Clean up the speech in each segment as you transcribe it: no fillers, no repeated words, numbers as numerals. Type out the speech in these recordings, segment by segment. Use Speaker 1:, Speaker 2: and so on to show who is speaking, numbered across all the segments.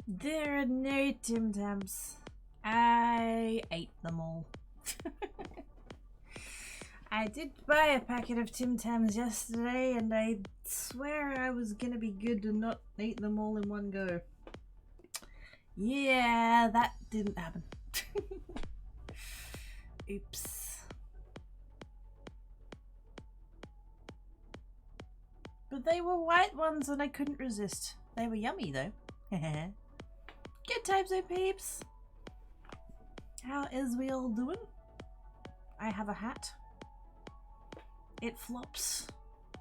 Speaker 1: There are no Tim Tams. I ate them all. I did buy a packet of Tim Tams yesterday, and I swear I was gonna be good and not eat them all in one go. Yeah, that didn't happen. Oops. But they were white ones and I couldn't resist. They were yummy though. Good times, oh peeps. How is we all doing? I have a hat. It flops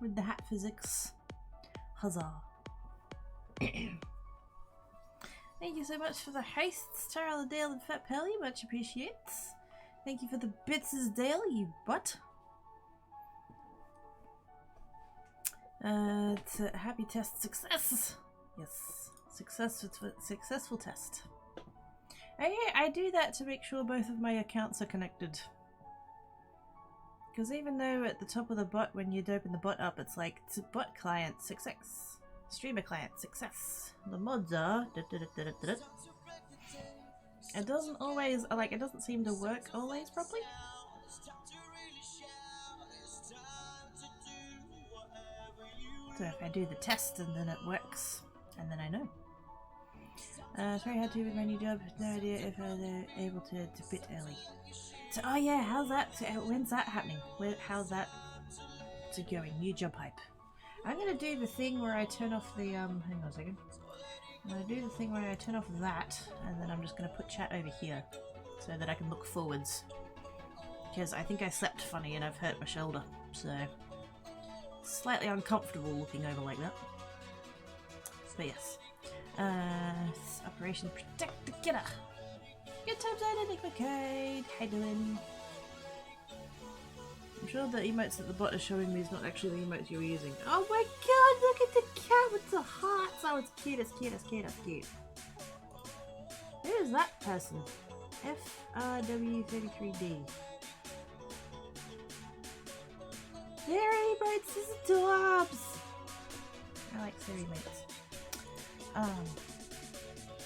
Speaker 1: with the hat physics. Huzzah. Thank you so much for the hosts, Tara the Dale and Fat Pelly, much appreciates. Thank you for the bits' Dale, you butt. It's a happy test success. Yes, successful test. I do that to make sure both of my accounts are connected. Because even though at the top of the bot, when you'd open the bot up, it's like bot client success, streamer client success. The mods are. It doesn't always, like, it doesn't seem to work always properly. So if I do the test and then it works, and then I know. It's very hard to with my new job. No idea if they're able to bit early. So, oh yeah, how's that? When's that happening? How's that going? New job hype. I'm gonna do the thing where I turn off the, hang on a second. I'm gonna do the thing where I turn off that, and then I'm just gonna put chat over here, so that I can look forwards. Because I think I slept funny and I've hurt my shoulder, so slightly uncomfortable looking over like that. But yes. Operation Protect the Kidder. Good times out, Nick McCade. How you doing? I'm sure the emotes that the bot is showing me is not actually the emotes you're using. Oh my god, look at the cat with the hearts! Oh, it's cute, it's cute, it's cute, it's cute. Who is that person? FRW33D. Their emotes is adorbs! I like their emotes.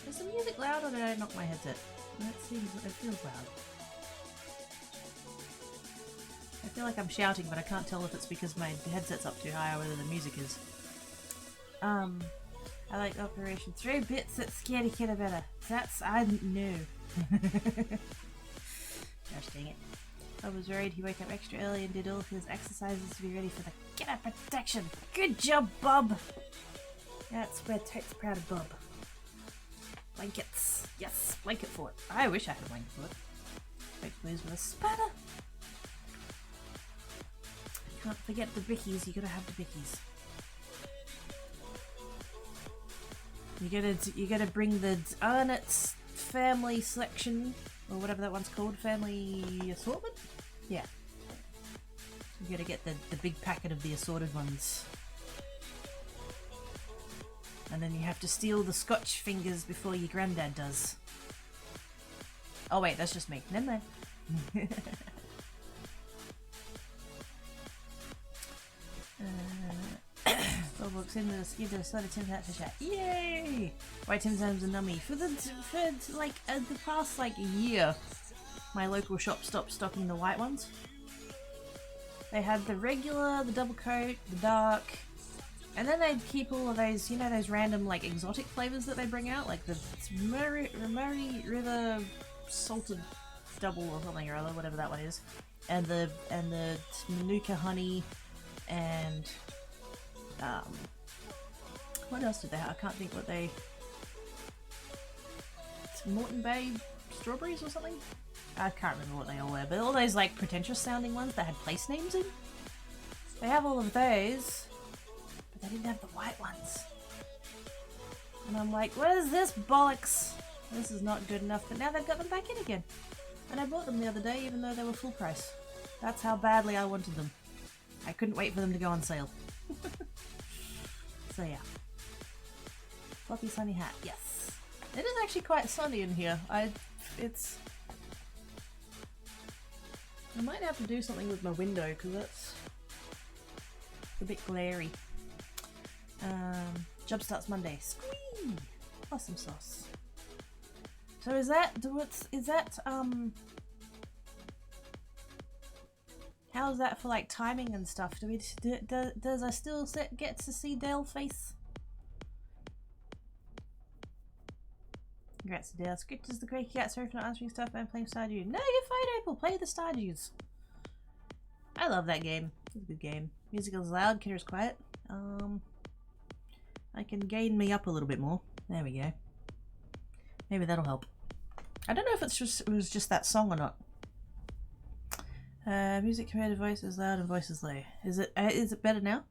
Speaker 1: Is the music loud or did I knock my headset? It feels loud. I feel like I'm shouting, but I can't tell if it's because my headset's up too high or whether the music is. I like Operation 3 bits that scaredy kidder better. I knew. Gosh dang it. I was worried he woke up extra early and did all of his exercises to be ready for the kidder protection. Good job, Bob! That's where Tote's proud of Bob. Blankets. Yes, blanket fort. I wish I had a blanket fort. Fake blues with a spanner. Can't forget the bickies, you gotta have the bickies. You gotta bring the Arnott's family selection, or whatever that one's called, family assortment? Yeah. You gotta get the big packet of the assorted ones. And then you have to steal the Scotch fingers before your granddad does. Oh wait, that's just me. Never mind. Bob walks in with a skid of soda. Tim's out for chat. Yay! White Tim's Adams and Nummy. For like the past like year, my local shop stopped stocking the white ones. They had the regular, the double coat, the dark, and then they'd keep all of those, you know, those random like exotic flavors that they bring out, like the Murray River salted double or something or other, whatever that one is, and the Manuka honey, and what else did they have? I can't think what they. Moreton Bay strawberries or something? I can't remember what they all were, but all those like pretentious sounding ones that had place names in. They have all of those, but they didn't have the white ones. And I'm like, what is this bollocks? This is not good enough, but now they've got them back in again. And I bought them the other day even though they were full price. That's how badly I wanted them. I couldn't wait for them to go on sale. So yeah. Floppy sunny hat, yes. It is actually quite sunny in here. I might have to do something with my window because that's a bit glary. Job starts Monday. Squee! Awesome sauce. So is that how's that for like timing and stuff? Does I still get to see Dale face? Congrats to Dale. Script is the Quaky Cat. Sorry for not answering stuff. I'm playing Stardew. No, you're fine, April. Play the Stardews. I love that game. It's a good game. Music is loud. Kitter's quiet. I can gain me up a little bit more. There we go. Maybe that'll help. I don't know if it was just that song or not. Music compared to voice is loud and voice is low. Is it better now?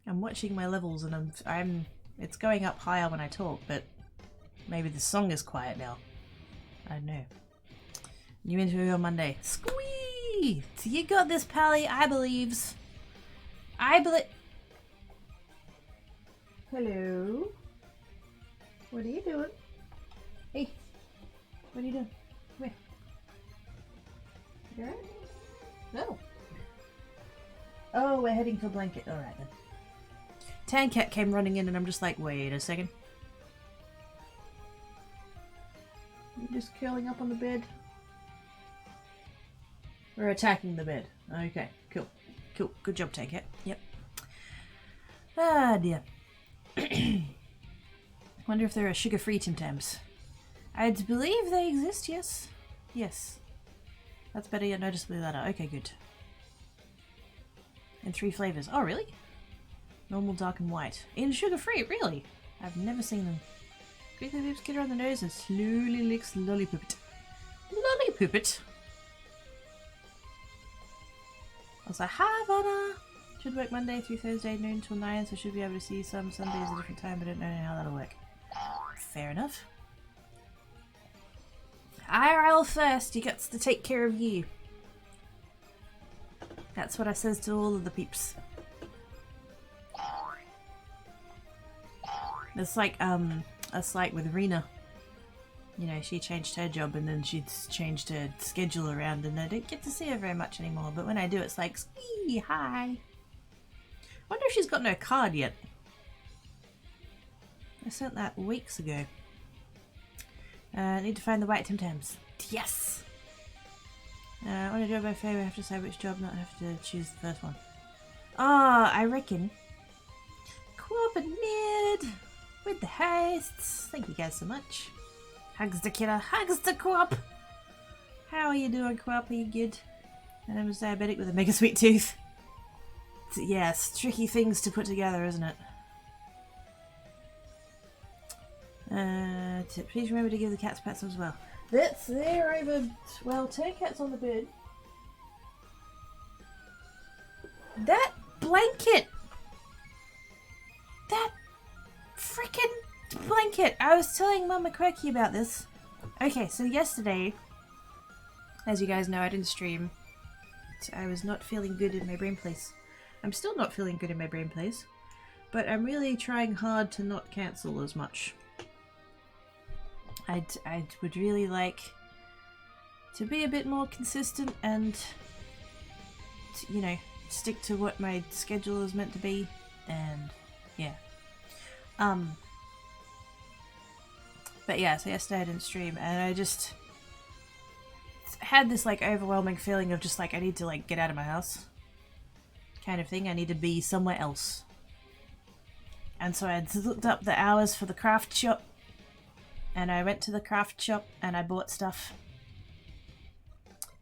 Speaker 1: I'm watching my levels and it's going up higher when I talk, but maybe the song is quiet now. I don't know. New interview on Monday. Squee! You got this, Pally. I believes. Hello. What are you doing? Hey. What are you doing? Come here. You alright? No. Oh, we're heading for blanket. Alright then. Tan Cat came running in and I'm just like, wait a second. You just curling up on the bed? We're attacking the bed. Okay, cool. Cool. Good job, Tan Cat. Yep. Ah, dear. Wonder if there are sugar-free Tim Tams. I believe they exist, yes. Yes. That's better yet noticeably louder. Okay, good. In 3 flavours. Oh, really? Normal, dark, and white. In sugar-free, really? I've never seen them. Quickly whips Kid around the nose and slowly licks Lollipop it. Lollipop it? I was like, hi, Vanna! Should work Monday through Thursday, noon till 9, so should be able to see some Sundays at a different time, but I don't know how that'll work. Fair enough. IRL first, you got to take care of you. That's what I says to all of the peeps. It's like with Rena. You know, she changed her job and then she'd changed her schedule around and I don't get to see her very much anymore. But when I do, it's like, ski, hi. Wonder if she's got no card yet. I sent that weeks ago. Need to find the white Tim Tams. Yes! I want to do it by favour. I have to decide which job, not have to choose the first one. Oh, I reckon. Co-op and mid with the heists. Thank you guys so much. Hugs the killer. Hugs the co-op. How are you doing, co-op? Are you good? And I'm a diabetic with a mega sweet tooth. Yes, tricky things to put together, isn't it? Please remember to give the cats pets as well. They're over. Well, 2 cats on the bed. That blanket! That freaking blanket! I was telling Mama Quirky about this. Okay, so yesterday, as you guys know, I didn't stream. I was not feeling good in my brain place. I'm still not feeling good in my brain place, but I'm really trying hard to not cancel as much. I would really like to be a bit more consistent and, you know, stick to what my schedule is meant to be, and yeah. But yeah, so yesterday I didn't stream, and I just had this like overwhelming feeling of just like I need to like get out of my house kind of thing. I need to be somewhere else. And so I looked up the hours for the craft shop, and I went to the craft shop and I bought stuff,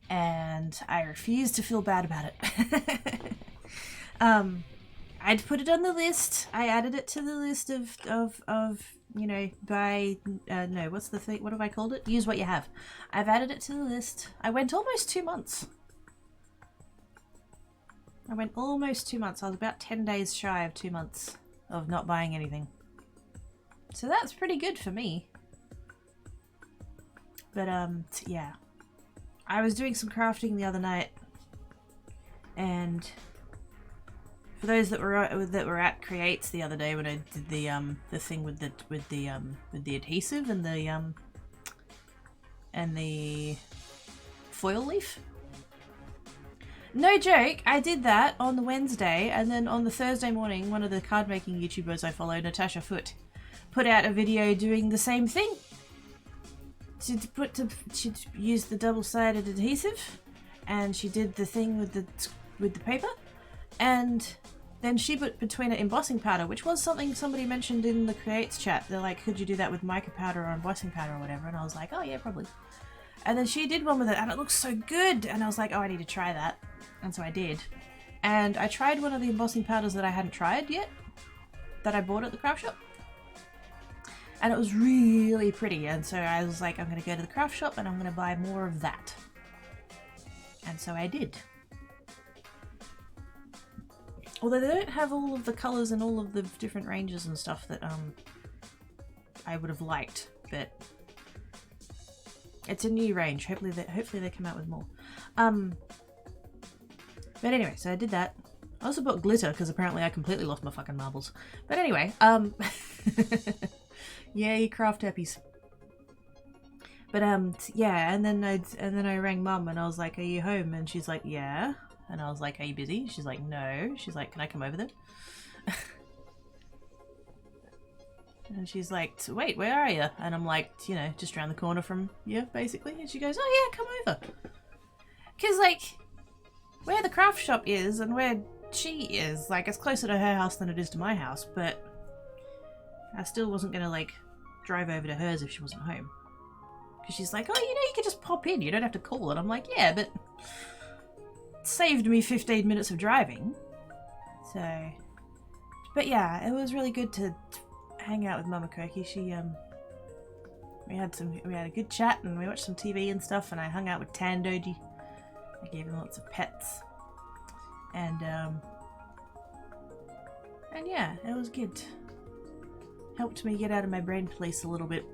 Speaker 1: and I refused to feel bad about it. I'd put it on the list. I added it to the list of you know, buy, no, what's the thing, what have I called it? Use what you have. I've added it to the list. I went almost 2 months. I went almost 2 months. I was about 10 days shy of 2 months of not buying anything. So that's pretty good for me. But, yeah. I was doing some crafting the other night, and for those that were at Creates the other day when I did the thing with the adhesive and the foil leaf. No joke, I did that on the Wednesday, and then on the Thursday morning, one of the card making YouTubers I follow, Natasha Foot, put out a video doing the same thing. She'd used the double-sided adhesive, and she did the thing with the paper, and then she put between it embossing powder, which was something somebody mentioned in the Creates chat. They're like, could you do that with mica powder or embossing powder or whatever? And I was like, oh yeah, probably. And then she did one with it, and it looks so good, and I was like, oh, I need to try that. And so I did. And I tried one of the embossing powders that I hadn't tried yet, that I bought at the craft shop. And it was really pretty, and so I was like, I'm going to go to the craft shop and I'm going to buy more of that. And so I did. Although they don't have all of the colours and all of the different ranges and stuff that I would have liked, but it's a new range. Hopefully they come out with more. But anyway, so I did that. I also bought glitter because apparently I completely lost my fucking marbles. But anyway, yeah, you craft happies. But yeah, and then I rang Mum and I was like, "Are you home?" And she's like, "Yeah." And I was like, "Are you busy?" She's like, "No." She's like, "Can I come over then?" And she's like, "Wait, where are you?" And I'm like, you know, just around the corner from you, basically. And she goes, "Oh yeah, come over." Because like, where the craft shop is and where she is, like, it's closer to her house than it is to my house, but I still wasn't gonna like drive over to hers if she wasn't home. Because she's like, oh, you know, you could just pop in, you don't have to call. And I'm like, yeah, but it saved me 15 minutes of driving. So, but yeah, it was really good to hang out with Mama Quirky. She, we had a good chat and we watched some TV and stuff, and I hung out with Tandoji. I gave him lots of pets. And yeah, it was good. Helped me get out of my brain place a little bit.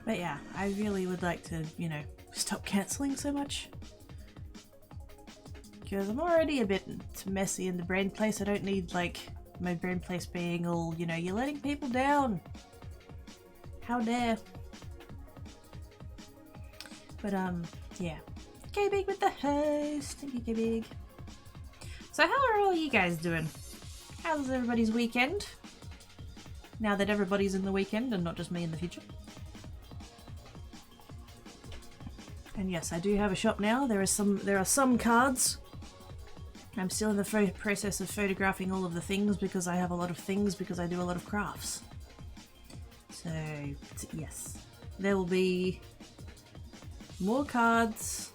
Speaker 1: But yeah, I really would like to, you know, stop cancelling so much. Because I'm already a bit messy in the brain place. I don't need, like, my brain place being all, you know, you're letting people down. How dare. But, yeah. K-Big with the host. Thank you, K-Big. So how are all you guys doing? How's everybody's weekend? Now that everybody's in the weekend and not just me in the future. And yes, I do have a shop now. There are some cards. I'm still in the process of photographing all of the things because I have a lot of things because I do a lot of crafts. So, yes. There will be more cards.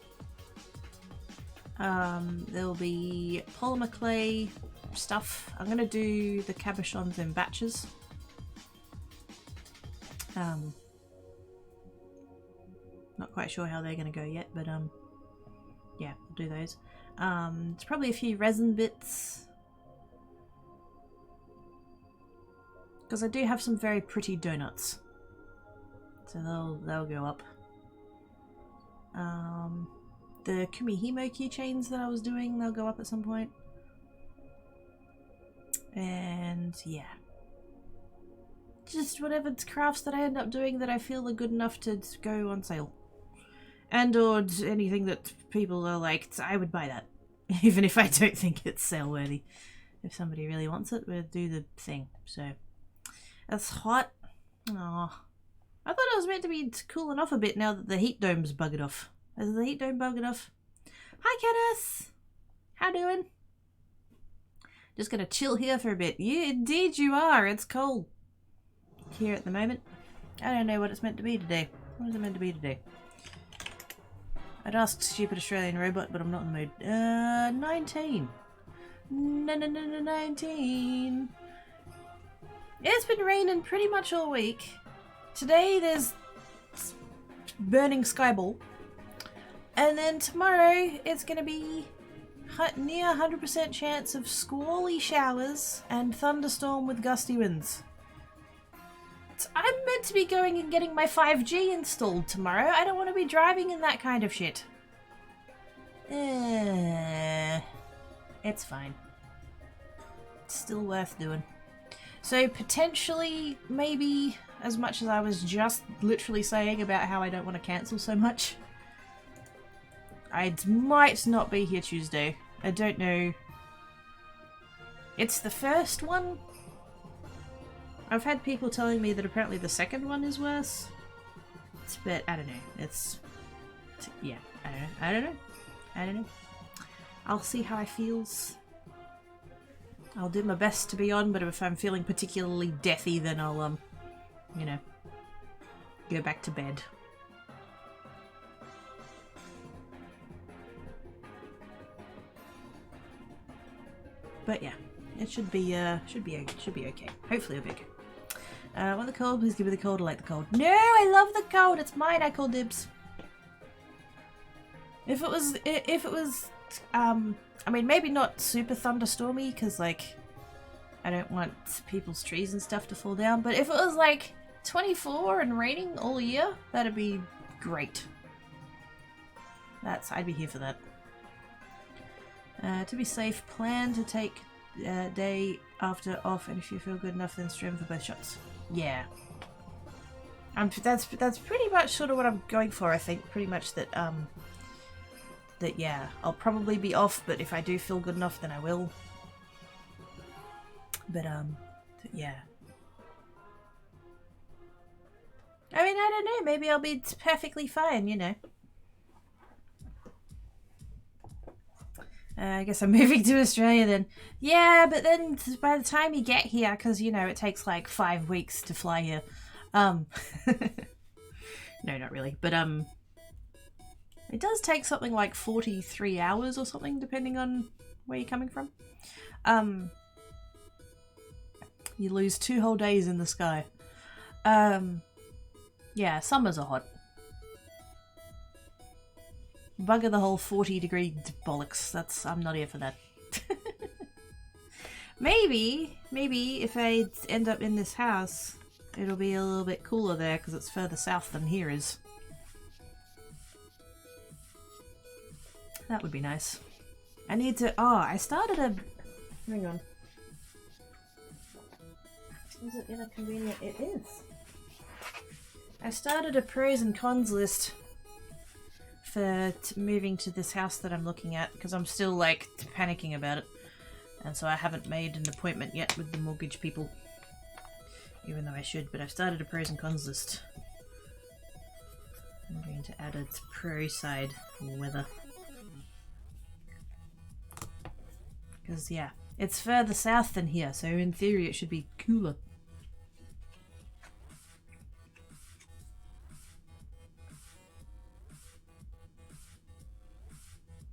Speaker 1: There will be polymer clay stuff. I'm going to do the cabochons in batches. Not quite sure how they're going to go yet, but yeah, we'll do those. It's probably a few resin bits. Because I do have some very pretty donuts. So they'll go up. The Kumihimo keychains that I was doing, they'll go up at some point. And yeah. Just whatever crafts that I end up doing that I feel are good enough to go on sale. And or anything that people are like, I would buy that. Even if I don't think it's sale worthy. If somebody really wants it, we'll do the thing. So, that's hot. Aww. I thought it was meant to be cooling off a bit now that the heat dome's buggered off. Is the heat dome buggered off? Hi, Kenneth! How doing? Just gonna chill here for a bit. Yeah, indeed you are. It's cold here at the moment. I don't know what it's meant to be today. What is it meant to be today? I'd ask Stupid Australian Robot, but I'm not in the mood. 19. No, 19. It's been raining pretty much all week. Today there's burning skyball. And then tomorrow it's going to be near 100% chance of squally showers and thunderstorm with gusty winds. I'm meant to be going and getting my 5G installed tomorrow. I don't want to be driving in that kind of shit. It's fine. It's still worth doing. So potentially, maybe, as much as I was just literally saying about how I don't want to cancel so much, I might not be here Tuesday. I don't know. It's the first one. I've had people telling me that apparently the second one is worse. But I don't know. Yeah, I don't know. I'll see how I feels. I'll do my best to be on, but if I'm feeling particularly deathy, then I'll, you know, go back to bed. But yeah, it should be okay. Hopefully it'll be okay. Want the cold? Please give me the cold. I like the cold. No, I love the cold. It's mine. I call dibs. If it was, I mean, maybe not super thunderstormy, because, like, I don't want people's trees and stuff to fall down, but if it was, like, 24 and raining all year, that'd be great. I'd be here for that. To be safe, plan to take day after off, and if you feel good enough, then stream for both shots. Yeah. That's pretty much sort of what I'm going for, I think. Pretty much that, yeah, I'll probably be off, but if I do feel good enough, then I will. But, yeah. I mean, I don't know, maybe I'll be perfectly fine, you know. I guess I'm moving to Australia then. Yeah, but then by the time you get here, because, you know, it takes like 5 weeks to fly here. No, not really. But, it does take something like 43 hours or something, depending on where you're coming from. You lose 2 whole days in the sky. Yeah, summers are hot. Bugger the whole 40-degree bollocks. I'm not here for that. Maybe if I end up in this house, it'll be a little bit cooler there because it's further south than here is. That would be nice. I need to... Oh, I started a... Hang on. Is it inconvenient? It is. I started a pros and cons list for moving to this house that I'm looking at because I'm still like panicking about it, and so I haven't made an appointment yet with the mortgage people, even though I should. But I've started a pros and cons list. I'm going to add a pro side weather because yeah, it's further south than here, so in theory it should be cooler.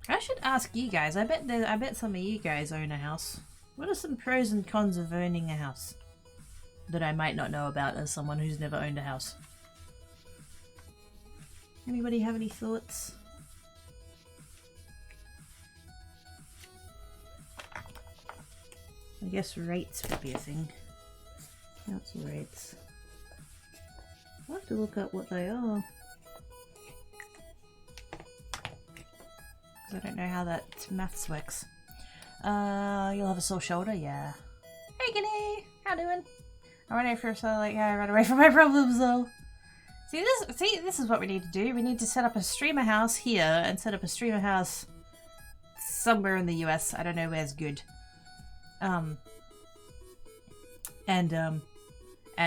Speaker 1: I should ask you guys. I bet some of you guys own a house. What are some pros and cons of owning a house that I might not know about as someone who's never owned a house? Anybody have any thoughts? I guess rates would be a thing. Council rates. I'll have to look up what they are. I don't know how that maths works. You'll have a sore shoulder, yeah. Hey, Guinea! How doing? I run away from I run away from my problems though. See, this is what we need to do. We need to set up a streamer house here and set up a streamer house somewhere in the US. I don't know where's good. And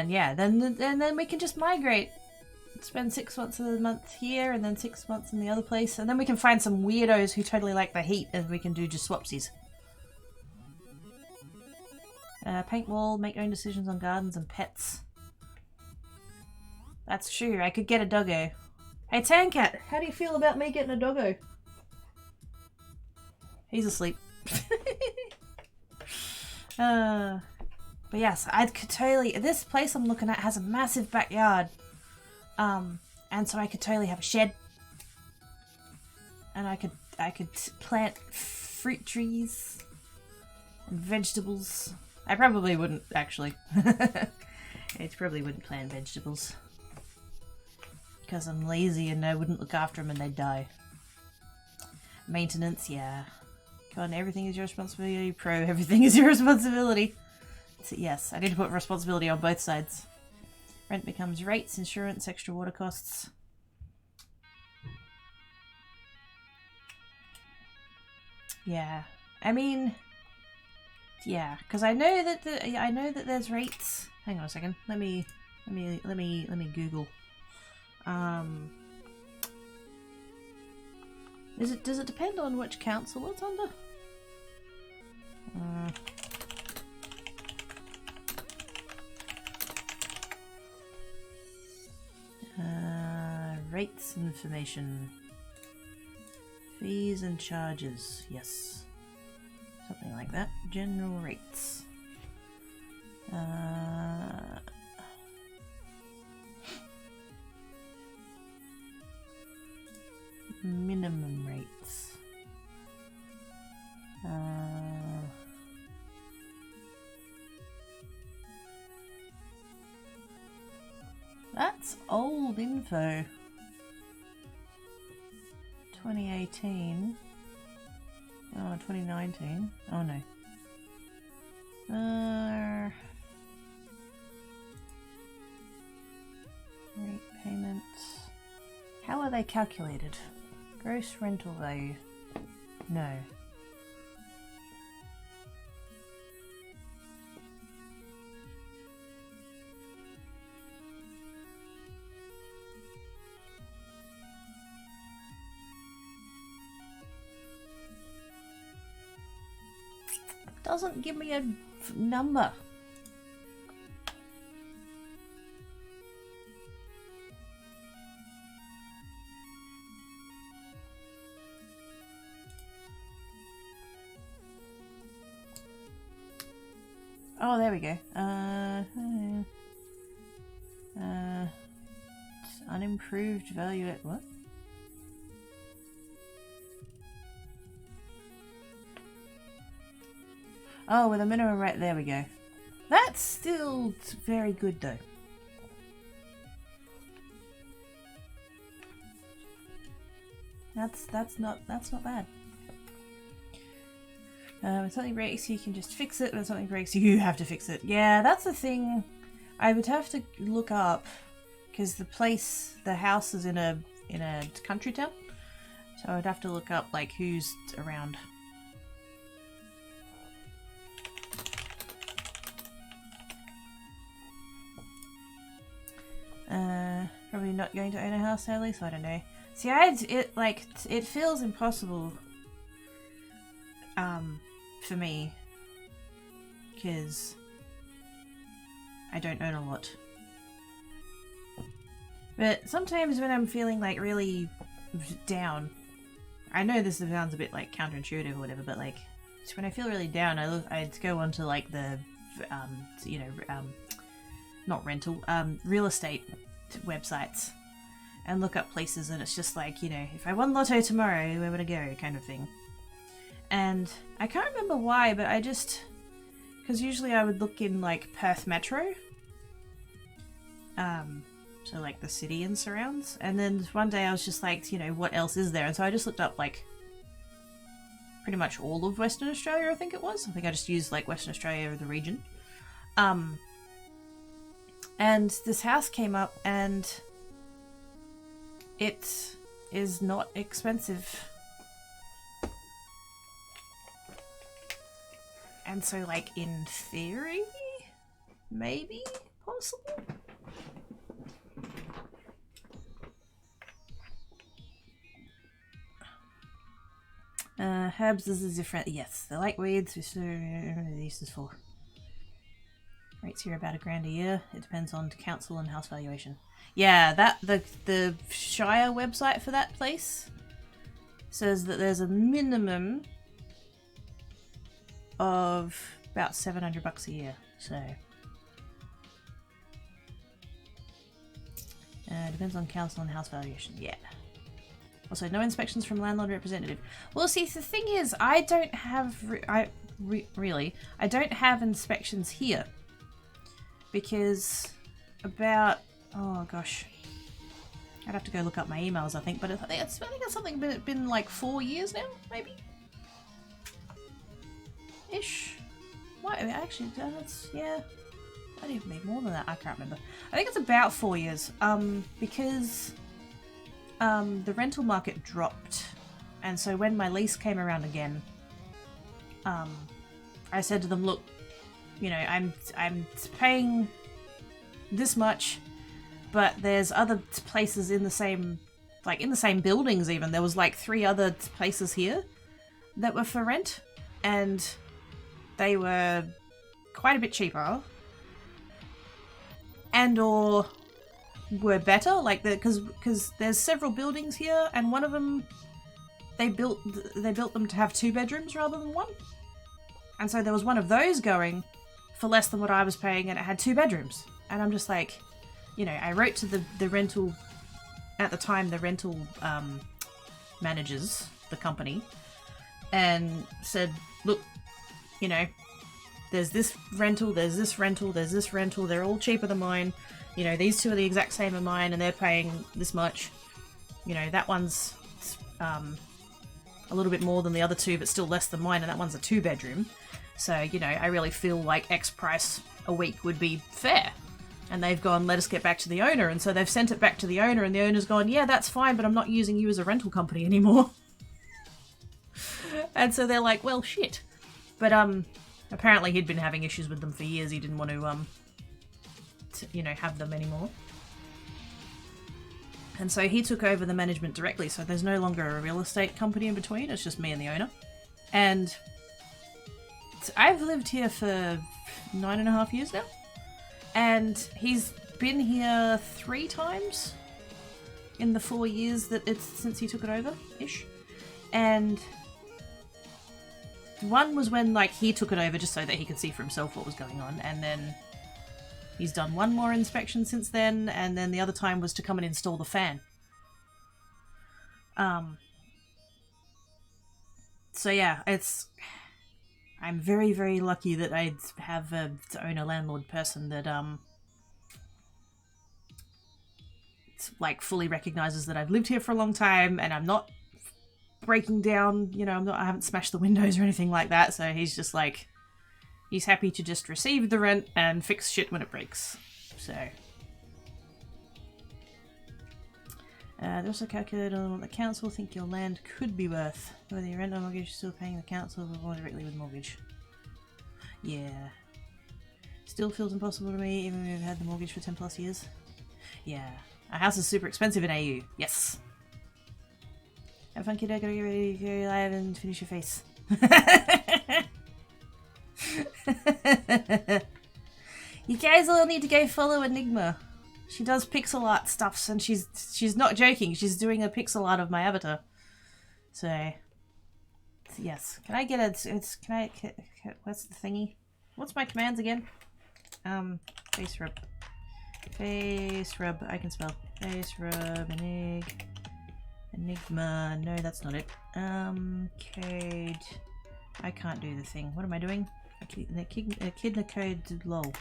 Speaker 1: yeah, then we can just migrate. Spend 6 months of the month here and then 6 months in the other place, and then we can find some weirdos who totally like the heat and we can do just swapsies. Paint wall, make own decisions on gardens and pets. That's true, I could get a doggo. Hey Tancat, how do you feel about me getting a doggo? He's asleep. But yes, I could totally... This place I'm looking at has a massive backyard. And so I could totally have a shed, and I could plant fruit trees and vegetables. I probably wouldn't actually. I probably wouldn't plant vegetables because I'm lazy and I wouldn't look after them and they'd die. Maintenance, yeah. Con, everything is your responsibility. Pro, everything is your responsibility. So yes, I need to put responsibility on both sides. Rent becomes rates, insurance, extra water costs. Yeah, I mean, yeah, because I know that there's rates. Hang on a second. Let me Google. Does it depend on which council it's under? Rates information. Fees and charges. Yes. Something like that. General rates. Minimum rates. That's old info. 2018. Oh, 2019. Oh no. Rate payments. How are they calculated? Gross rental value. No. Doesn't give me a number. Oh, there we go. Unimproved value at what? Oh, with a minimum rate, there we go. That's still very good though. That's not bad. When something breaks, you can just fix it. When something breaks, you have to fix it. Yeah, that's the thing. I would have to look up because the house is in a country town, so I'd have to look up like who's around. Probably not going to own a house sadly, so I don't know. See, it feels impossible for me because I don't own a lot. But sometimes when I'm feeling like really down, I know this sounds a bit like counterintuitive or whatever, but like when I feel really down, I'd go onto like the not rental, real estate websites and look up places, and it's just like, you know, if I won lotto tomorrow, where would I go, kind of thing. And I can't remember why, but I just, because usually I would look in like Perth Metro, so like the city and surrounds, and then one day I was just like, you know, what else is there? And so I just looked up like pretty much all of Western Australia, I think it was. I think I just used like Western Australia or the region. And this house came up, and it is not expensive. And so, like, in theory, maybe, possible? Herbs is different. Yes, they're like weeds, which they're uses for. Rates here about $1,000 a year. It depends on council and house valuation. Yeah, the Shire website for that place says that there's a minimum of about $700 a year. So depends on council and house valuation. Yeah. Also, no inspections from landlord representative. Well, see, the thing is, I don't have I don't have inspections here. Because about, oh gosh, I'd have to go look up my emails, I think, but I think it's something been like 4 years now, maybe? Ish. What, actually, that's, yeah, might even be more than that, I can't remember. I think it's about 4 years, because the rental market dropped, and so when my lease came around again, I said to them, look, you know, I'm paying this much, but there's other places in the same, like in the same buildings even. There was like 3 other places here that were for rent, and they were quite a bit cheaper and or were better, like because there's several buildings here, and one of them they built them to have 2 bedrooms rather than 1, and so there was one of those going for less than what I was paying, and it had 2 bedrooms. And I'm just like, you know, I wrote to the rental, at the time, the rental managers, the company, and said, look, you know, there's this rental, there's this rental, there's this rental, they're all cheaper than mine. You know, these 2 are the exact same as mine, and they're paying this much. You know, that one's a little bit more than the other 2, but still less than mine, and that one's a 2-bedroom. So, you know, I really feel like X price a week would be fair. And they've gone, let us get back to the owner. And so they've sent it back to the owner, and the owner's gone, yeah, that's fine, but I'm not using you as a rental company anymore. And so they're like, well, shit. But apparently he'd been having issues with them for years. He didn't want to you know, have them anymore. And so he took over the management directly. So there's no longer a real estate company in between. It's just me and the owner. And I've lived here for 9.5 years now, and he's been here 3 times in the 4 years that it's since he took it over, ish. And one was when like he took it over just so that he could see for himself what was going on, and then he's done one more inspection since then, and then the other time was to come and install the fan. So yeah, I'm very, very lucky that I have a owner landlord person that like fully recognizes that I've lived here for a long time and I'm not breaking down, you know, I haven't smashed the windows or anything like that, so he's just like, he's happy to just receive the rent and fix shit when it breaks. So they also calculated on what the council think your land could be worth. Whether you rent or mortgage, you're still paying the council or more directly with mortgage. Yeah. Still feels impossible to me, even when we've had the mortgage for 10 plus years. Yeah. Our house is super expensive in AU. Yes. Have fun, kid. I gotta get ready to go live and finish your face. You guys all need to go follow Enigma. She does pixel art stuffs, and she's not joking. She's doing a pixel art of my avatar. So, yes. Can I get what's the thingy? What's my commands again? Face rub. Face rub. I can spell. Face rub. Enigma. No, that's not it. Code. I can't do the thing. What am I doing? Echidna code lol.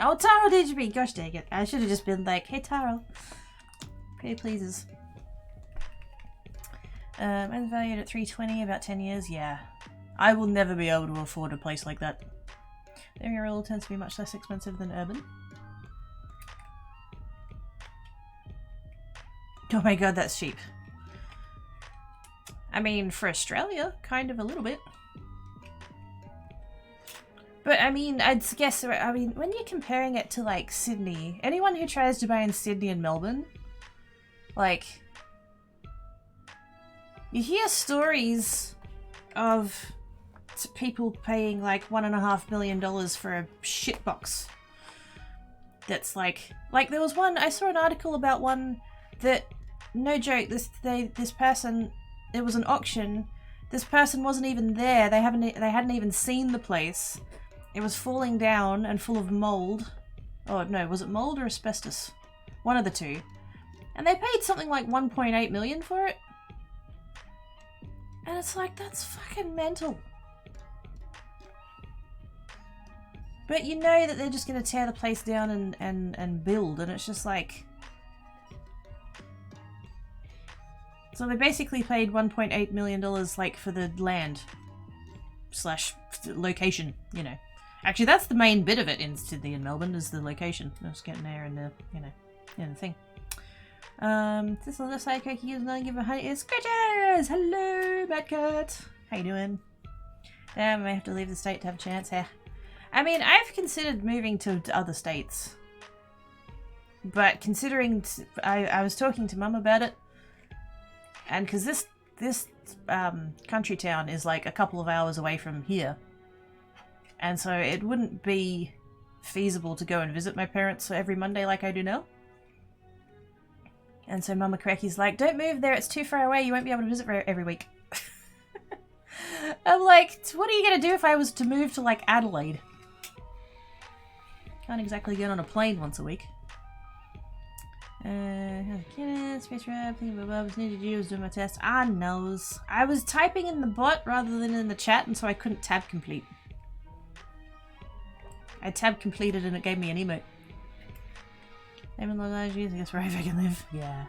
Speaker 1: Oh, Taro did me! Gosh dang it. I should have just been like, hey Taro. Pretty pleases. And valued at 320, about 10 years, yeah. I will never be able to afford a place like that. The area rural tends to be much less expensive than urban. Oh my god, that's cheap. I mean, for Australia, kind of a little bit. But I mean, I'd guess, I mean, when you're comparing it to like Sydney, anyone who tries to buy in Sydney and Melbourne, like, you hear stories of people paying like $1.5 million for a shitbox. That's like there was one, I saw an article about one that, no joke, this person, it was an auction, this person wasn't even there, they hadn't even seen the place. It was falling down and full of mold. Oh no, was it mold or asbestos? One of the two. And they paid something like 1.8 million for it. And it's like, that's fucking mental. But you know that they're just going to tear the place down and build, and it's just like... So they basically paid $1.8 million like for the land / location, you know. Actually, that's the main bit of it in Sydney and Melbourne, is the location. Just getting there and the, you know, the thing. This little sidekick does not give a honey is Scratchers! Hello, Bad Cat! How you doing? Damn, I may have to leave the state to have a chance here. I mean, I've considered moving to other states. But considering... I was talking to Mum about it. And because this country town is like a couple of hours away from here. And so it wouldn't be feasible to go and visit my parents every Monday like I do now. And so Mama Cracky's like, don't move there, it's too far away, you won't be able to visit every week. I'm like, what are you going to do if I was to move to like Adelaide? Can't exactly get on a plane once a week. Space rap, thinking about Bubs, Ninja G was doing my test. Ah, knows. I was typing in the bot rather than in the chat, and so I couldn't tab complete. I tab completed and it gave me an emote. Name and large I guess wherever I can live. Yeah.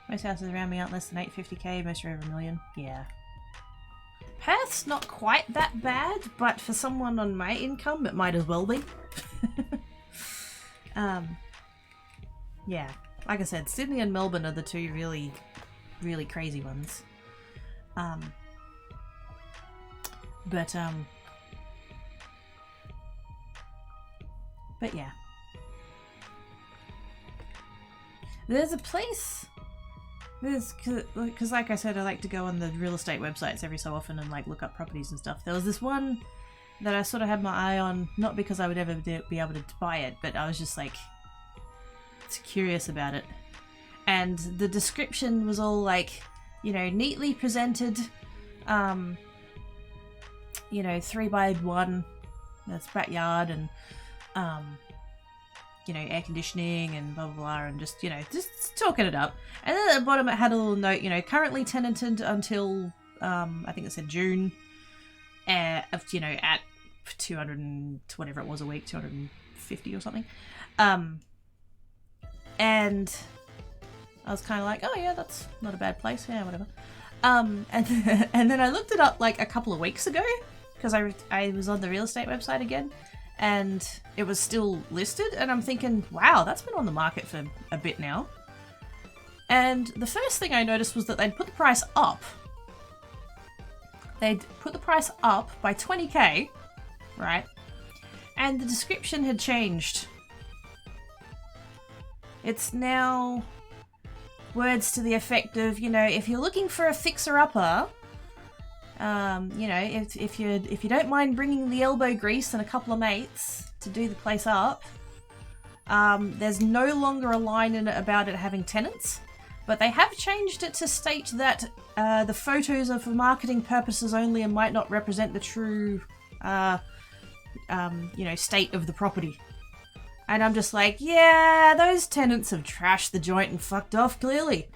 Speaker 1: Most houses around me aren't less than 850k, most are over $1 million. Yeah. Perth's not quite that bad, but for someone on my income, it might as well be. Yeah. Like I said, Sydney and Melbourne are the two really, really crazy ones. But yeah. There's a place Because like I said, I like to go on the real estate websites every so often and like look up properties and stuff. There was this one that I sort of had my eye on, not because I would ever be able to buy it, but I was just like curious about it. And the description was all like, you know, neatly presented, you know, 3x1, that's backyard, and you know, air conditioning and blah blah blah, and just, you know, just talking it up. And then at the bottom it had a little note, you know, currently tenanted until I think it said June, you know, at 200 and whatever it was a week, 250 or something. And I was kind of like, oh yeah, that's not a bad place, yeah, whatever. And then I looked it up like a couple of weeks ago because I was on the real estate website again, and it was still listed, and I'm thinking, wow, that's been on the market for a bit now. And the first thing I noticed was that they'd put the price up. They'd put the price up by 20k, right? And the description had changed. It's now words to the effect of, you know, if you're looking for a fixer-upper, you know, if you don't mind bringing the elbow grease and a couple of mates to do the place up, there's no longer a line in it about it having tenants, but they have changed it to state that the photos are for marketing purposes only and might not represent the true, you know, state of the property. And I'm just like, yeah, those tenants have trashed the joint and fucked off, clearly.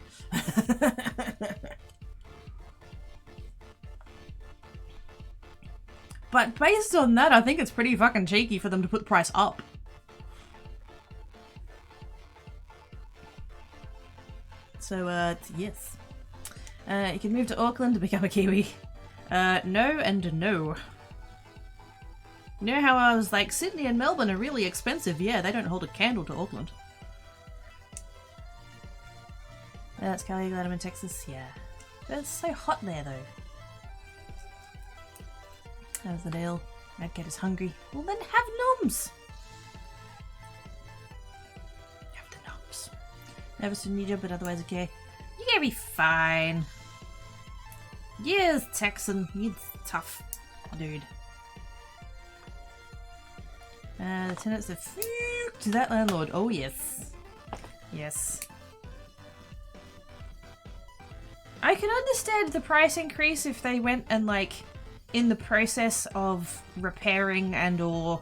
Speaker 1: But based on that, I think it's pretty fucking cheeky for them to put the price up. So, yes. You can move to Auckland to become a Kiwi. No and no. You know how I was like, Sydney and Melbourne are really expensive? Yeah, they don't hold a candle to Auckland. That's Cali, glad I'm in Texas. Yeah. But it's so hot there, though. That was the deal. That kid is hungry. Well, then have noms! Have the noms. Never seen you, but otherwise okay. You're gonna be fine. Yes, Texan. He's tough, dude. The tenants are to that landlord. Oh, yes. Yes. I can understand the price increase if they went and, like, in the process of repairing and or,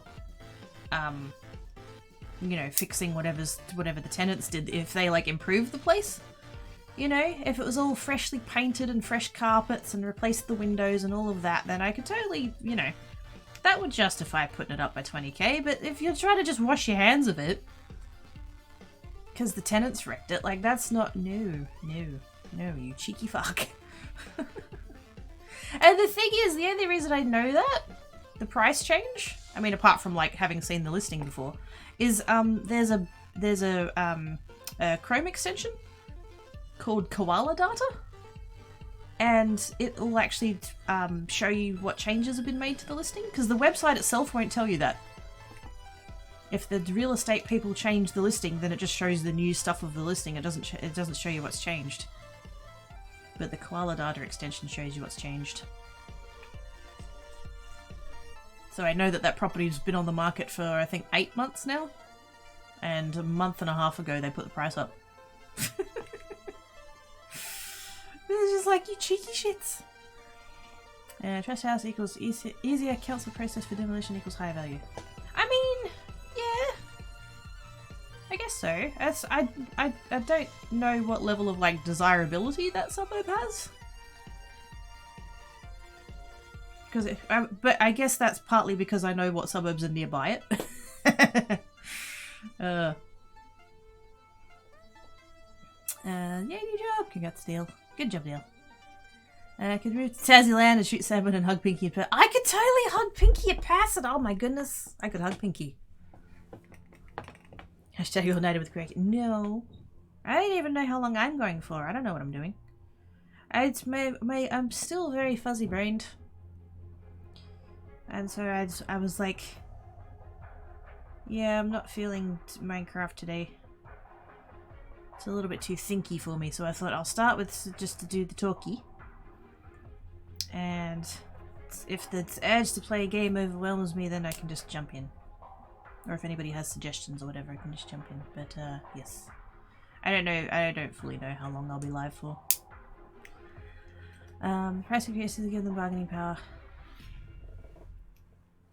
Speaker 1: you know, fixing whatever the tenants did, if they, like, improved the place. You know, if it was all freshly painted and fresh carpets and replaced the windows and all of that, then I could totally, you know, that would justify putting it up by 20k, but if you're trying to just wash your hands of it because the tenants wrecked it, like, that's not... No, you cheeky fuck. And the thing is, the only reason I know that, the price change, I mean, apart from, like, having seen the listing before, is there's a Chrome extension called Koala Data. And it will actually show you what changes have been made to the listing, because the website itself won't tell you that. If the real estate people change the listing, then it just shows the new stuff of the listing. It doesn't show you what's changed. But the Koala Data extension shows you what's changed. So I know that that property's been on the market for, I think, 8 months now. And a month and a half ago they put the price up. It's just like, you cheeky shits. Trust house equals easier council process for demolition equals higher value. I mean, yeah. I guess so. I don't know what level of, like, desirability that suburb has. But I guess that's partly because I know what suburbs are nearby it. Yeah, new job. Congrats, Dale. Good job, Dale. I could move to Tassie and shoot salmon and hug Pinky at Pass. I could totally hug Pinky at Pass. Oh my goodness. I could hug Pinky. Hashtag all nighter with cricket. No. I don't even know how long I'm going for. I don't know what I'm doing. I'm still very fuzzy brained. And so I was like, yeah, I'm not feeling Minecraft today. It's a little bit too thinky for me, so I thought I'll start with just to do the talkie. And if the urge to play a game overwhelms me, then I can just jump in. Or if anybody has suggestions or whatever, I can just jump in. But, yes. I don't know, I don't fully know how long I'll be live for. Price increases to give them bargaining power.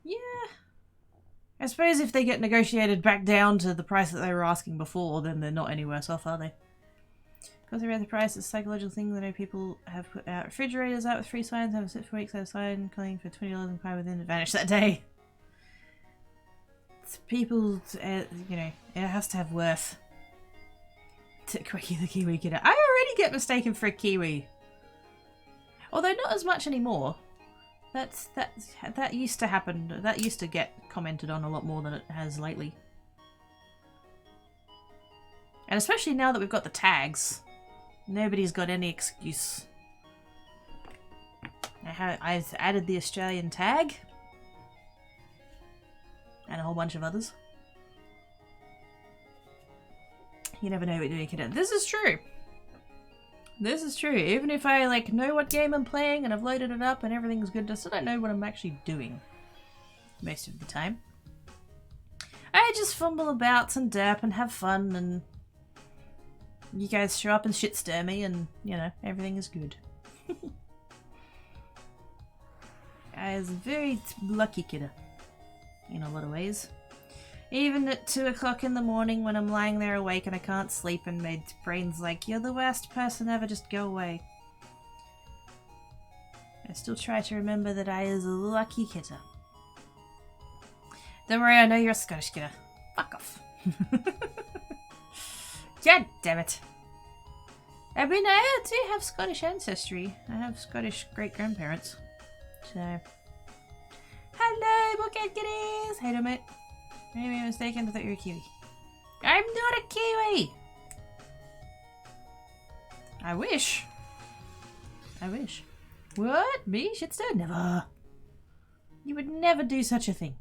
Speaker 1: Yeah. I suppose if they get negotiated back down to the price that they were asking before, then they're not any worse off, are they? Because they read the price, it's a psychological thing that I know people have put out refrigerators out with free signs, have a sit for weeks at a sign, calling for $20 and pie within, vanish that day. It's people, you know, it has to have worth. Quickie the Kiwi kidder. I already get mistaken for a Kiwi. Although not as much anymore. That used to happen. That used to get commented on a lot more than it has lately. And especially now that we've got the tags, nobody's got any excuse. I've added the Australian tag and a whole bunch of others. You never know what you can do. This is true. This is true. Even if I like know what game I'm playing and I've loaded it up and everything's good, I still don't know what I'm actually doing most of the time. I just fumble about and derp and have fun, and you guys show up and shit stir me, and you know, everything is good. I was a very lucky kidder in a lot of ways. Even at 2 o'clock in the morning when I'm lying there awake and I can't sleep and my brain's like, you're the worst person ever, just go away. I still try to remember that I is a lucky kidder. Don't worry, I know you're a Scottish kidder. Fuck off. God damn it. I mean, I do have Scottish ancestry. I have Scottish great-grandparents. So... Hello, bookhead kiddies! Hey, do mate. I made a mistake and I thought you were a Kiwi. I'm not a Kiwi! I wish. I wish. What? Me? Shitster? Never. You would never do such a thing.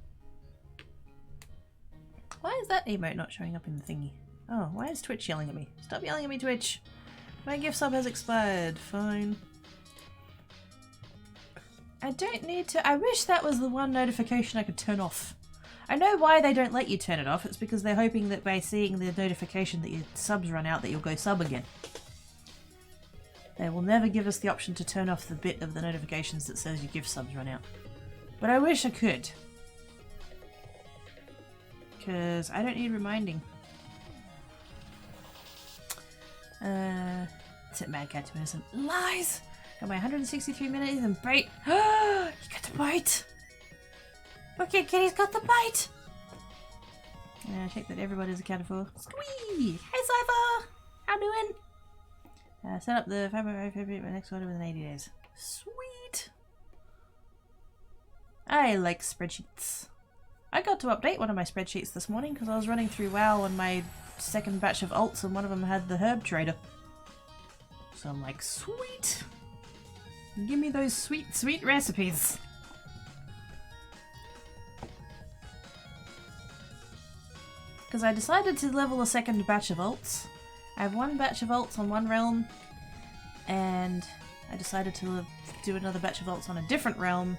Speaker 1: Why is that emote not showing up in the thingy? Oh, why is Twitch yelling at me? Stop yelling at me, Twitch. My gift sub has expired. Fine. I don't need to... I wish that was the one notification I could turn off. I know why they don't let you turn it off. It's because they're hoping that by seeing the notification that your subs run out that you'll go sub again. They will never give us the option to turn off the bit of the notifications that says your gift subs run out. But I wish I could. Because I don't need reminding. It's it Mad Cat to Innocent. Lies! Got my 163 minutes and bite. You got the bite! Okay, Kitty's got the bite! Check that everybody's accounted for. Squee! Hey, Cypher! How doing? Set up the my next order within 80 days. Sweet! I like spreadsheets. I got to update one of my spreadsheets this morning because I was running through WoW on my second batch of alts and one of them had the herb trader. So I'm like, sweet! Give me those sweet, sweet recipes! Because I decided to level a second batch of alts. I have one batch of alts on one realm, and I decided to do another batch of alts on a different realm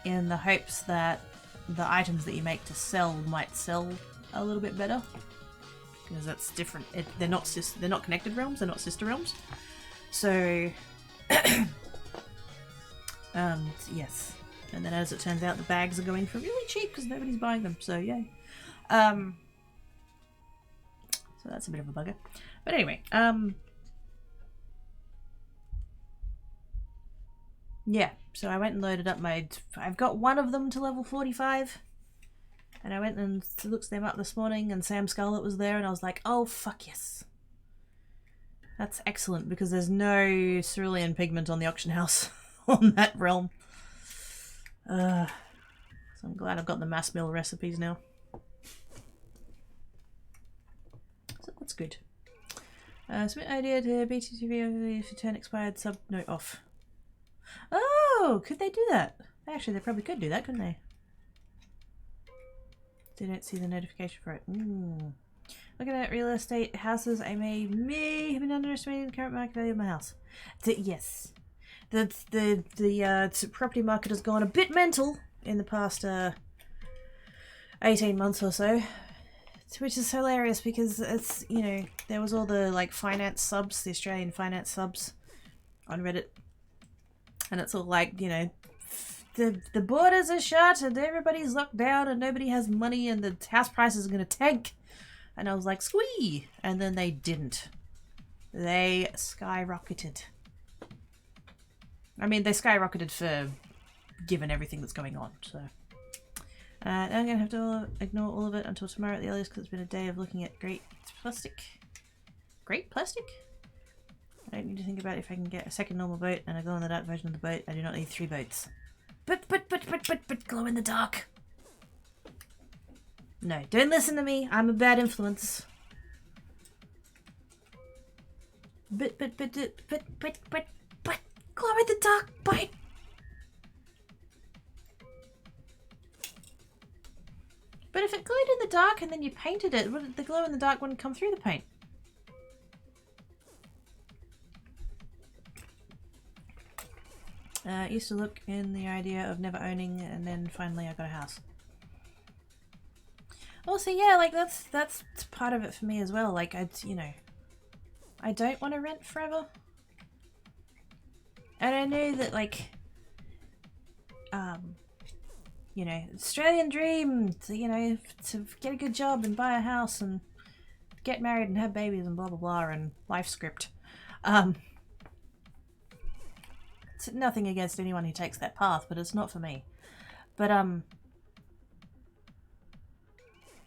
Speaker 1: in the hopes that the items that you make to sell might sell a little bit better. Because that's different. They're not connected realms, they're not sister realms. So, yes. And then as it turns out, the bags are going for really cheap because nobody's buying them, so yay. So that's a bit of a bugger. But anyway, yeah, so I went and loaded up my... I've got one of them to level 45. And I went and looked them up this morning and Sam Scarlet was there and I was like, oh, fuck yes. That's excellent because there's no cerulean pigment on the auction house on that realm. So I'm glad I've got the mass mill recipes now. So that's good. Submit idea to BTTV if you turn expired sub note off. Oh, could they do that? Actually, they probably could do that, couldn't they? They don't see the notification for it. Looking at real estate houses, I may have been underestimating the current market value of my house. Yes. The property market has gone a bit mental in the past 18 months or so. Which is hilarious because it's, you know, there was all the like finance subs, the Australian finance subs on Reddit. And it's all like, you know, the borders are shut and everybody's locked down and nobody has money and the house prices are going to tank. And I was like, squee! And then they didn't. They skyrocketed. I mean, they skyrocketed for given everything that's going on, so. I'm going to have to ignore all of it until tomorrow at the earliest because it's been a day of looking at great plastic. Great plastic? I don't need to think about if I can get a second normal boat and a glow-in-the-dark version of the boat. I do not need 3 boats. But glow in the dark. No, don't listen to me. I'm a bad influence. But glow in the dark boat. But if it glowed in the dark and then you painted it, the glow in the dark wouldn't come through the paint. I used to look in the idea of never owning, and then finally I got a house. Also, yeah, like that's part of it for me as well. Like I don't want to rent forever, and I know that like, you know, Australian dream, to get a good job and buy a house and get married and have babies and blah blah blah and life script. It's nothing against anyone who takes that path, but it's not for me. But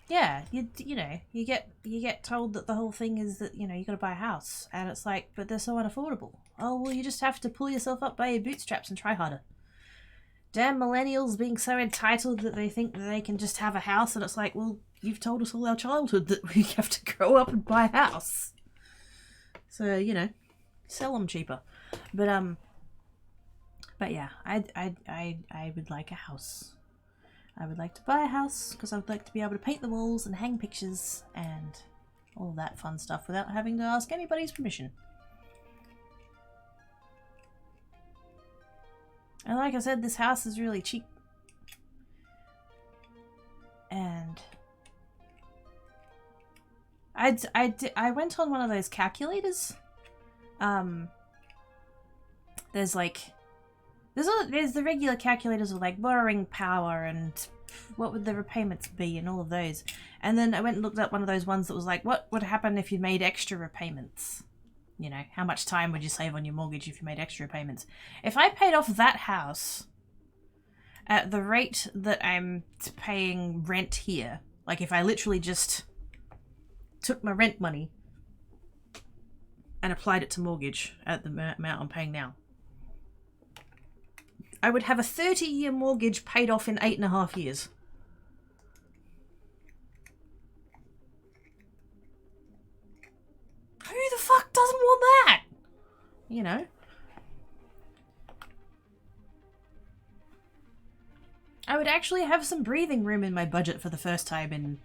Speaker 1: yeah, you get told that the whole thing is that, you got to buy a house, and it's like, but they're so unaffordable. Oh well, you just have to pull yourself up by your bootstraps and try harder. Damn millennials being so entitled that they think that they can just have a house, and it's like, well, you've told us all our childhood that we have to grow up and buy a house. So, sell them cheaper. But yeah, I would like a house. I would like to buy a house because I would like to be able to paint the walls and hang pictures and all that fun stuff without having to ask anybody's permission. And like I said, this house is really cheap. And I went on one of those calculators. There's the regular calculators of like borrowing power and what would the repayments be and all of those. And then I went and looked up one of those ones that was like, what would happen if you made extra repayments? How much time would you save on your mortgage if you made extra repayments? If I paid off that house at the rate that I'm paying rent here, like if I literally just took my rent money and applied it to mortgage at the amount I'm paying now, I would have a 30-year mortgage paid off in 8.5 years. Who the fuck doesn't want that? I would actually have some breathing room in my budget for the first time in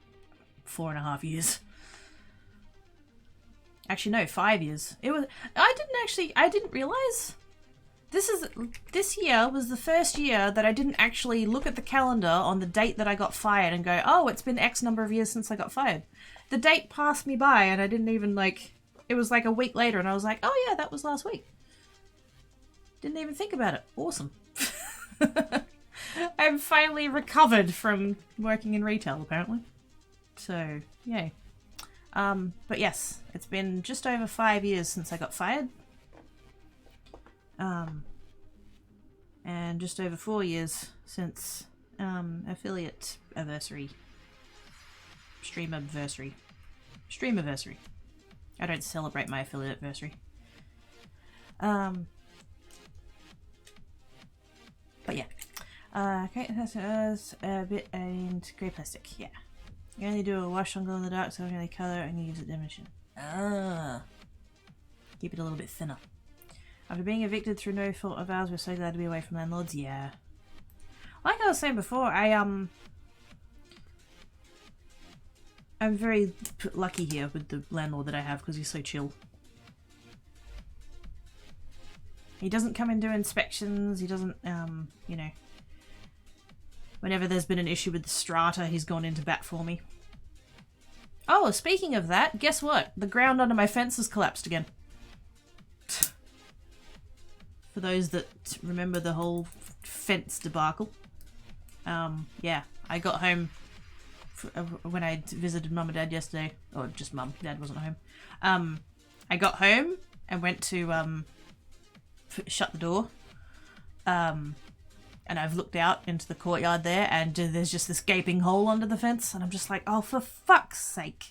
Speaker 1: 4.5 years. Actually, no, 5 years. I didn't realize. This year was the first year that I didn't actually look at the calendar on the date that I got fired and go, oh, it's been X number of years since I got fired. The date passed me by and I didn't even it was like a week later and I was like, oh yeah, that was last week. Didn't even think about it. Awesome. I'm finally recovered from working in retail, apparently. So, yay. But yes, it's been just over 5 years since I got fired. And just over 4 years since affiliate anniversary. Streamiversary. I don't celebrate my affiliate anniversary. But yeah. Okay, that's a bit and grey plastic, yeah. You only do a wash on glow in the dark, so I don't really colour and you use a demolition. Keep it a little bit thinner. After being evicted through no fault of ours, we're so glad to be away from landlords. Yeah. Like I was saying before, I'm very lucky here with the landlord that I have because he's so chill. He doesn't come and do inspections. He doesn't, you know, whenever there's been an issue with the strata, he's gone into bat for me. Oh, speaking of that, guess what? The ground under my fence has collapsed again. For those that remember the whole fence debacle. Yeah, I got home when I visited Mum and Dad yesterday. Or just Mum, Dad wasn't home. I got home and went to shut the door. And I've looked out into the courtyard there, and there's just this gaping hole under the fence, and I'm just like, oh, for fuck's sake.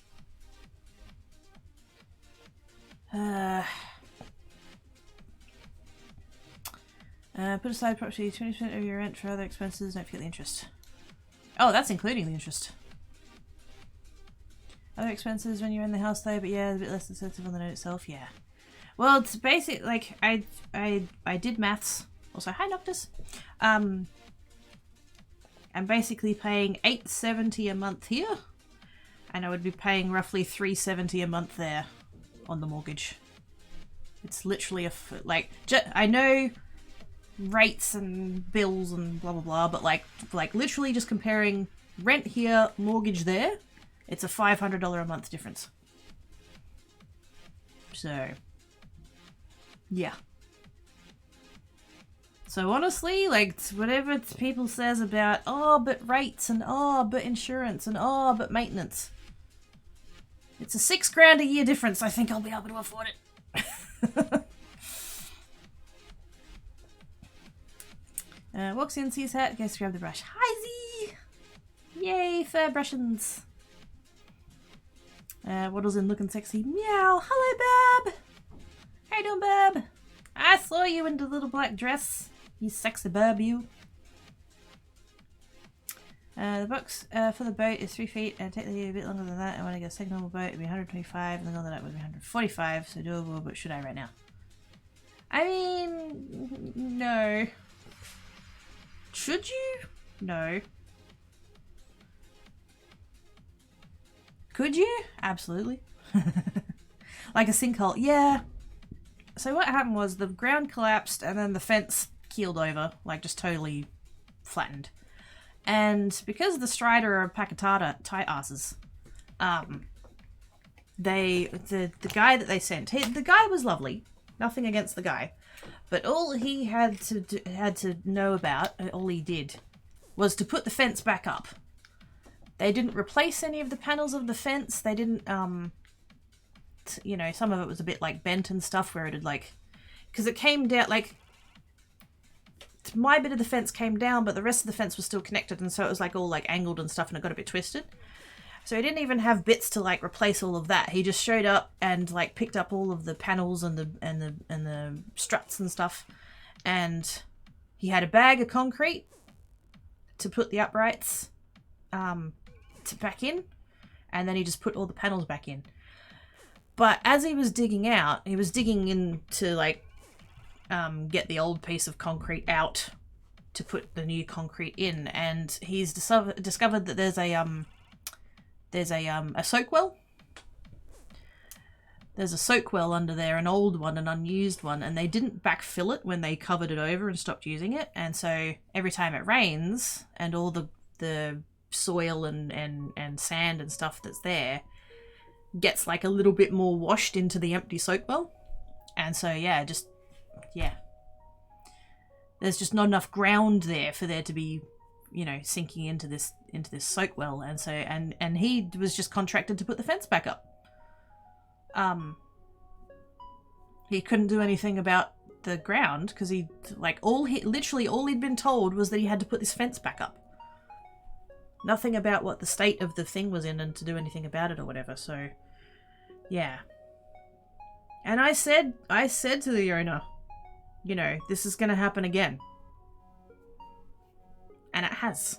Speaker 1: Put aside approximately 20% of your rent for other expenses. Don't forget the interest. Oh, that's including the interest. Other expenses when you're in the house though, but yeah, a bit less expensive on the note itself. Yeah. Well, it's basic. Like I did maths. Also, hi Noctis. I'm basically paying $870 a month here, and I would be paying roughly $370 a month there on the mortgage. It's literally like I know rates and bills and blah blah blah, but like literally just comparing rent here, mortgage there, it's a $500 a month difference. So yeah. So honestly, like, whatever people says about, oh, but rates and oh, but insurance and oh, but maintenance. It's a $6,000 a year difference. I think I'll be able to afford it. Walks in, sees hat, goes to grab the brush. Hi, Z! Yay, fur brushins. Waddles in looking sexy. Meow. Hello, Bab. How you doing, Bab? I saw you in the little black dress. You sexy Bab, you. The box for the boat is 3 feet and technically a bit longer than that. And when I get a second normal boat, it'd be 125, and the other that would be 145, so doable, but should I right now? I mean, no. Should you? No. Could you? Absolutely. Like a sinkhole. Yeah. So what happened was the ground collapsed and then the fence keeled over, like just totally flattened. And because the Strider are a pack of tight asses, the guy that they sent, the guy was lovely, nothing against the guy, but all he had to know about, all he did, was to put the fence back up. They didn't replace any of the panels of the fence. They didn't, you know, some of it was a bit like bent and stuff where it had like, because it came down like. My bit of the fence came down, but the rest of the fence was still connected, and so it was like all like angled and stuff, and it got a bit twisted. So he didn't even have bits to like replace all of that. He just showed up and like picked up all of the panels and the struts and stuff, and he had a bag of concrete to put the uprights back in, and then he just put all the panels back in. But as he was digging out, he was digging in to like get the old piece of concrete out to put the new concrete in, and he's discovered that there's a soak well. There's a soak well under there, an old one, an unused one, and they didn't backfill it when they covered it over and stopped using it, and so every time it rains and all the soil and sand and stuff that's there gets like a little bit more washed into the empty soak well, and so yeah, there's just not enough ground there for there to be, you know, sinking into this soak well, and so and he was just contracted to put the fence back up. He couldn't do anything about the ground because he like literally all he'd been told was that he had to put this fence back up. Nothing about what the state of the thing was in and to do anything about it or whatever. So yeah. And I said to the owner, you know, this is going to happen again. And it has.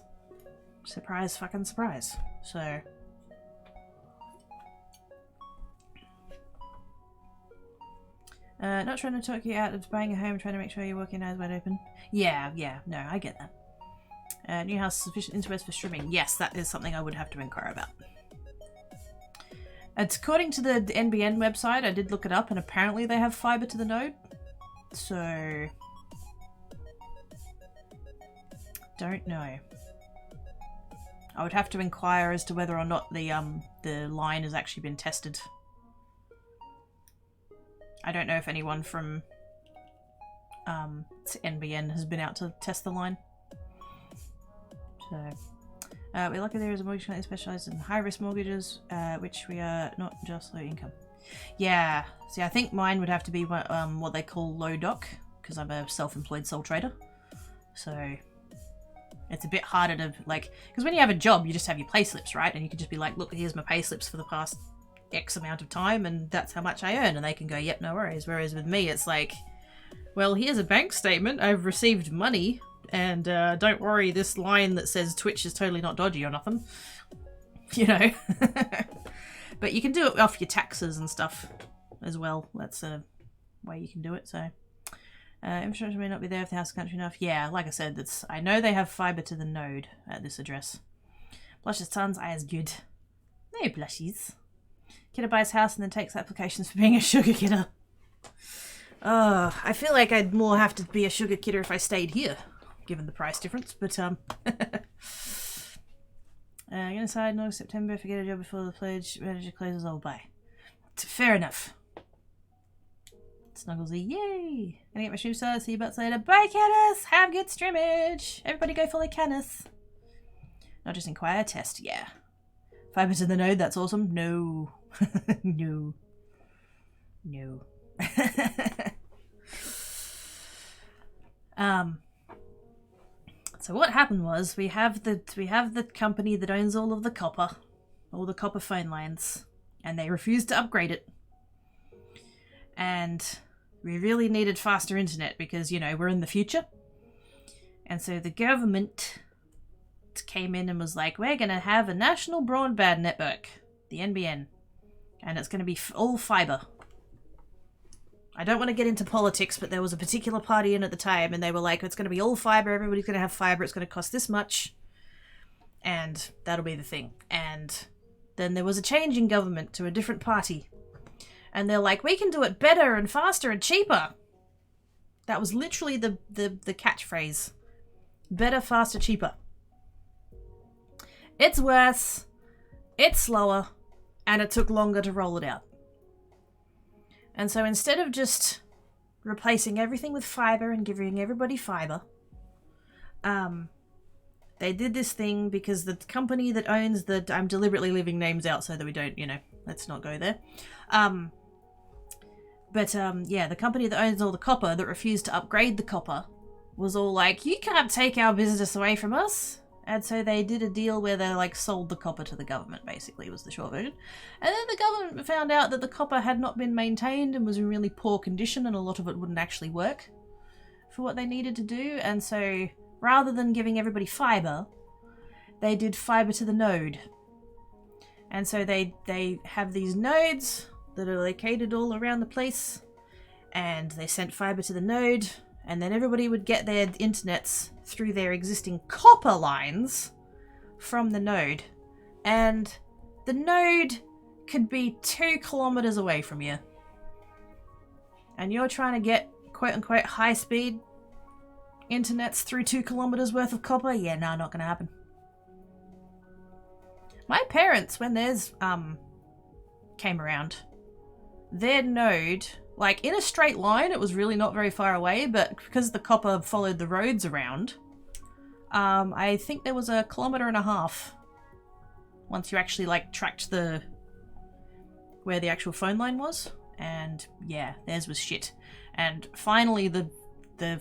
Speaker 1: Surprise fucking surprise. So. Not trying to talk you out of buying a home, trying to make sure you're working eyes wide open. Yeah, no, I get that. New house, sufficient interest for streaming. Yes, that is something I would have to inquire about. It's according to the NBN website. I did look it up, and apparently they have fiber to the node. So don't know. I would have to inquire as to whether or not the line has actually been tested. I don't know if anyone from NBN has been out to test the line. So we're lucky there is a mortgage company specialised in high-risk mortgages, which we are not just low income. Yeah, see, I think mine would have to be what they call low doc, because I'm a self-employed sole trader. So it's a bit harder to, like, because when you have a job, you just have your pay slips, right? And you can just be like, look, here's my pay slips for the past X amount of time, and that's how much I earn. And they can go, yep, no worries. Whereas with me, it's like, well, here's a bank statement. I've received money, and don't worry, this line that says Twitch is totally not dodgy or nothing. You know? But you can do it off your taxes and stuff as well. That's a way you can do it, so... infrastructure may not be there if the house is country enough. Yeah, like I said, I know they have fibre to the node at this address. Blushes tons, I is good. No blushies. Kidder buys house and then takes applications for being a sugar kidder. I feel like I'd more have to be a sugar kidder if I stayed here, given the price difference, but I'm gonna decide no September if I get a job before the pledge manager closes, I'll buy. Fair enough. Snugglesy, yay! Gonna get my shoe size, see you butts later. Bye, Canis! Have good streamage! Everybody go follow Canis. Not just inquire, test, yeah. Fiber to the node, that's awesome. No. No. No. So what happened was we have the company that owns all the copper phone lines, and they refused to upgrade it. And we really needed faster internet because, you know, we're in the future. And so the government came in and was like, we're going to have a national broadband network, the NBN, and it's going to be all fiber. I don't want to get into politics, but there was a particular party in at the time, and they were like, it's going to be all fiber, everybody's going to have fiber, it's going to cost this much, and that'll be the thing. And then there was a change in government to a different party. And they're like, we can do it better and faster and cheaper. That was literally the catchphrase. Better, faster, cheaper. It's worse. It's slower. And it took longer to roll it out. And so instead of just replacing everything with fiber and giving everybody fiber, they did this thing because the company that owns I'm deliberately leaving names out so that we don't, you know, let's not go there. Yeah, the company that owns all the copper that refused to upgrade the copper was all like, you can't take our business away from us. And so they did a deal where they like sold the copper to the government, basically, was the short version. And then the government found out that the copper had not been maintained and was in really poor condition, and a lot of it wouldn't actually work for what they needed to do. And so rather than giving everybody fiber, they did fiber to the node. And so they have these nodes that are located all around the place, and they sent fiber to the node, and then everybody would get their internets through their existing copper lines from the node. And the node could be 2 kilometers away from you. And you're trying to get quote-unquote high-speed internets through 2 kilometers worth of copper? Yeah, no, not gonna happen. My parents, when theirs came around, their node, like in a straight line, it was really not very far away, but because the copper followed the roads around, I think there was 1.5 kilometers once you actually like tracked where the actual phone line was. And yeah, theirs was shit. And finally the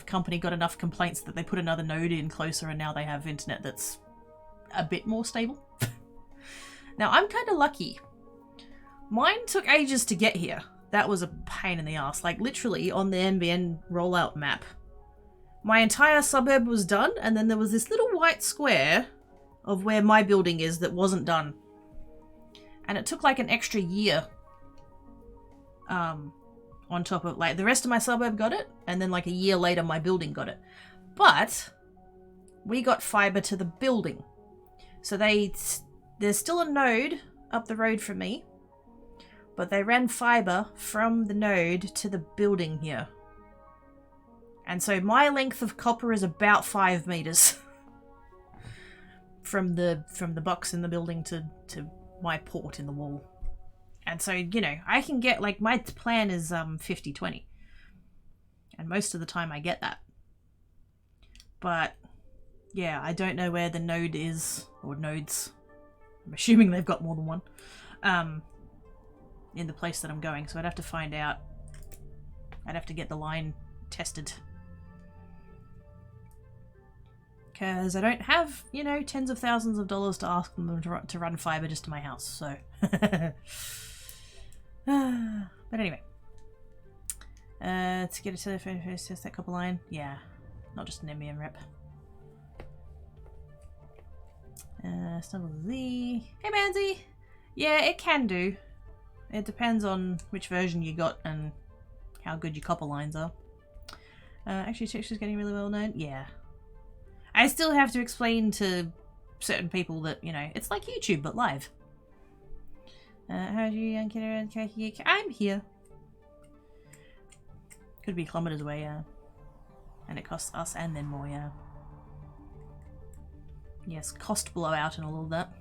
Speaker 1: company got enough complaints that they put another node in closer, and now they have internet that's a bit more stable. Now I'm kind of lucky. Mine took ages to get here. That was a pain in the ass. Like literally on the NBN rollout map, my entire suburb was done, and then there was this little white square of where my building is that wasn't done. And it took like an extra year on top of, like, the rest of my suburb got it, and then like a year later my building got it. But we got fiber to the building. So there's still a node up the road from me, but they ran fiber from the node to the building here. And so my length of copper is about 5 meters from the box in the building to my port in the wall. And so, you know, I can get, like, my plan is 50-20. And most of the time I get that. But yeah, I don't know where the node is, or nodes. I'm assuming they've got more than one. In the place that I'm going, so I'd have to find out. I'd have to get the line tested. Because I don't have, you know, tens of thousands of dollars to ask them to run fiber just to my house, so. But anyway. To get a telephone first, test that copper line. Yeah, not just an MBM rep. Snuggle Z. Hey Manzi! Yeah, it can do. It depends on which version you got and how good your copper lines are. Actually, texture's getting really well known. Yeah. I still have to explain to certain people that, you know, it's like YouTube, but live. How do you young kid around Kaki? I'm here. Could be kilometers away, yeah. And it costs us and then more, yeah. Yes, cost blowout and all of that.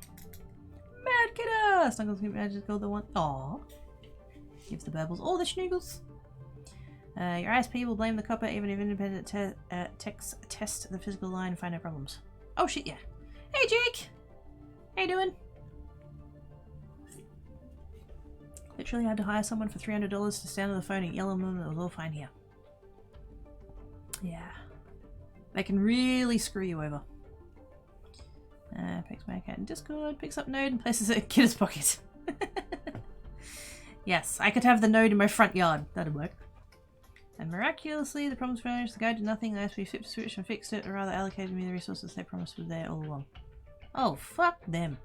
Speaker 1: Mad kidder! Snuggles magic go the one. Aww. Gives the burbles all the schnoogles. Your ISP will blame the copper even if independent techs test the physical line and find no problems. Oh shit, yeah. Hey Jake! How you doing? Literally had to hire someone for $300 to stand on the phone and yell at them and it was all fine here. Yeah. They can really screw you over. Picks my account in Discord, picks up node and places it in Kidder's pocket. Yes, I could have the node in my front yard. That'd work. And miraculously, the problems vanished. The guy did nothing. The ISP flipped the switch and fixed it, or rather allocated me the resources they promised were there all along. Oh, fuck them.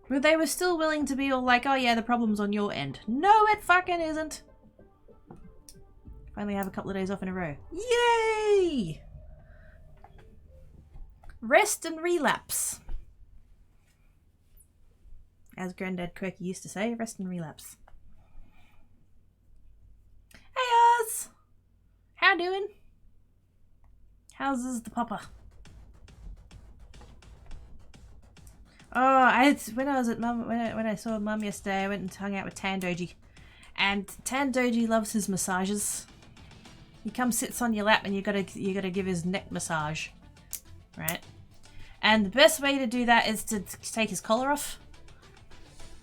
Speaker 1: But they were still willing to be all like, oh yeah, the problem's on your end. No, it fucking isn't. Finally have a couple of days off in a row. Yay! Rest and relapse. As Granddad Quirky used to say, rest and relapse. Hey Oz! How doing? How's the papa? Oh, when I was at Mum, when I saw Mum yesterday, I went and hung out with Tan Doji, and Tan Doji loves his massages. He comes, sits on your lap, and you gotta give his neck massage, right? And the best way to do that is to take his collar off,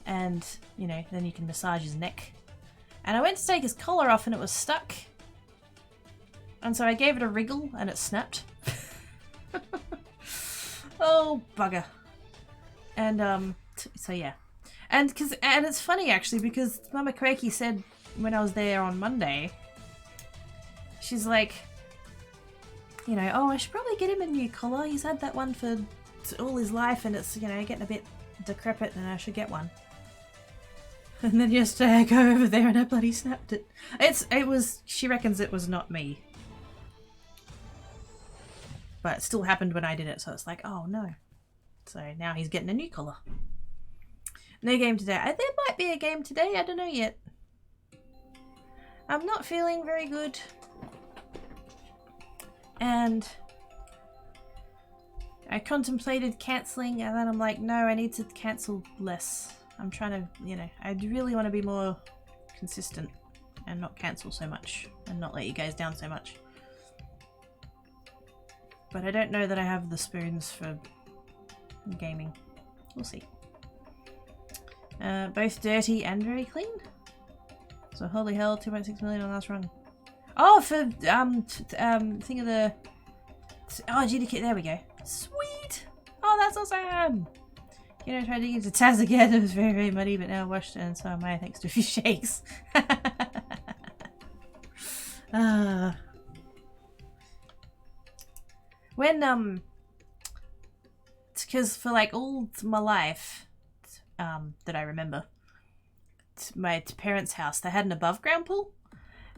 Speaker 1: and you know, then you can massage his neck. And I went to take his collar off, and it was stuck, and so I gave it a wriggle, and it snapped. Oh bugger. And so yeah, and it's funny actually because Mama Quakey said when I was there on Monday, she's like, you know, oh, I should probably get him a new collar. He's had that one for all his life, and it's, you know, getting a bit decrepit, and I should get one. And then yesterday I go over there and I bloody snapped it. She reckons it was not me, but it still happened when I did it. So it's like, oh no. So now he's getting a new collar. No game today. There might be a game today. I don't know yet. I'm not feeling very good. And I contemplated cancelling, and then I'm like, no, I need to cancel less. I'm trying to, you know, I really want to be more consistent and not cancel so much and not let you guys down so much. But I don't know that I have the spoons for gaming. We'll see. Both dirty and very clean. So holy hell, 2.6 million on last run. Oh, for thing of the GDK. There we go. Sweet. Oh, that's awesome. You know, tried to get to Taz again. It was very, very muddy, but now washed, and so am I, thanks to a few shakes. When because for like all my life that I remember, my parents' house, they had an above ground pool,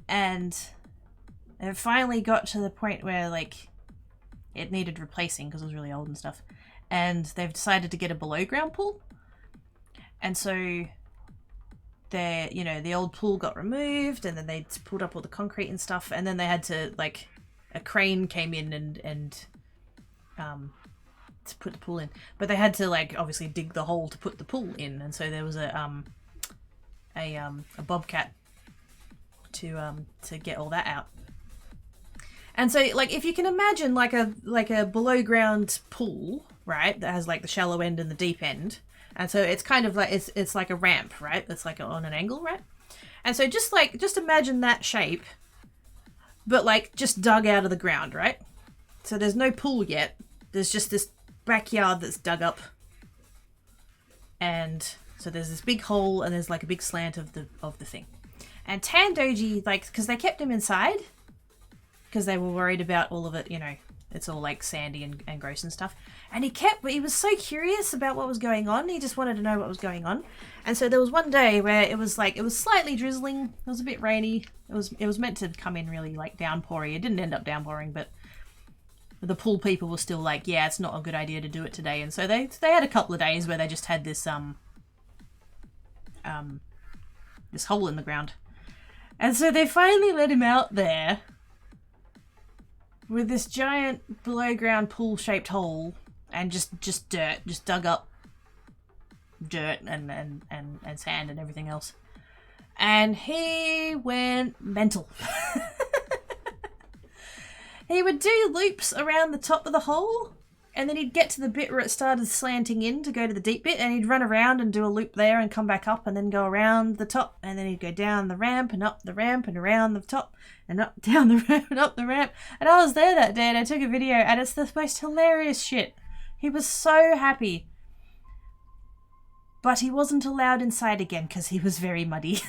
Speaker 1: and it finally got to the point where like it needed replacing because it was really old and stuff, and they've decided to get a below ground pool. And so you know, the old pool got removed, and then they pulled up all the concrete and stuff, and then they had to, like, a crane came in and to put the pool in, but they had to, like, obviously dig the hole to put the pool in, and so there was a bobcat to get all that out. And so, like, if you can imagine like a below ground pool, right, that has like the shallow end and the deep end, and so it's kind of like it's like a ramp, right? It's like on an angle, right? And so just imagine that shape, but like just dug out of the ground, right? So there's no pool yet. There's just this backyard that's dug up, and so there's this big hole, and there's like a big slant of the thing. And Tandoji, like, because they kept him inside, because they were worried about all of it, you know, it's all like sandy and gross and stuff. And he was so curious about what was going on. He just wanted to know what was going on. And so there was one day where it was slightly drizzling. It was a bit rainy. It was meant to come in really like downpouring. It didn't end up downpouring, but the pool people were still like, yeah, it's not a good idea to do it today. And so they had a couple of days where they just had this this hole in the ground. And so they finally let him out there with this giant below ground pool shaped hole, and just dirt, just dug up dirt and sand and everything else. And he went mental. He would do loops around the top of the hole, and then he'd get to the bit where it started slanting in to go to the deep bit, and he'd run around and do a loop there and come back up and then go around the top, and then he'd go down the ramp and up the ramp and around the top and up down the ramp and up the ramp. And I was there that day and I took a video, and it's the most hilarious shit. He was so happy. But he wasn't allowed inside again because he was very muddy.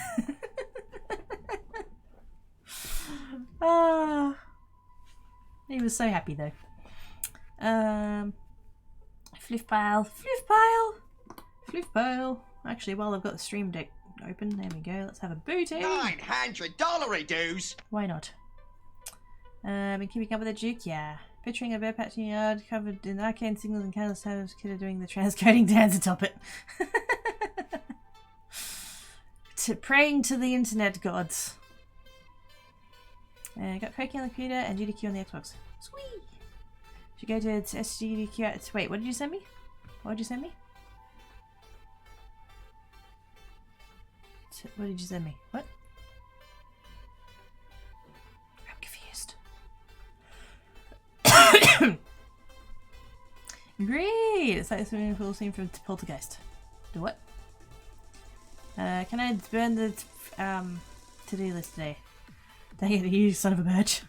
Speaker 1: He was so happy though. Fliff pile. Actually, while I've got the stream deck open, there we go. Let's have a booty.
Speaker 2: $900 dues.
Speaker 1: Why not? Been keeping up with the Duke, yeah. Picturing a bear patch in your yard covered in arcane signals and candle shadows, kid doing the transcoding dance atop it. Praying to the internet gods. Got Croaky on the computer and GDQ on the Xbox. Sweet! Should go to SGDQ. Wait, what did you send me? What did you send me? What did you send me? What? I'm confused. Great! It's like the swimming pool scene from Poltergeist. Do what? Can I burn the to-do list today? Dang it, you son of a bitch.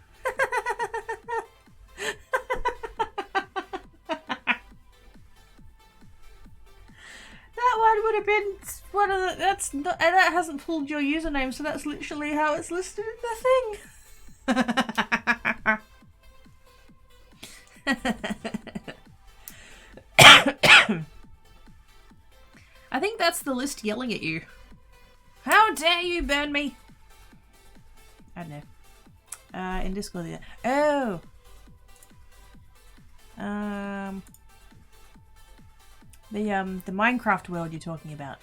Speaker 1: That one would have been one of the... That's not... And that hasn't pulled your username, so that's literally how it's listed in the thing. I think that's the list yelling at you. How dare you burn me? I don't know. In Discord, yeah. Oh! The Minecraft world you're talking about.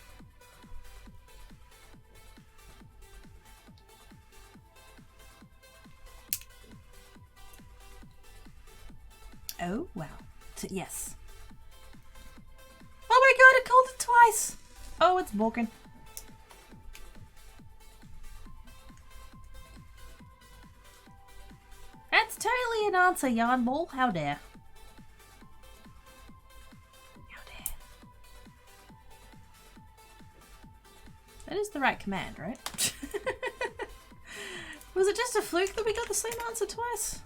Speaker 1: Oh, wow. Yes. Oh my god, it called it twice! Oh, it's Morgan. That's totally an answer, Yarn Ball. How dare. How dare. That is the right command, right? Was it just a fluke that we got the same answer twice?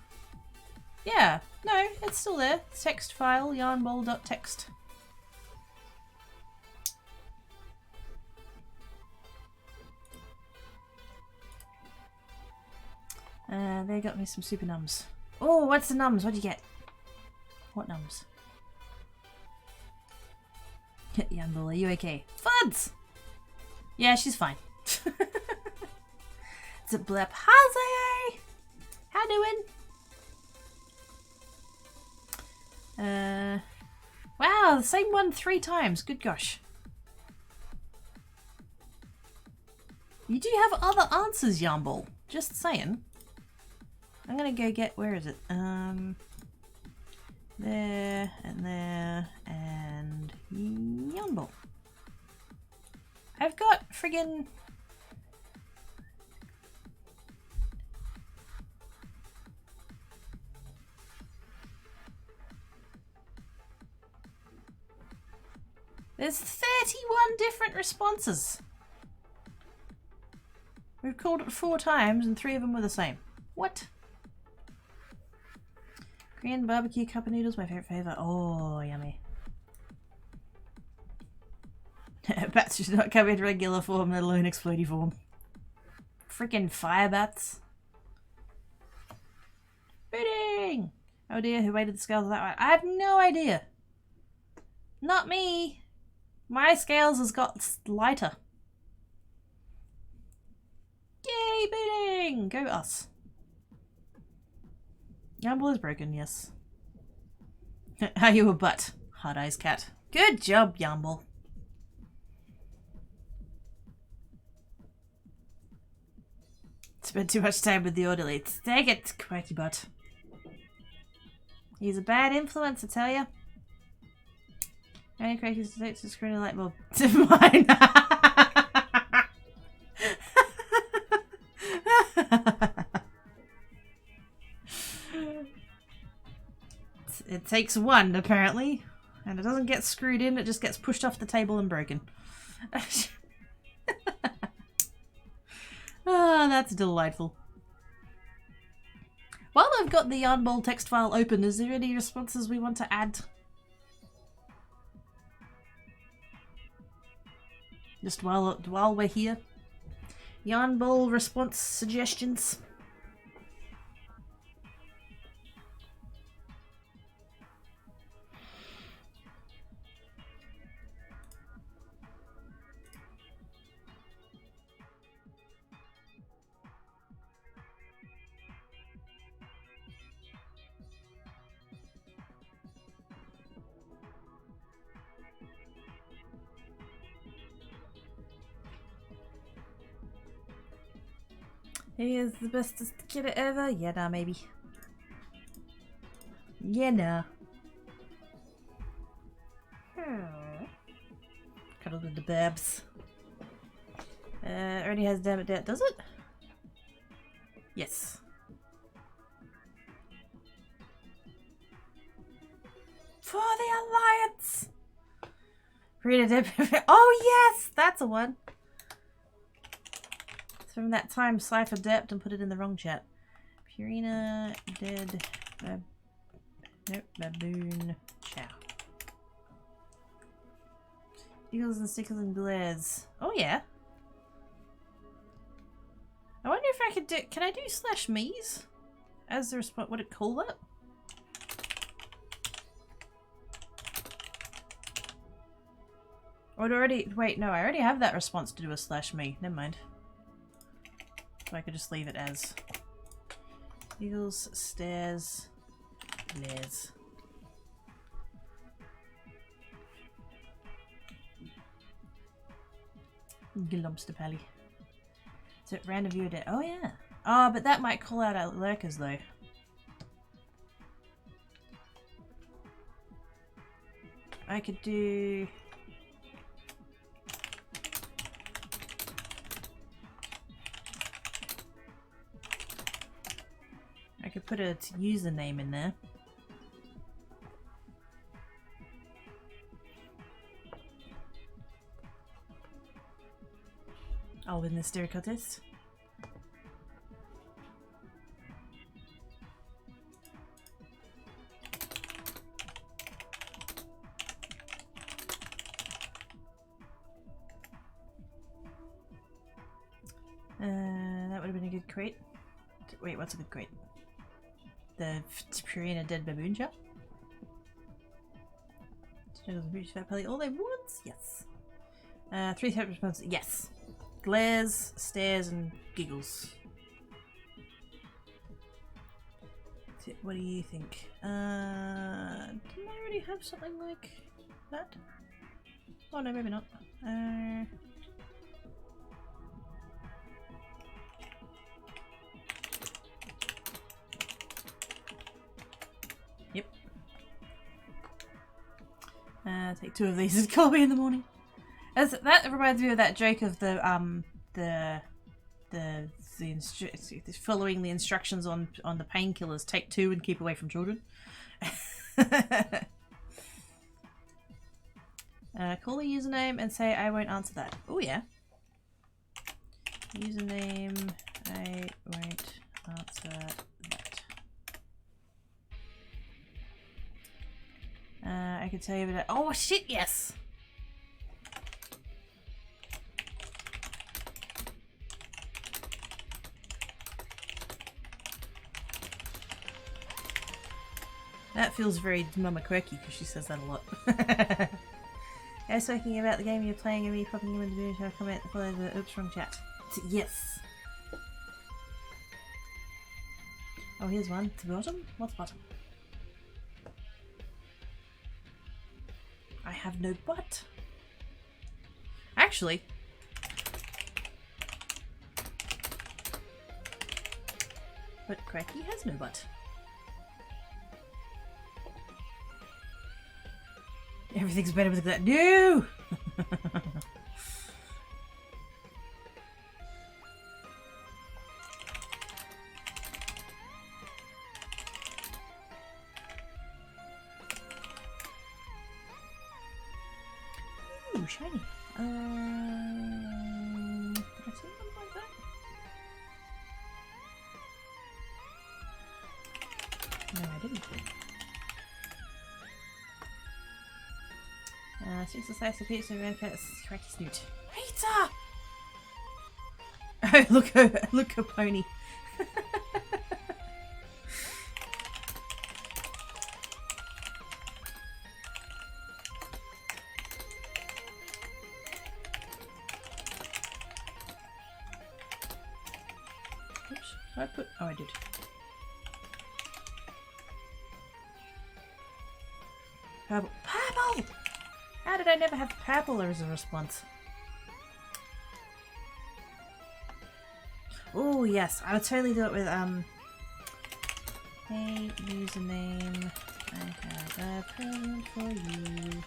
Speaker 1: Yeah. No, it's still there. Text file, yarnball.txt. They got me some super nums. Oh, what's the nums? What'd you get? What nums? Youngbull, are you okay? Fuds! Yeah, she's fine. It's a blip. Hi, how doing? Wow, the same one 3 times. Good gosh. You do have other answers, Yumble. Just saying. I'm gonna go get, where is it? There, and Yumble. I've got friggin' there's 31 different responses. We've called it 4 times and 3 of them were the same. What? Korean barbecue cup of noodles, my favorite flavor. Oh, yummy. Bats should not come in regular form, let alone explodey form. Freaking fire bats. Booting! Oh dear, who weighted the scales that way? I have no idea. Not me. My scales has got lighter. Yay, booting! Go us. Yumble is broken, yes. Are you a butt? Hard eyes cat. Good job, Yumble. Spent too much time with the orderly. Take it, quacky butt. He's a bad influence, I tell ya. Only crackers to screw the light bulb to mine. It takes one, apparently. And it doesn't get screwed in, it just gets pushed off the table and broken. Ah, that's delightful. While I've got the Yarnball text file open, is there any responses we want to add? Just while we're here. Yarnball response suggestions. He is the bestest kid ever? Yeah, nah, maybe. Yeah, nah. Cuddle with the babs. Already has damn it debt, does it? Yes. For the Alliance! Read a dip. Oh yes! That's a one. From that time, Cypher dept and put it in the wrong chat. Purina dead. Nope, baboon. Chow. Eagles and stickers and glares. Oh yeah. I wonder if I could do. Can I do slash me's as the response? Would it call that? Or already? Wait, no. I already have that response to do a slash me. Never mind. So I could just leave it as Eagles, stairs, glares. Glumster pally. So random viewer debt. Oh yeah. Oh, but that might call out our lurkers though. I could do. I could put a username in there. I'll win this stereo contest. That would have been a good crate. Wait, what's a good crate? The Purina Dead Baboon Shop? All they want? Yes. 3 separate responses. Yes. Glares, stares, and giggles. What do you think? Didn't I already have something like that? Oh no, maybe not. Take 2 of these and call me in the morning. That reminds me of that joke of the following the instructions on the painkillers. Take 2 and keep away from children. Call the username and say I won't answer that. Oh yeah. Username, I won't answer that. I could tell you about. Oh shit! Yes. That feels very Mama Quirky because she says that a lot. I was talking about the game you're playing and me popping you in the video to comment follow the oops wrong chat. Yes. Oh, here's one. To bottom? What's bottom? I have no butt. Actually. But Cracky has no butt. Everything's better with that. No! Ooh, shiny. Did I see something like that? No, I didn't. Six a slice of pizza and cracky snoot. Pizza! Oh, look a pony. Oops, did I put? Oh, I did. Purple. Purple! How did I never have purple as a response? Oh yes, I would totally do it with hey username, I have a present for you.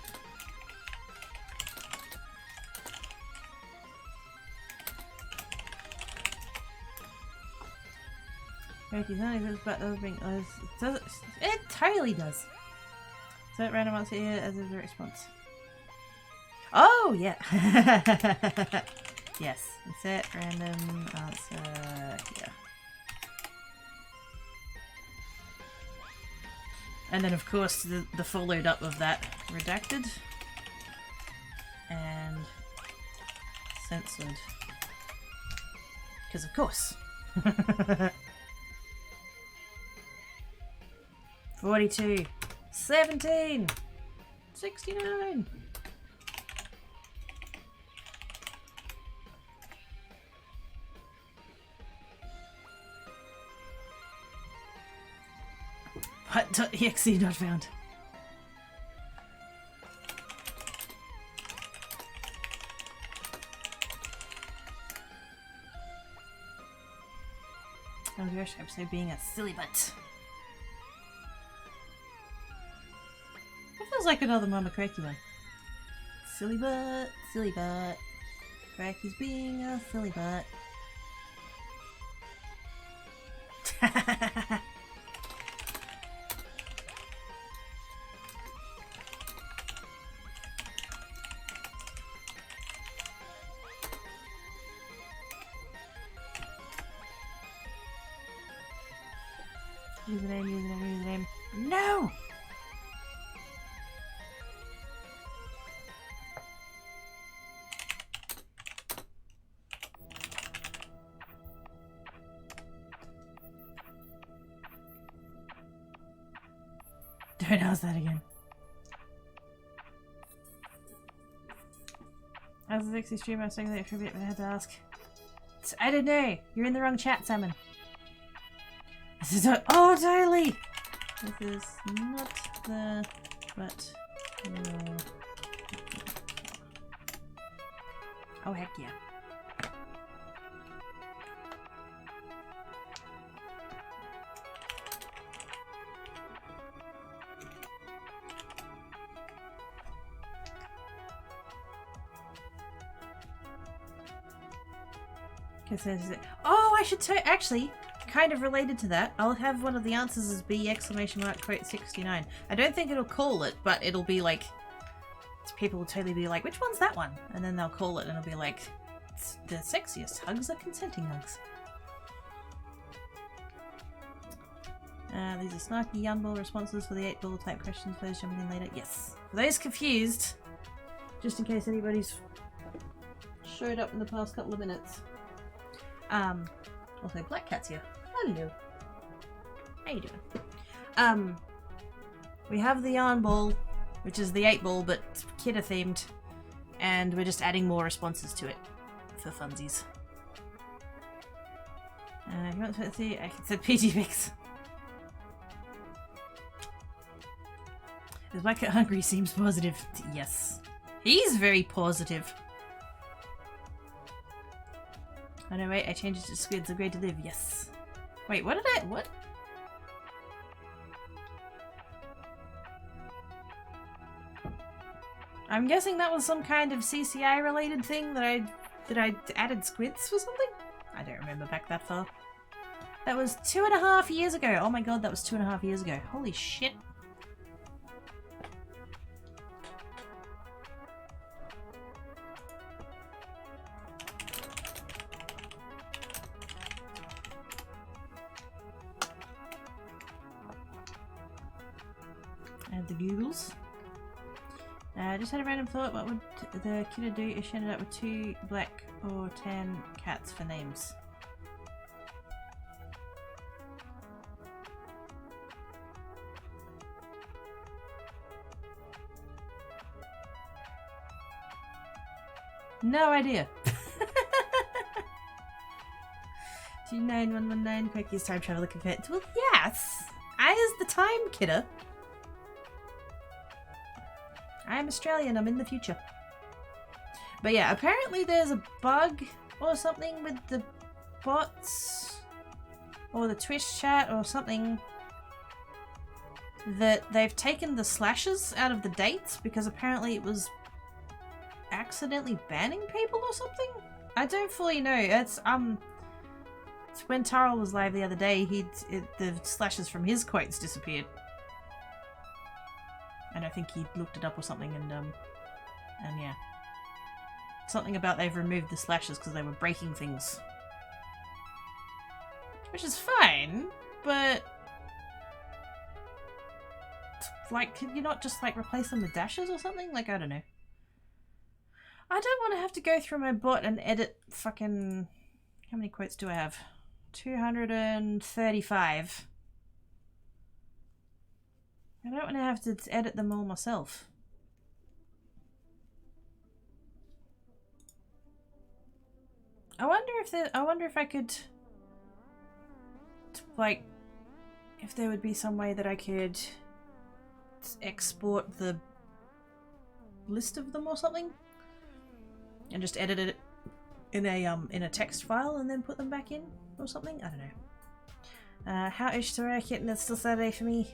Speaker 1: It totally does. So it random answer here as a response. Oh yeah. Yes. Insert random answer here. And then of course the followed up of that redacted and censored. Because of course. 42, 17, 69. .exe not found. Oh gosh, episode being a silly butt. That feels like another Mama Cracky one. Silly butt, silly butt. Cracky's being a silly butt. Username. No! Don't ask that again. As a Dixie stream, I was saying that for a bit, but I had to ask. I don't know. You're in the wrong chat, Salmon. This is not. Oh, totally! This is not the. But. No. Oh, heck yeah. Oh, I should actually, kind of related to that, I'll have one of the answers as B exclamation mark quote 69. I don't think it'll call it, but it'll be like, people will totally be like, which one's that one? And then they'll call it and it'll be like, the sexiest hugs are consenting hugs. These are snarky young ball responses for the 8-ball type questions. For those jumping in later, yes. For those confused, just in case anybody's showed up in the past couple of minutes. Also, Black Cat's here. Hello. How you doing? We have the yarn ball, which is the 8-ball, but kidder themed, and we're just adding more responses to it for funsies. You want to see? I said PG Mix. Is my cat hungry? Seems positive. Yes. He's very positive. Oh no, wait, I changed it to squids. A great to live. Yes. Wait, what did I... What? I'm guessing that was some kind of CCI related thing that I added squids for something? I don't remember back that far. That was 2.5 years ago. Oh my god, that was 2.5 years ago. Holy shit. Add the Googles. Just had a random thought, what would the kidder do if she ended up with 2 black or tan cats for names? No idea. 29119, quickest time traveler compared to... Well, yes! I is the time kidder. I am Australian, I'm in the future. But yeah, apparently there's a bug or something with the bots or the Twitch chat or something that they've taken the slashes out of the dates because apparently it was accidentally banning people or something? I don't fully know. It's when Tarl was live the other day, the slashes from his quotes disappeared. And I think he looked it up or something, and yeah. Something about they've removed the slashes because they were breaking things. Which is fine, but... like, could you not just, like, replace them with dashes or something? Like, I don't know. I don't want to have to go through my bot and edit fucking... How many quotes do I have? 235. I don't want to have to edit them all myself. I wonder if I could, like, if there would be some way that I could export the list of them or something, and just edit it in a text file and then put them back in or something. I don't know. How is Soraya Kitten? It's still Saturday for me.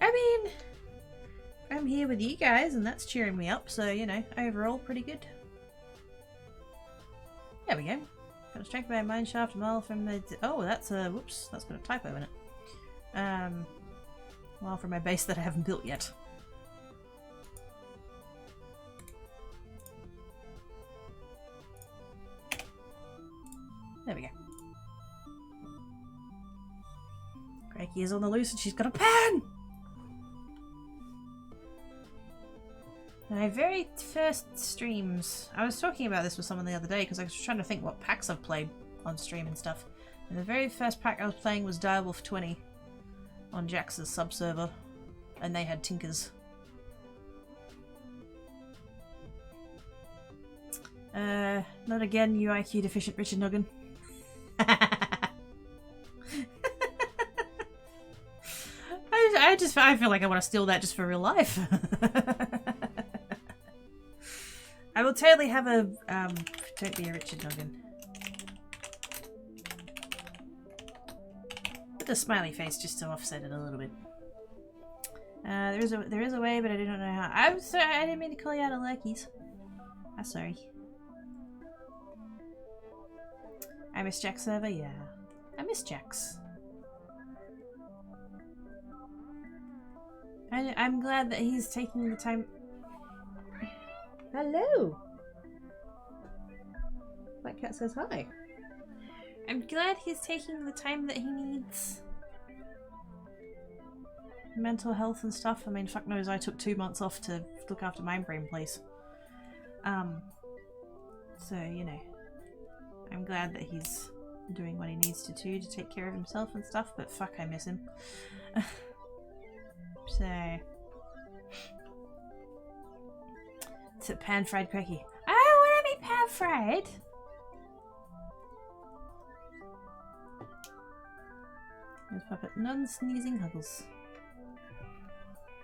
Speaker 1: I mean, I'm here with you guys and that's cheering me up, so, you know, overall pretty good. There we go. Got distracted by a mine shaft a mile from the... Oh, that's a... Whoops, that's got a typo in it. A mile from my base that I haven't built yet. There we go. Craigie is on the loose and she's got a pen! My very first streams, I was talking about this with someone the other day because I was trying to think what packs I've played on stream and stuff. And the very first pack I was playing was Direwolf 20 on Jax's sub-server, and they had Tinkers. Not again, you IQ deficient Richard Noggin. I feel like I want to steal that just for real life. I will totally have a, don't be a Richard Noggin. Put the smiley face just to offset it a little bit. There is a way, but I do not know how. I'm sorry, I didn't mean to call you out of Luckies. I'm sorry. I miss Jack's server? Yeah. I miss Jack's. I'm glad that he's taking the time. Hello! Black Cat says hi. I'm glad he's taking the time that he needs. Mental health and stuff. I mean, fuck knows, I took 2 months off to look after my brain place. So, you know. I'm glad that he's doing what he needs to do to take care of himself and stuff, but fuck, I miss him. So... It's a pan-fried cookie. I want to be pan-fried! There's Puppet. Non-sneezing Huggles.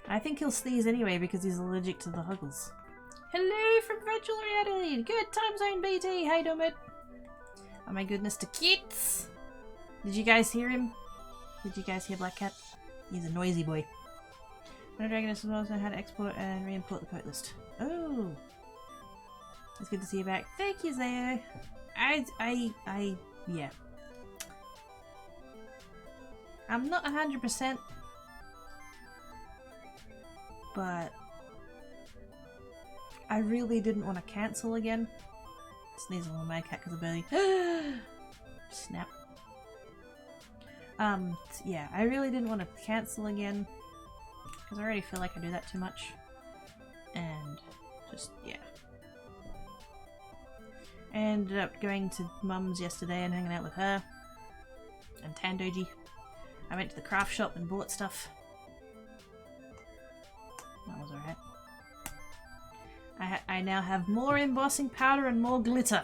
Speaker 1: I think he'll sneeze anyway because he's allergic to the Huggles. Hello from virtual reality! Good time zone BT! Hey Domit! Oh my goodness, the kids! Did you guys hear him? Did you guys hear Black Cat? He's a noisy boy. When a dragon is also how to export and re-import the quote list. Oh! It's good to see you back. Thank you, Zayo! Yeah. I'm not 100%, but I really didn't want to cancel again. Sneezing on my cat because of Billy. Snap. Yeah, I really didn't want to cancel again because I already feel like I do that too much. And just, yeah. I ended up going to Mum's yesterday and hanging out with her and Tandoji. I went to the craft shop and bought stuff. That was alright. I now have more embossing powder and more glitter.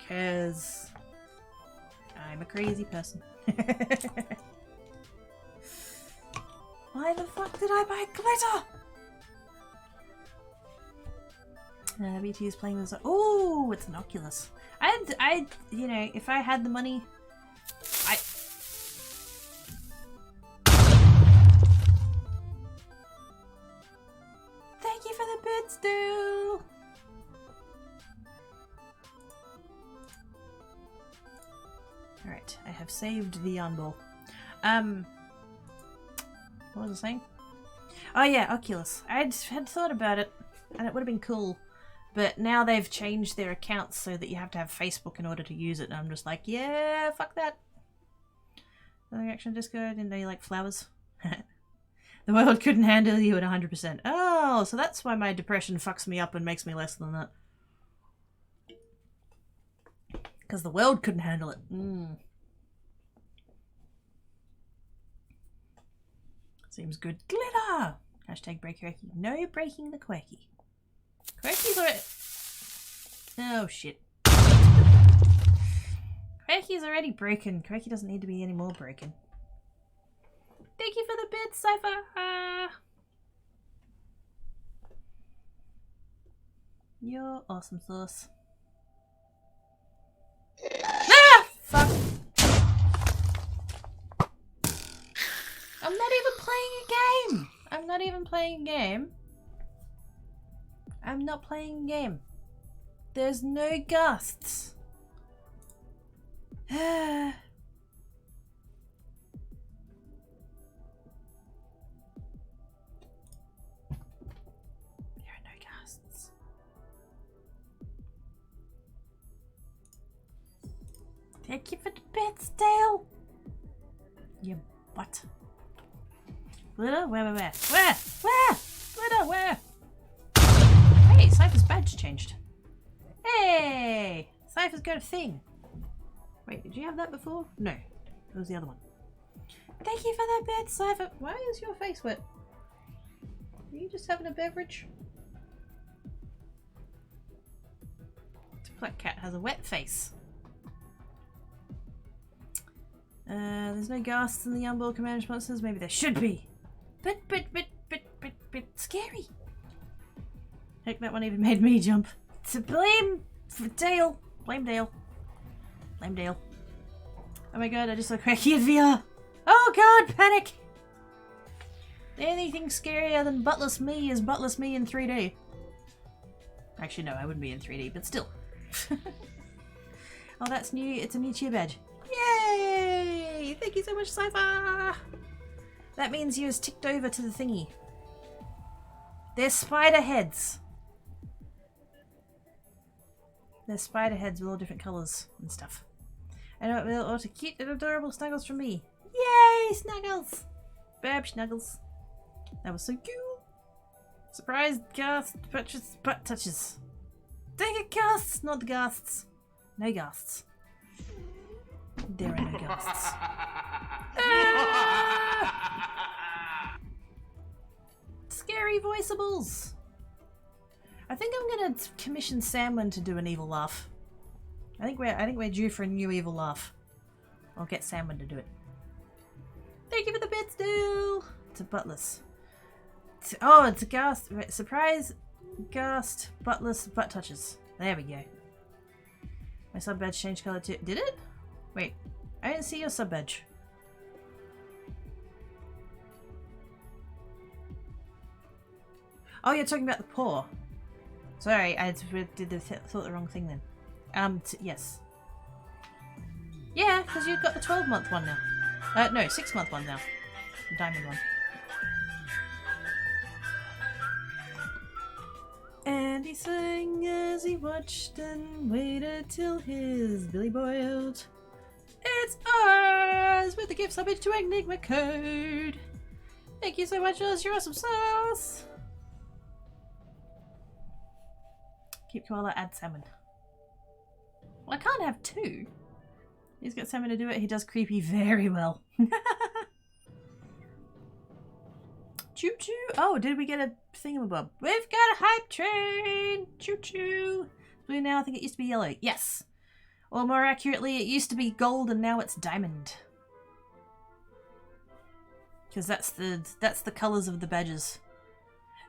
Speaker 1: Cause I'm a crazy person. Why the fuck did I buy glitter? BT is playing this. Oh, it's an Oculus. I, you know, if I had the money, Thank you for the bits, dude. All right, I have saved the on-ball. What was I saying? Oh yeah, Oculus. I had thought about it, and it would have been cool. But now they've changed their accounts so that you have to have Facebook in order to use it. And I'm just like, yeah, fuck that. The reaction Discord, didn't know you like flowers? The world couldn't handle you at 100%. Oh, so that's why my depression fucks me up and makes me less than that. Because the world couldn't handle it. Seems good. Glitter! Hashtag break quirky. No breaking the quirky. Quirky's already... Oh, shit. Quirky's already broken. Quirky doesn't need to be any more broken. Thank you for the bid, Cypher! You're awesome sauce. Ah! Fuck! I'm not even playing a game! I'm not even playing a game. I'm not playing a game. There's no gusts. There are no gusts. Thank you for the bits, Dale. You butt. Glitter? Where? Glitter, where? Hey, Cypher's badge changed. Hey! Cypher's got a thing. Wait, did you have that before? No. It was the other one. Thank you for that bed, Cypher. Why is your face wet? Are you just having a beverage? Black Cat has a wet face. There's no ghasts in the unboard command responses. Maybe there should be. But scary. Heck, that one even made me jump. To blame for Dale. Blame Dale. Blame Dale. Oh my god, I just look cracky in VR. Oh god, panic! Anything scarier than Buttless Me is Buttless Me in 3D. Actually, no, I wouldn't be in 3D, but still. Oh, that's new. It's a new tier badge. Yay! Thank you so much, Cypher! That means you has ticked over to the thingy. They're spider heads. They're spider heads with all different colours and stuff. And also cute and adorable snuggles from me. Yay, Snuggles! Bab Snuggles. That was so cute. Surprise ghast butt touches. Dang it, ghasts, not the ghasts. No ghasts. There are no ghasts. Ah! Scary voiceables. I think I'm gonna commission Samwin to do an evil laugh. I think we're due for a new evil laugh. I'll get Samwin to do it. Thank you for the bits, dude. It's a buttless. Oh, it's a ghast. Surprise ghast buttless butt touches. There we go. My sub badge changed colour too. Did it? Wait, I didn't see your sub badge. Oh, you're talking about the paw. Sorry, I thought the wrong thing then. Yes. Yeah, because you've got the 12-month one now. No, 6-month one now. The diamond one. And he sang as he watched and waited till his billy boiled. It's ours with the gift subbage to Enigma Code. Thank you so much, Oz. You're awesome sauce. Keep koala, add salmon. Well, I can't have two. He's got salmon to do it. He does creepy very well. Choo choo. Oh, did we get a thingamabob? We've got a hype train. Choo choo. Blue now. I think it used to be yellow. Yes. Or more accurately, it used to be gold and now it's diamond. Because that's the colours of the badges.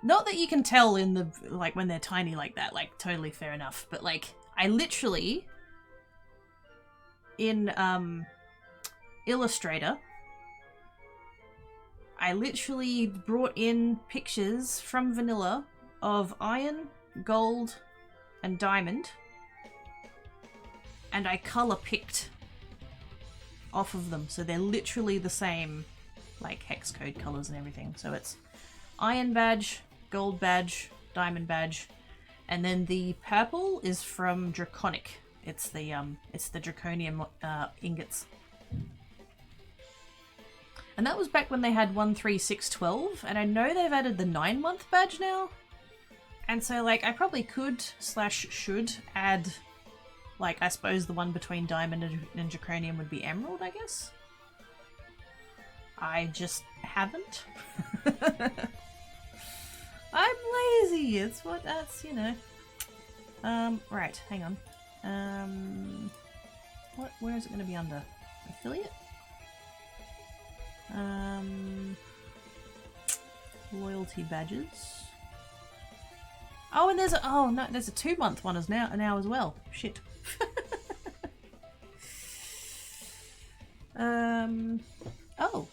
Speaker 1: Not that you can tell in the, like, when they're tiny like that, like, totally fair enough. But, like, I literally, in, Illustrator, I literally brought in pictures from vanilla of iron, gold, and diamond. And I colour picked off of them. So they're literally the same, like, hex code colours and everything. So it's iron badge, gold badge, diamond badge, and then the purple is from Draconic. It's the Draconium ingots. And that was back when they had 1, 3, 6, 12, and I know they've added the 9-month badge now. And so, like, I probably could / should add, like, I suppose the one between diamond and Draconium would be emerald, I guess. I just haven't. I'm lazy. It's what that's, you know. Right, hang on. Where is it going to be under? Affiliate? Loyalty badges. Oh, and there's a there's a 2-month one now as well. Shit. Oh.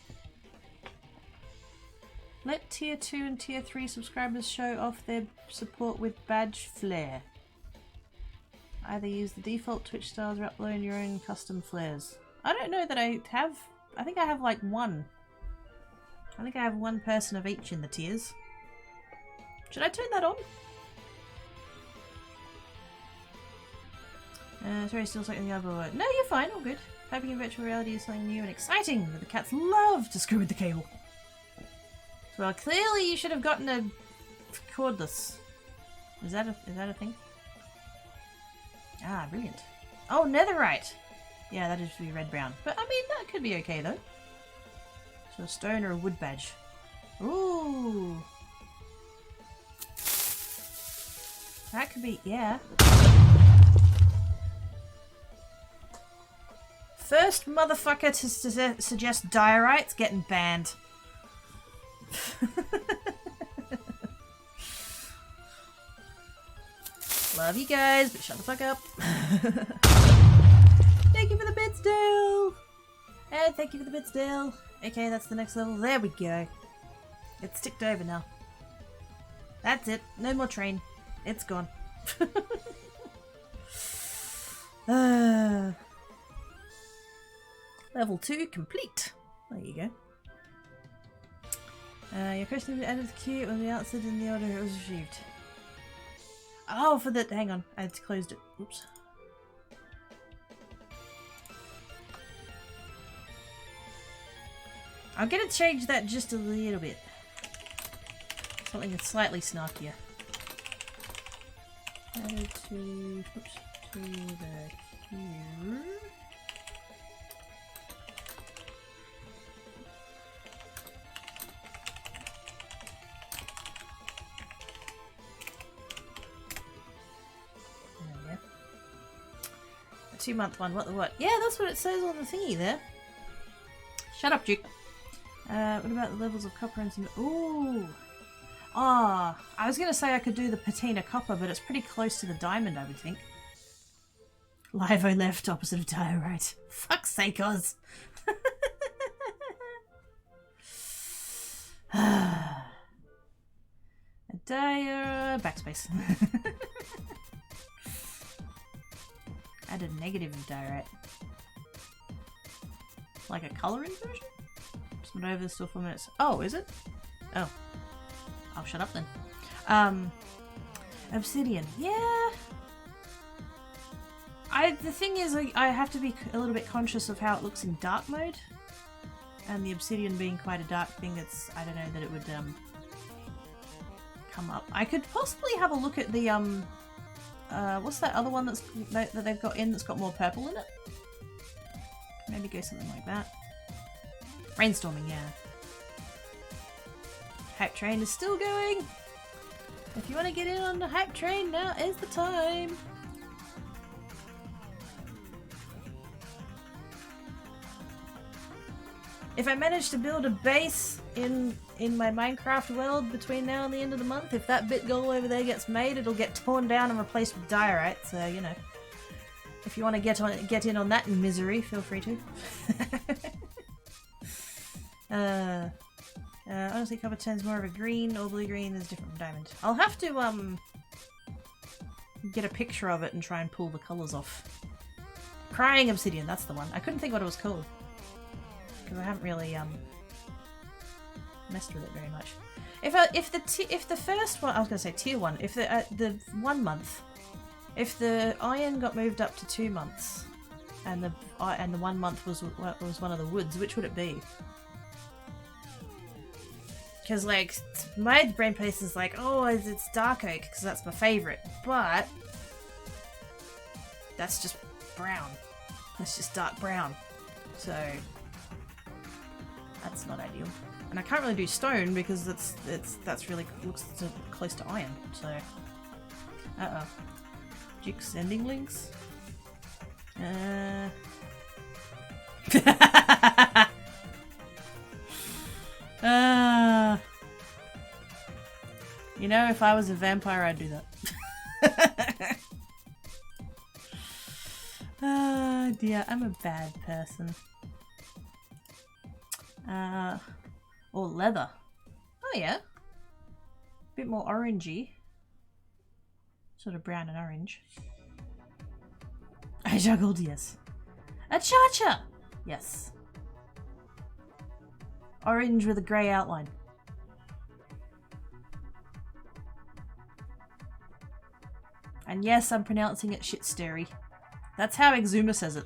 Speaker 1: Let tier 2 and tier 3 subscribers show off their support with badge flair. Either use the default Twitch styles or upload your own custom flares. I don't know that I have. I think I have like one. I think I have one person of each in the tiers. Should I turn that on? Sorry, still something the other word. No, you're fine, all good. Typing in virtual reality is something new and exciting, but the cats love to screw with the cable. Well, clearly you should have gotten a cordless. Is that a thing? Ah, brilliant. Oh, netherite! Yeah, that is to be red-brown. But, I mean, that could be okay, though. So a stone or a wood badge. Ooh! That could be, yeah. First motherfucker to suggest diorite's getting banned. Love you guys, but shut the fuck up. Thank you for the bits, Dale! And thank you for the bits, Dale. Okay, that's the next level. There we go. It's ticked over now. That's it. No more train. It's gone. Level 2 complete. There you go. Your question was added to the queue when the answer in the order it was received. Oh, for the... hang on. I had closed it. Oops. I'm gonna change that just a little bit. Something that's slightly snarkier. Added to... oops. To the queue. There we go. A 2-month one, what the what? Yeah, that's what it says on the thingy there. Shut up, Duke. What about the levels of copper and some... ooh! Ah, I was gonna say I could do the patina copper, but it's pretty close to the diamond, I would think. Livo left, opposite of diorite. Fuck's sake, Oz! Backspace. Add a negative of diorite. Like a colour inversion? It's not over still 4 minutes. Oh, is it? Oh. I'll shut up then. Obsidian. Yeah. The thing is, I have to be a little bit conscious of how it looks in dark mode. And the obsidian being quite a dark thing, it's... I don't know that it would come up. I could possibly have a look at the what's that other one that they've got in that's got more purple in it? Maybe go something like that. Brainstorming, yeah. Hype train is still going! If you want to get in on the hype train, now is the time! If I manage to build a base in my Minecraft world between now and the end of the month, if that bit goal over there gets made, it'll get torn down and replaced with diorite, so, you know. If you want to get in on that misery, feel free to. Honestly, copper turns more of a green, or blue-green is different from diamond. I'll have to, get a picture of it and try and pull the colours off. Crying obsidian, that's the one. I couldn't think what it was called. Because I haven't really, messed with it very much. If the first one, I was going to say tier 1, if the 1 month, if the iron got moved up to 2 months, and the 1 month was one of the woods, which would it be? Because, like, my brain place is like, oh, it's dark oak, because that's my favourite. But that's just brown. That's just dark brown. So that's not ideal. And I can't really do stone because that's really looks close to iron. So Duke's sending links. You know, if I was a vampire, I'd do that. Dear, I'm a bad person. Or leather. Oh yeah. Bit more orangey. Sort of brown and orange. I juggled, yes. A cha-cha! Yes. Orange with a grey outline. And yes, I'm pronouncing it shitstery. That's how Exuma says it.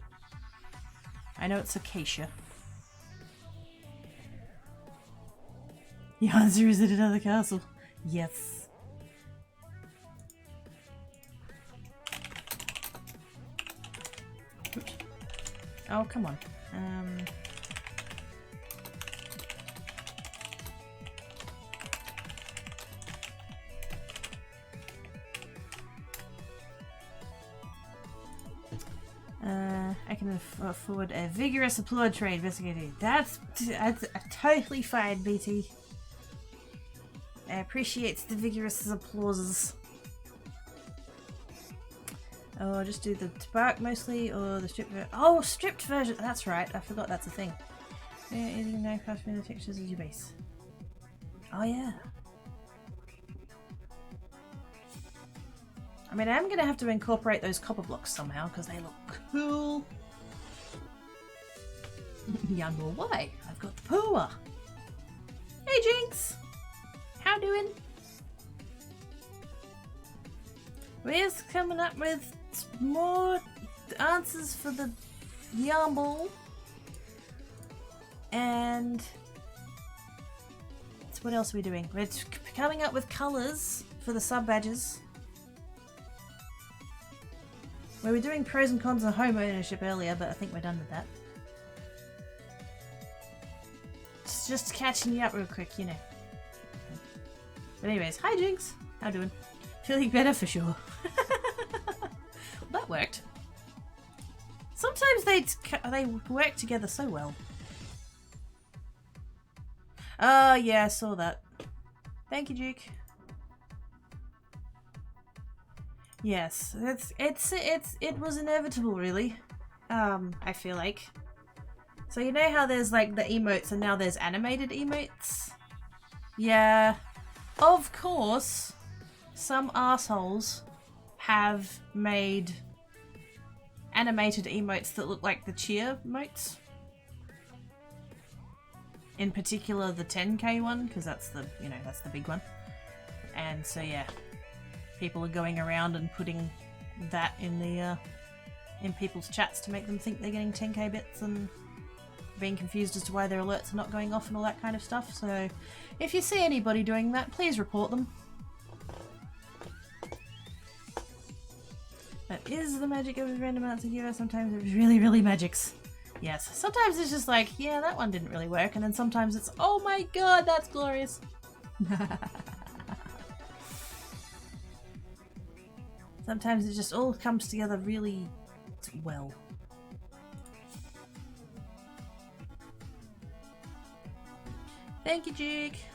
Speaker 1: I know it's acacia. The answer is at another castle. Yes. Oops. Oh, come on. I can afford a vigorous applaud trade investigating. That's totally fine, BT. I appreciate the vigorous applauses. Oh, just do the bark mostly, or the stripped version. Oh, stripped version! That's right, I forgot that's a thing. Editing now cast me the textures as your base. Oh yeah. mean, I'm gonna have to incorporate those copper blocks somehow because they look cool. Young or why? I've got the pooer. Hey Jinx! How doing? We're just coming up with more answers for the yarn ball. And so what else are we doing? We're coming up with colours for the sub badges. We were doing pros and cons of home ownership earlier, but I think we're done with that. Just catching you up real quick, you know. But anyways, hi Jinx! How doing? Feeling better for sure. Well, that worked. Sometimes they work together so well. Oh yeah, I saw that. Thank you, Duke. Yes, it was inevitable, really. I feel like. So you know how there's like the emotes and now there's animated emotes? Yeah. Of course, some assholes have made animated emotes that look like the cheer emotes. In particular the 10k one, because that's the, you know, that's the big one. And so yeah, people are going around and putting that in the in people's chats to make them think they're getting 10k bits and being confused as to why their alerts are not going off and all that kind of stuff. So if you see anybody doing that, please report them. That is the magic of a random answer giver. Sometimes it's really, really magics. Yes. Sometimes it's just like, yeah, that one didn't really work. And then sometimes it's, oh my god, that's glorious. Sometimes it just all comes together really well. Thank you, Jake.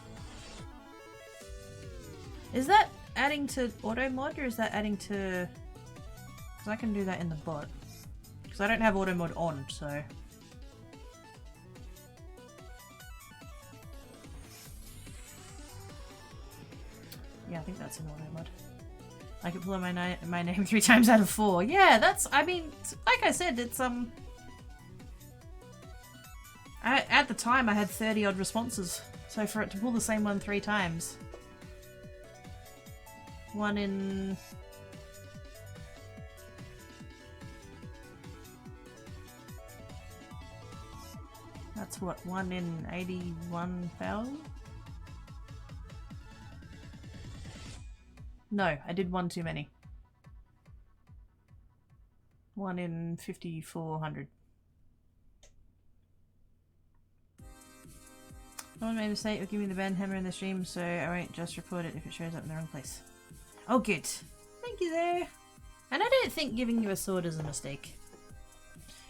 Speaker 1: Is that adding to auto mod or is that adding to... Because I can do that in the bot. Because I don't have auto mod on, so... Yeah, I think that's an auto mod. I can pull my name 3 times out of 4. Yeah, that's... I mean, like I said, it's at the time I had 30 odd responses, so for it to pull the same one 3 times. One in... That's what, 1 in 81,000? No, I did one too many. 1 in 5,400. Someone made a mistake of giving me the band hammer in the stream, so I won't just report it if it shows up in the wrong place. Oh, good. Thank you there. And I don't think giving you a sword is a mistake.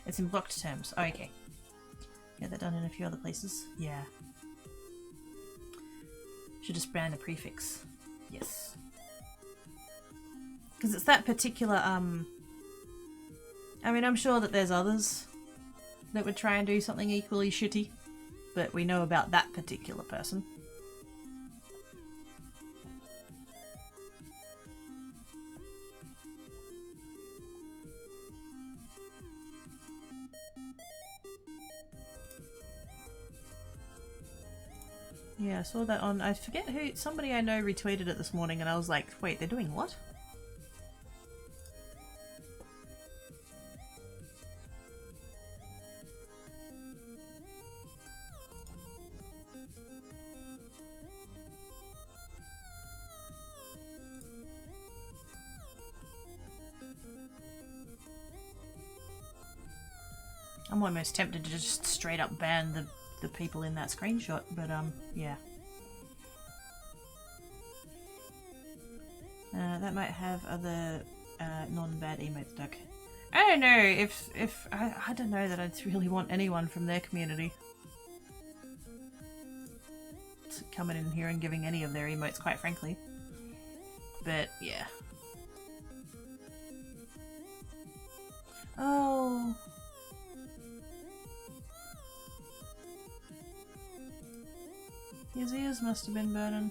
Speaker 1: It's in blocked terms. Oh, okay. Get that done in a few other places. Yeah. Should just brand the prefix. Yes. Because it's that particular, I mean, I'm sure that there's others that would try and do something equally shitty. But we know about that particular person. Yeah, I saw that on... I forget who... Somebody I know retweeted it this morning and I was like, wait, they're doing what? I'm almost tempted to just straight up ban the people in that screenshot, but yeah. That might have other non-bad emotes, Doug. I don't know if I don't know that I'd really want anyone from their community coming in here and giving any of their emotes, quite frankly. But yeah. Oh. His ears must have been burning.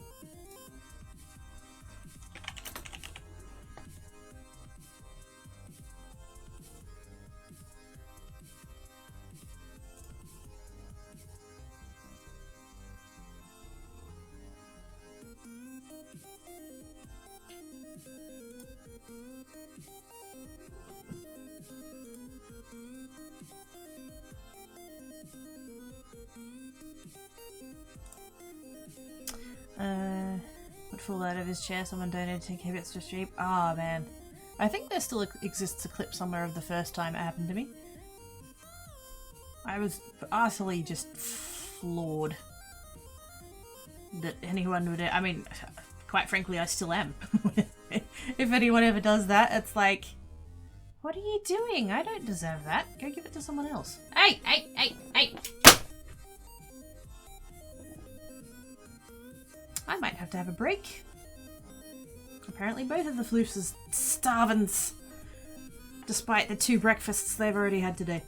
Speaker 1: fall out of his chair. Someone donated 10k bits to stream. Ah, man. I think there still exists a clip somewhere of the first time it happened to me. I was utterly just floored that anyone would... I mean, quite frankly, I still am. If anyone ever does that, it's like, what are you doing? I don't deserve that. Go give it to someone else. Hey, hey, hey, hey! I might have to have a break. Apparently both of the floofs are starvins, despite the 2 breakfasts they've already had today.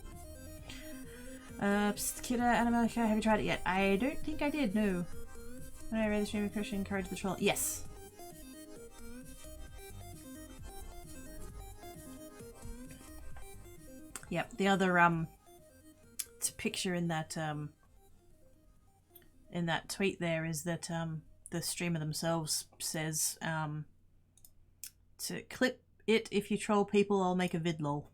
Speaker 1: Kidda Animalica, have you tried it yet? I don't think I did, no. When I read the stream of Christian encourage the troll. Yes. Yep, the other picture in that tweet there is that the streamer themselves says to clip it, if you troll people I'll make a vid lol.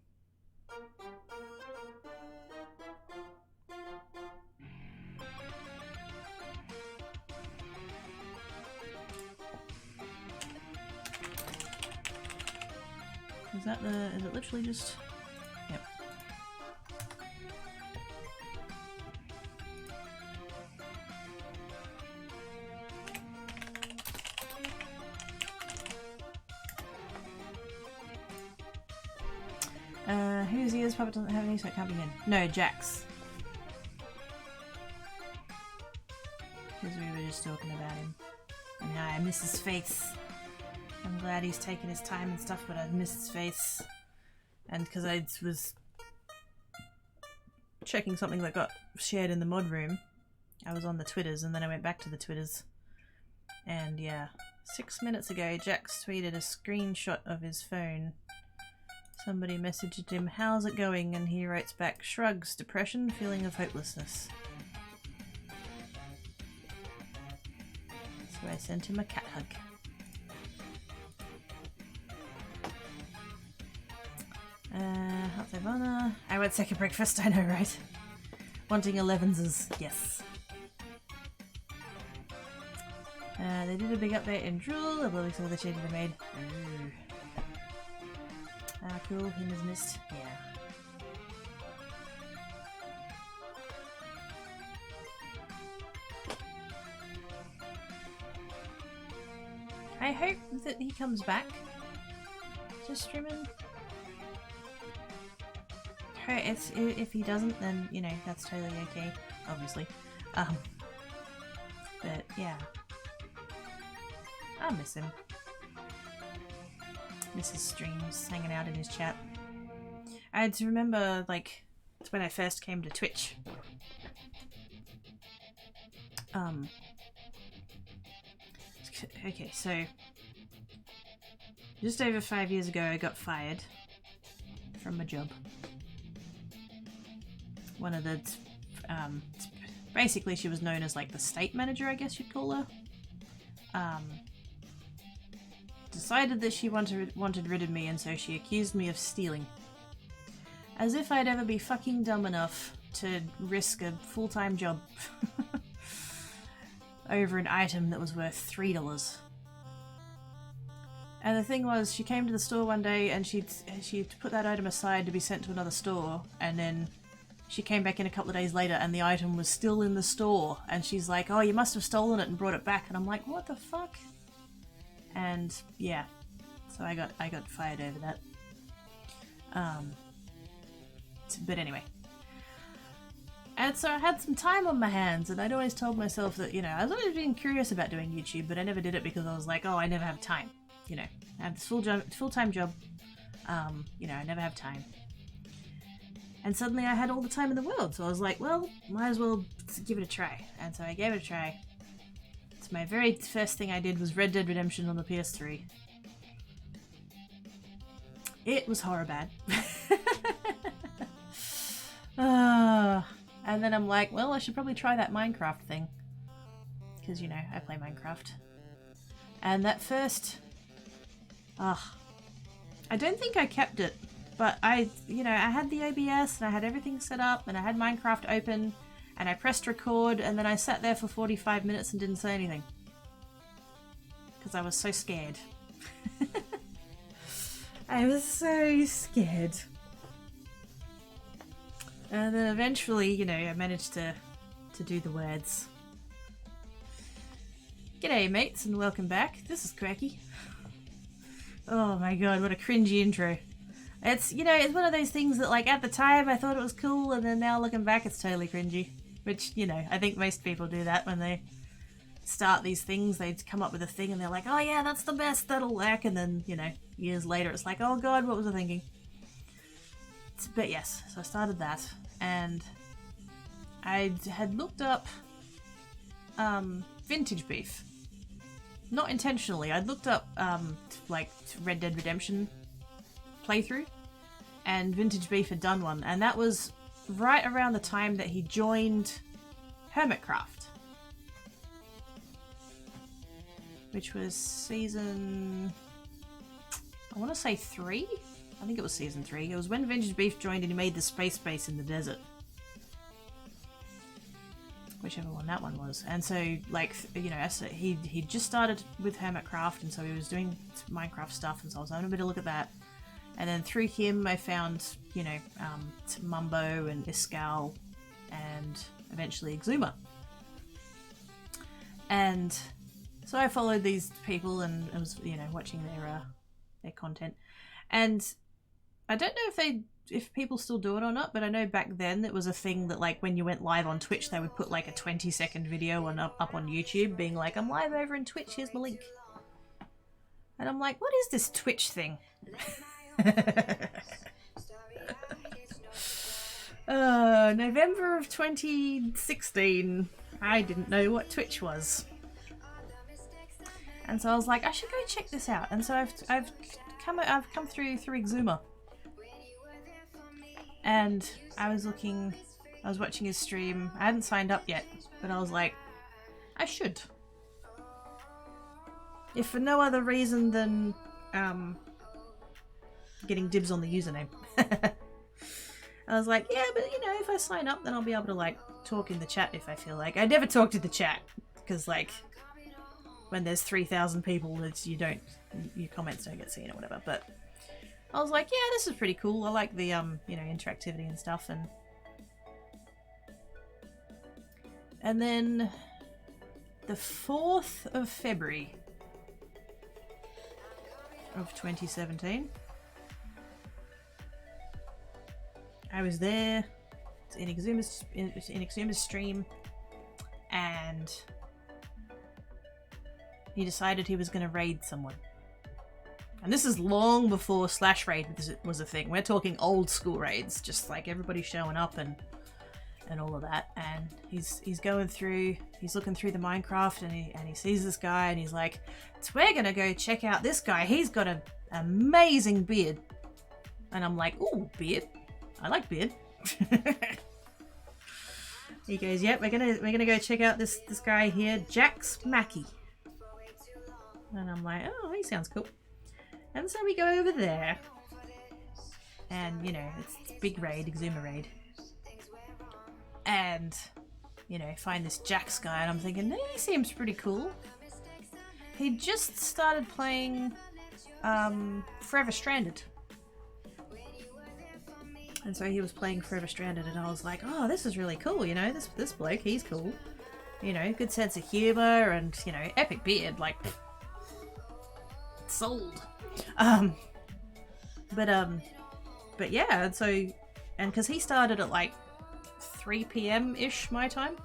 Speaker 1: Is it literally just... Yep. Whose ears? Puppet doesn't have any, so it can't be in. No, Jack's. Because we were just talking about him. And how I miss his face. I'm glad he's taken his time and stuff, but I miss his face. And because I was checking something that got shared in the mod room, I was on the Twitters, and then I went back to the Twitters. And yeah, 6 minutes ago, Jax tweeted a screenshot of his phone. Somebody messaged him, "How's it going?" And he writes back, "Shrugs, depression, feeling of hopelessness." So I sent him a cat hug. How's Ivana? I went second breakfast, I know, right? Wanting 11s, yes. They did a big update in Drool. I believe some of the changes they made. Ooh. Ah, cool. Him is missed. Yeah. I hope that he comes back to streaming. If he doesn't, then, you know, that's totally okay, obviously. But yeah. I'll miss him. Miss his streams, hanging out in his chat. I had to remember, like, when I first came to Twitch. Okay, so just over 5 years ago I got fired from my job. One of the, basically she was known as like the state manager, I guess you'd call her. Decided that she wanted rid of me, and so she accused me of stealing. As if I'd ever be fucking dumb enough to risk a full-time job over an item that was worth $3. And the thing was, she came to the store one day and she'd put that item aside to be sent to another store, and then she came back in a couple of days later and the item was still in the store, and she's like, "Oh, you must have stolen it and brought it back." And I'm like, what the fuck? And yeah, so I got fired over that. But anyway. And so I had some time on my hands, and I'd always told myself that, you know, I was always being curious about doing YouTube, but I never did it because I was like, oh, I never have time. You know, I have this full-time job. You know, I never have time. And suddenly I had all the time in the world, so I was like, well, might as well give it a try. And so I gave it a try. So my very first thing I did was Red Dead Redemption on the PS3. It was horror bad. And then I'm like, well, I should probably try that Minecraft thing. Because, you know, I play Minecraft. And that first... I don't think I kept it. But you know, I had the OBS and I had everything set up and I had Minecraft open and I pressed record and then I sat there for 45 minutes and didn't say anything. because I was so scared. I was so scared. And then eventually, you know, I managed to do the words. G'day mates and welcome back. This is Cracky. Oh my god, what a cringy intro. It's, you know, it's one of those things that, like, at the time I thought it was cool, and then now looking back it's totally cringy. Which, you know, I think most people do that when they start these things. They come up with a thing and they're like, oh yeah, that's the best, that'll work, and then, you know, years later it's like, oh god, what was I thinking? But yes, so I started that, and I had looked up vintage beef. Not intentionally. I'd looked up like Red Dead Redemption playthrough, and Vintage Beef had done one, and that was right around the time that he joined Hermitcraft, which was season, I want to say 3? I think it was season 3. It was when Vintage Beef joined and he made the space base in the desert. Whichever one that one was. And so, like, you know, so he just started with Hermitcraft, and so he was doing Minecraft stuff, and so I was having a bit of a look at that. And then through him I found, you know, Mumbo and Iskal and eventually Exuma. And so I followed these people and I was, you know, watching their content. And I don't know if people still do it or not, but I know back then it was a thing that, like, when you went live on Twitch, they would put like a 20-second video up on YouTube being like, I'm live over in Twitch, here's my link. And I'm like, what is this Twitch thing? November of 2016, I didn't know what Twitch was. And so I was like, I should go check this out. And so I've come through Exuma. And I was watching his stream. I hadn't signed up yet, but I was like, I should. If for no other reason than getting dibs on the username. I was like, yeah, but you know, if I sign up, then I'll be able to, like, talk in the chat if I feel like. I never talk to the chat because, like, when there's 3,000 people, your comments don't get seen or whatever. But I was like, yeah, this is pretty cool. I like the you know, interactivity and stuff. And then the 4th of February of 2017, I was there in Exuma's stream, and he decided he was going to raid someone. And this is long before slash raid was a thing. We're talking old school raids, just like everybody showing up and all of that. And he's going through, he's looking through the Minecraft, and he sees this guy, and he's like, so we're gonna go check out this guy. He's got an amazing beard. And I'm like, ooh, beard. I like beard. He goes, yep, we're gonna go check out this guy here, Jax Mackey. And I'm like, oh, he sounds cool. And so we go over there, and, you know, it's big raid, Exuma raid, and, you know, find this Jax guy, and I'm thinking, he seems pretty cool. He just started playing Forever Stranded, and so he was playing Forever Stranded, and I was like, oh, this is really cool, you know, this bloke, he's cool, you know, good sense of humor, and, you know, epic beard, like, sold. But yeah, and so, and because he started at like 3 p.m. ish my time,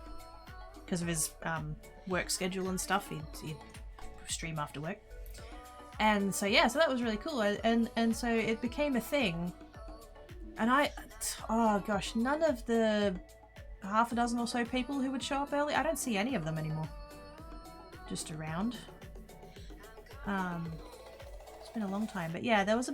Speaker 1: because of his work schedule and stuff, he'd stream after work, and so yeah, so that was really cool, and so it became a thing, and oh gosh, none of the half a dozen or so people who would show up early, I don't see any of them anymore, just around. Been a long time, but yeah, there was a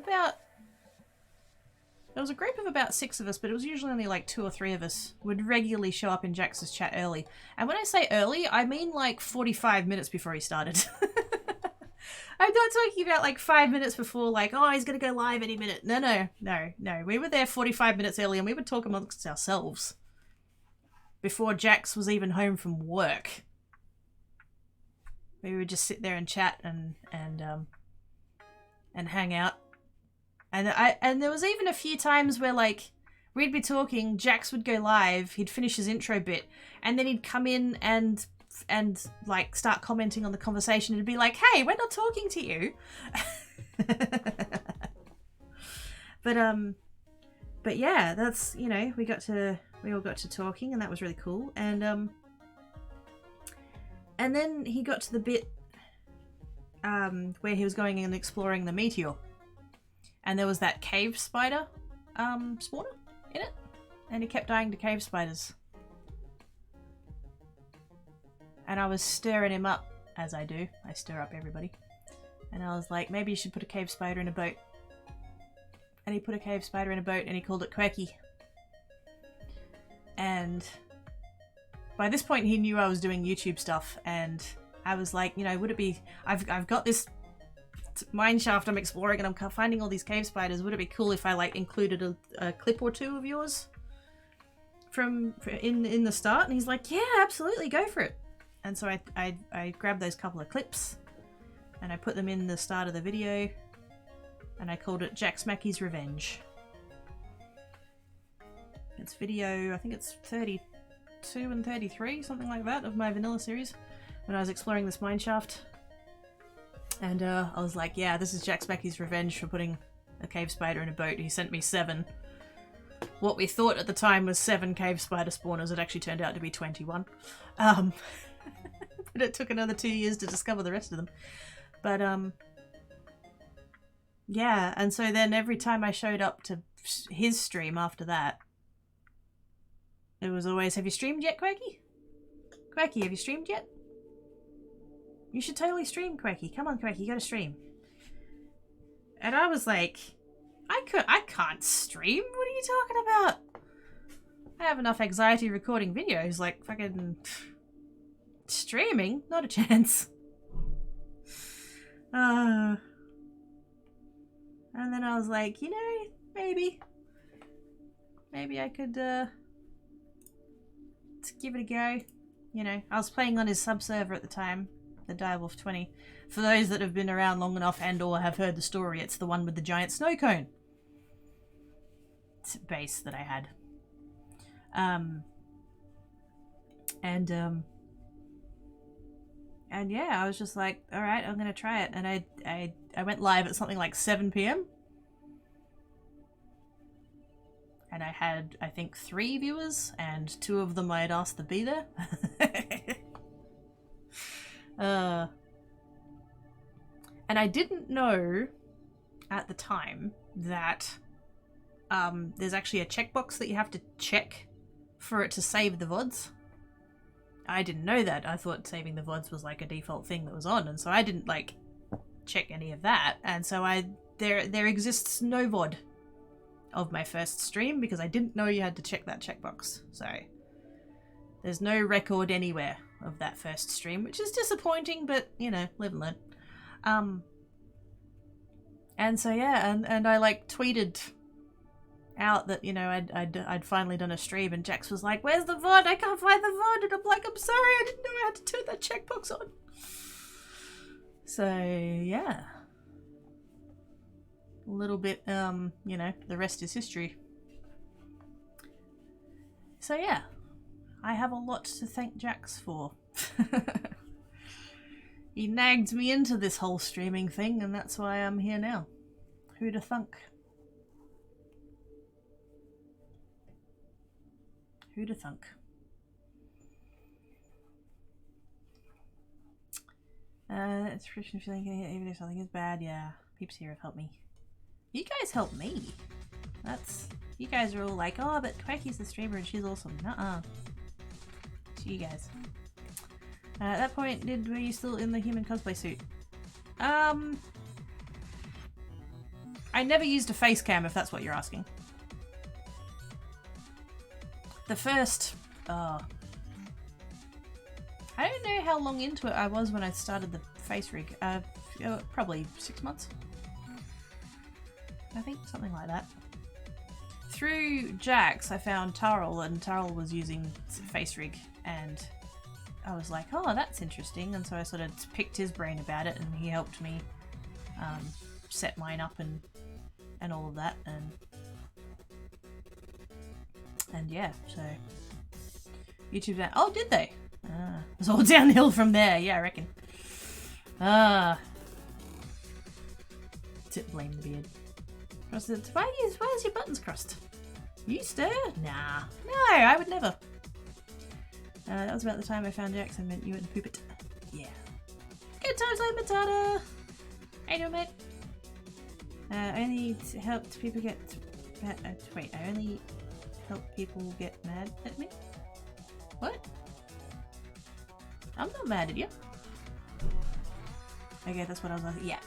Speaker 1: group of about 6 of us, but it was usually only like 2 or 3 of us would regularly show up in Jax's chat early. And when I say early, I mean like 45 minutes before he started. I'm not talking about like 5 minutes before, like, oh, he's gonna go live any minute. No. We were there 45 minutes early, and we would talk amongst ourselves before Jax was even home from work. we would just sit there and chat and hang out. And there was even a few times where like we'd be talking, Jax would go live, he'd finish his intro bit, and then he'd come in and like start commenting on the conversation and be like, "Hey, we're not talking to you." But yeah, that's, you know, we all got to talking, and that was really cool. And then he got to the bit where he was going and exploring the meteor, and there was that cave spider spawner in it, and he kept dying to cave spiders. And I was stirring him up, as I do. I stir up everybody. And I was like, maybe you should put a cave spider in a boat. And he put a cave spider in a boat and he called it Quirky. And by this point he knew I was doing YouTube stuff, and I was like, you know, would it be... I've got this mineshaft I'm exploring and I'm finding all these cave spiders. Would it be cool if I like included a clip or two of yours in the start? And he's like, yeah, absolutely, go for it. And so I grabbed those couple of clips and I put them in the start of the video, and I called it Jax Mackey's Revenge. It's video, I think it's 32 and 33, something like that, of my vanilla series, when I was exploring this mineshaft. And I was like, yeah, this is Jax Mackey's revenge for putting a cave spider in a boat. He sent me 7. What we thought at the time was 7 cave spider spawners. It actually turned out to be 21. But it took another 2 years to discover the rest of them. But yeah, and so then every time I showed up to his stream after that, it was always, have you streamed yet, Quirky? Quirky, have you streamed yet? You should totally stream, Quirky. Come on, Quirky, you gotta stream. And I was like, I can't stream? What are you talking about? I have enough anxiety recording videos, like fucking streaming? Not a chance. And then I was like, you know, maybe I could give it a go. You know, I was playing on his sub server at the time, the Direwolf 20. For those that have been around long enough and or have heard the story, it's the one with the giant snow cone. It's a base that I had. And yeah, I was just like, all right, I'm gonna try it. And I went live at something like 7 p.m. And I had, I think, 3 viewers, and 2 of them I had asked to be there. And I didn't know at the time that there's actually a checkbox that you have to check for it to save the VODs. I didn't know that. I thought saving the VODs was like a default thing that was on, and so I didn't like check any of that. And so there exists no VOD of my first stream because I didn't know you had to check that checkbox. So there's no record anywhere of that first stream, which is disappointing, but you know, live and learn. And so yeah, and I like tweeted out that, you know, I'd finally done a stream, and Jax was like, where's the VOD? I can't find the VOD. And I'm like, I'm sorry, I didn't know I had to turn that checkbox on. So yeah, a little bit, you know, the rest is history. So yeah, I have a lot to thank Jax for. He nagged me into this whole streaming thing, and that's why I'm here now. Who'da thunk? Who'da thunk? It's friction feeling, even if something is bad. Yeah, peeps here have helped me. You guys helped me. That's, you guys are all like, oh, but Quirky's the streamer and she's awesome. Nuh-uh. It's you guys. At that point, were you still in the human cosplay suit? I never used a face cam, if that's what you're asking. The first, I don't know how long into it I was when I started the face rig. Probably 6 months. I think, something like that. Through Jax, I found Tarl, and Tarl was using face rig, and I was like, oh, that's interesting, and so I sort of picked his brain about it, and he helped me set mine up and all of that, and yeah, so YouTube that. Oh, did they? It was all downhill from there. Yeah, I reckon. Blame the beard. Why is your buttons crossed? You stir? Nah. No, I would never. That was about the time I found Jax and meant you wouldn't poop it. Yeah. Good times like Matata! How you doing, mate? I only helped people get... wait, I only help people get mad at me? What? I'm not mad at you. Okay, that's what I was like. Yeah.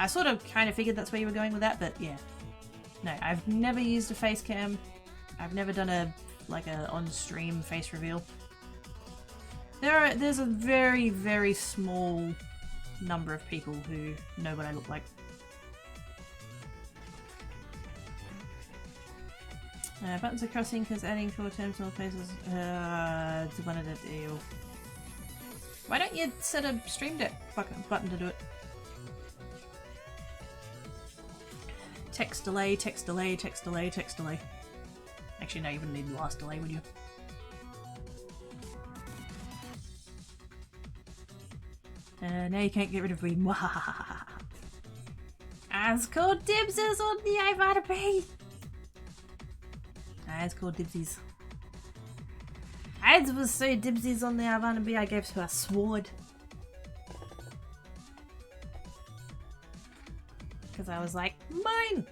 Speaker 1: I sort of kind of figured that's where you were going with that, but yeah. No, I've never used a face cam. I've never done a on-stream face reveal. There's a very, very small number of people who know what I look like. Buttons are crossing because adding 4 terms to all places. It's one of the deal. Why don't you set a stream deck button to do it? Text delay, text delay, text delay, text delay. Actually, no, you wouldn't need the last delay, would you? Now you can't get rid of me. It's called dibses on the Ivana B. It's called dibsies. I was so dibsies on the Ivana B, I gave her a sword. Because I was like, mine!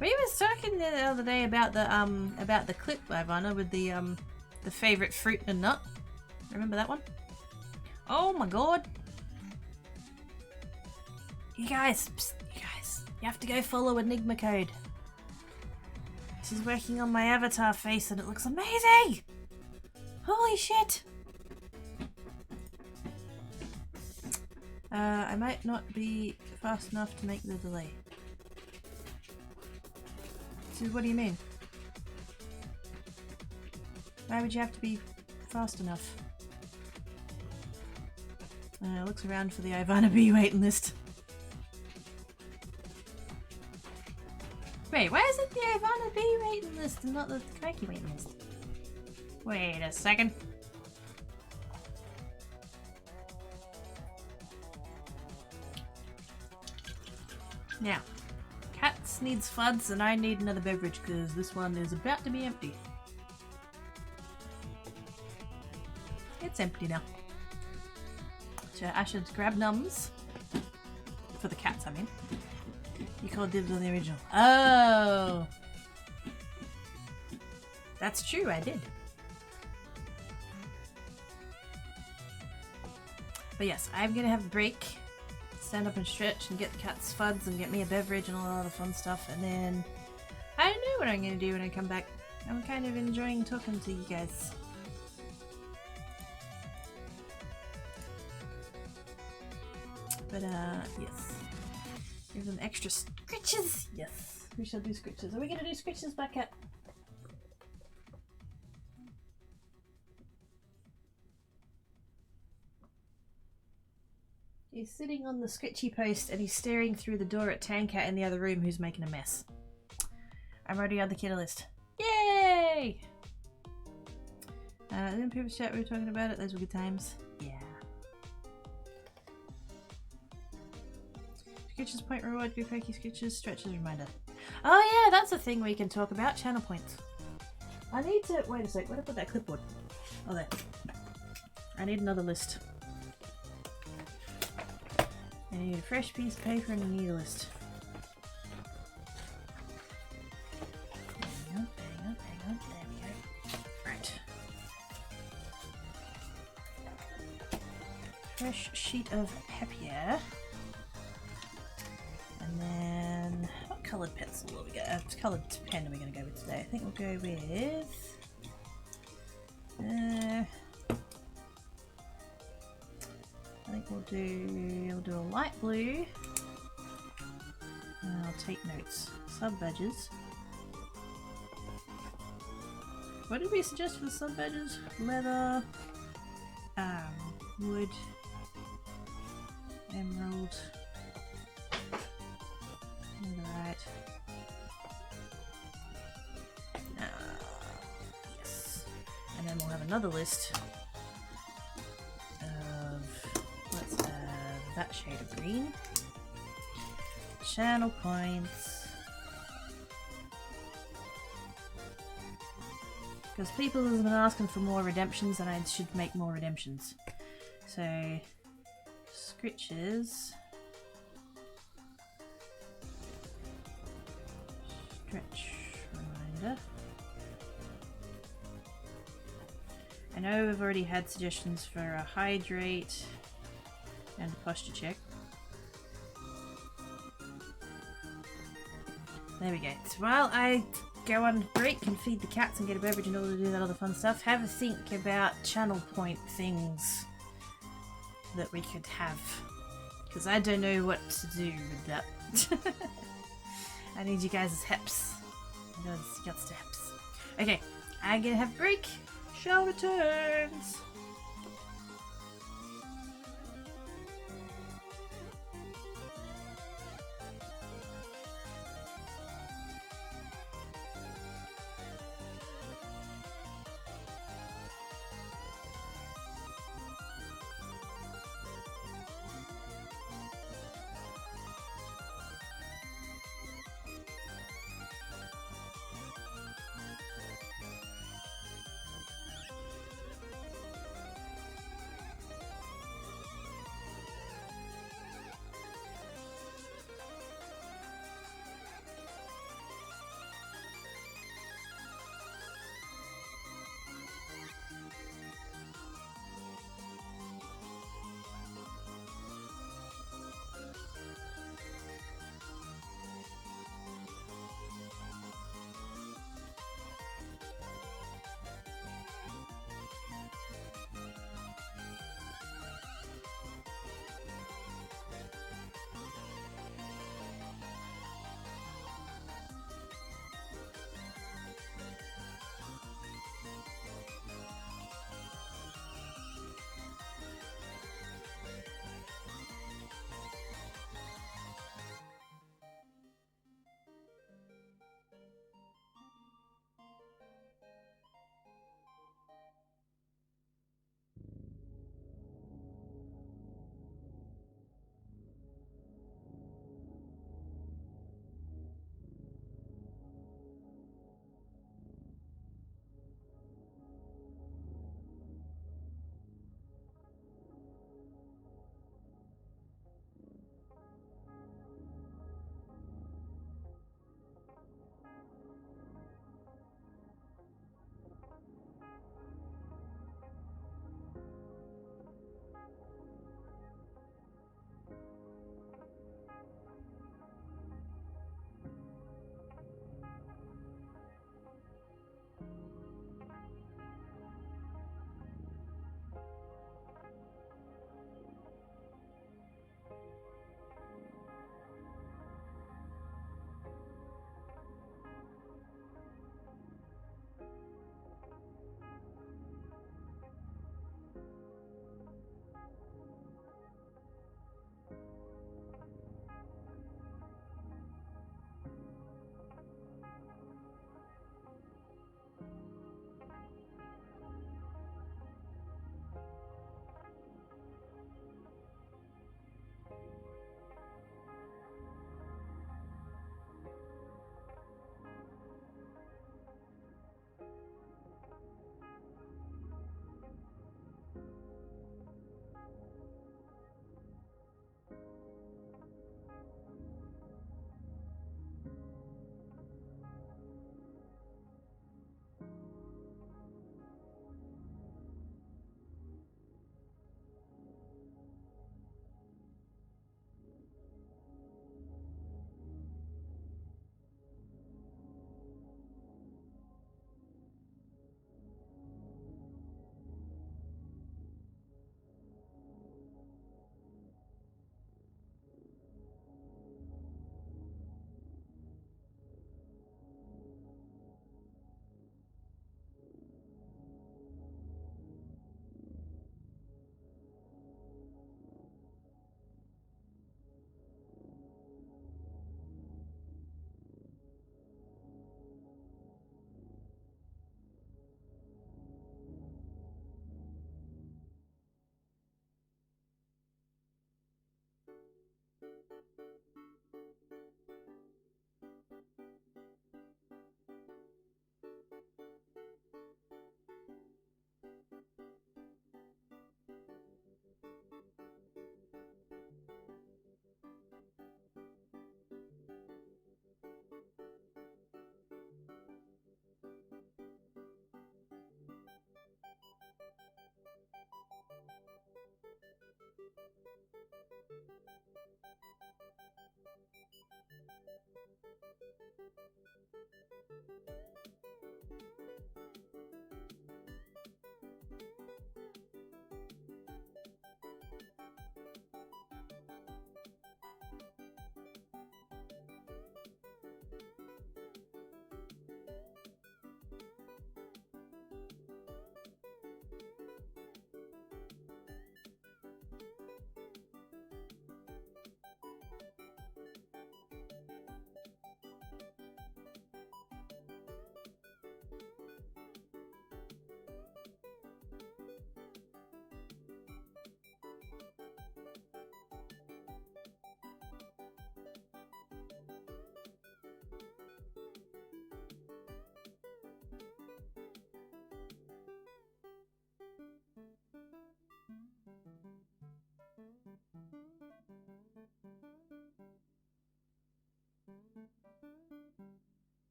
Speaker 1: We was talking the other day about the clip Ivana with the favorite fruit and nut. Remember that one? Oh my god! You guys, psst, you have to go follow Enigma Code. This is working on my avatar face and it looks amazing! Holy shit! I might not be fast enough to make the delay. So what do you mean? Why would you have to be fast enough? Looks around for the Ivana B waiting list. Wait, why is it the Ivana B waiting list and not the Crikey waiting list? Wait a second. Now, Cats needs FUDs and I need another beverage because this one is about to be empty. It's empty now. So I should grab nums. For the cats, I mean. You called dibs on the original. Oh! That's true, I did. But yes, I'm gonna have a break. Stand up and stretch and get the cats FUDs and get me a beverage and all that other fun stuff, and then I don't know what I'm gonna do when I come back. I'm kind of enjoying talking to you guys. But yes. Give them extra scritches! Yes, we shall do scritches. Are we gonna do scritches, Black Cat? He's sitting on the scritchy post and he's staring through the door at Tancat in the other room who's making a mess. I'm already on the kiddo list. Yay! Then people's chat, we were talking about it. Those were good times. Yeah. Sketches point reward, good quirky sketches, stretches reminder. Oh yeah, that's a thing we can talk about. Channel points. I need to... Wait a sec, where did I put that clipboard? Oh, there. I need another list. I need a fresh piece of paper and a needle list. Hang on, there we go. Right. Fresh sheet of papier. And then, what coloured pencil will we go? Coloured pen are we going to go with today? I think we'll go with... I think we'll do a light blue. And I'll take notes. Sub badges. What did we suggest for the sub badges? Leather, wood, emerald, netherite. Yes. And then we'll have another list of, let's have that shade of green. Channel points. Because people have been asking for more redemptions and I should make more redemptions. So, scritches. Stretch reminder. I know we've already had suggestions for a hydrate and a posture check. There we go. So while I go on break and feed the cats and get a beverage and all to do that other fun stuff, have a think about channel point things that we could have. Because I don't know what to do with that. I need you guys' helps. I know this got steps. Okay, I'm gonna have a break. Show returns.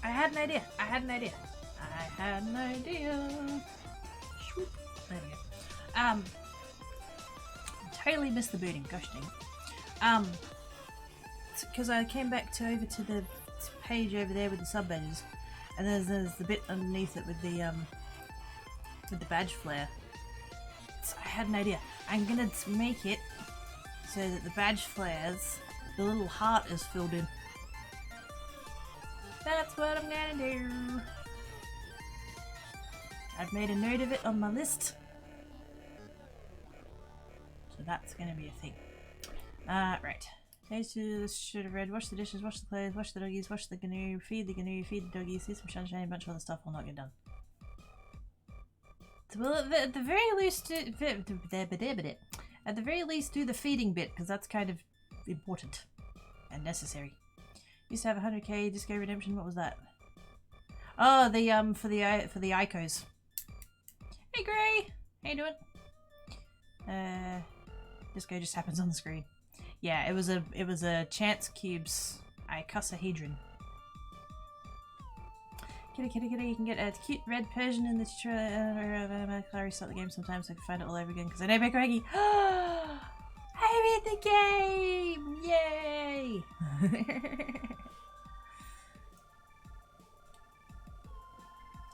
Speaker 1: I had an idea. I had an idea. I had an idea. Swoop. There we go. Totally missed the booting. Gosh dang. Because I came back over to the page over there with the sub badges, and there's the bit underneath it with the badge flare. So I had an idea. I'm gonna make it so that the badge flares, the little heart is filled in. That's what I'm gonna do. I've made a note of it on my list. So that's gonna be a thing. Right. Days to should have read, wash the dishes, wash the clothes, wash the doggies, wash the canoe, feed the doggies, see some sunshine, a bunch of other stuff will not get done. So, well, at the very least, do the feeding bit, because that's kind of important and necessary. Used to have 100k Disco Redemption. What was that? Oh, the for the Icos. Hey Gray, how you doing? Disco just happens on the screen. Yeah, it was a Chance Cube's icosahedron. Kitty, you can get a cute red Persian in the tutorial. I restart the game sometimes so I can find it all over again because I know Baker Reggie. I beat the game! Yay!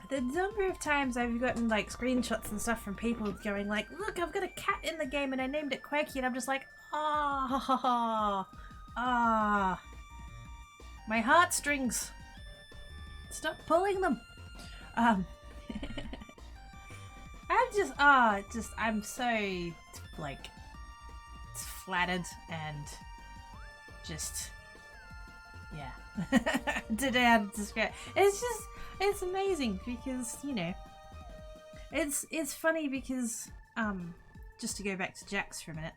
Speaker 1: The number of times I've gotten like screenshots and stuff from people going like, look, I've got a cat in the game and I named it Quirky, and I'm just like, my heartstrings. Stop pulling them. I'm so like flattered and just yeah. Today I had to describe. It's amazing because, you know, it's funny because just to go back to Jax for a minute,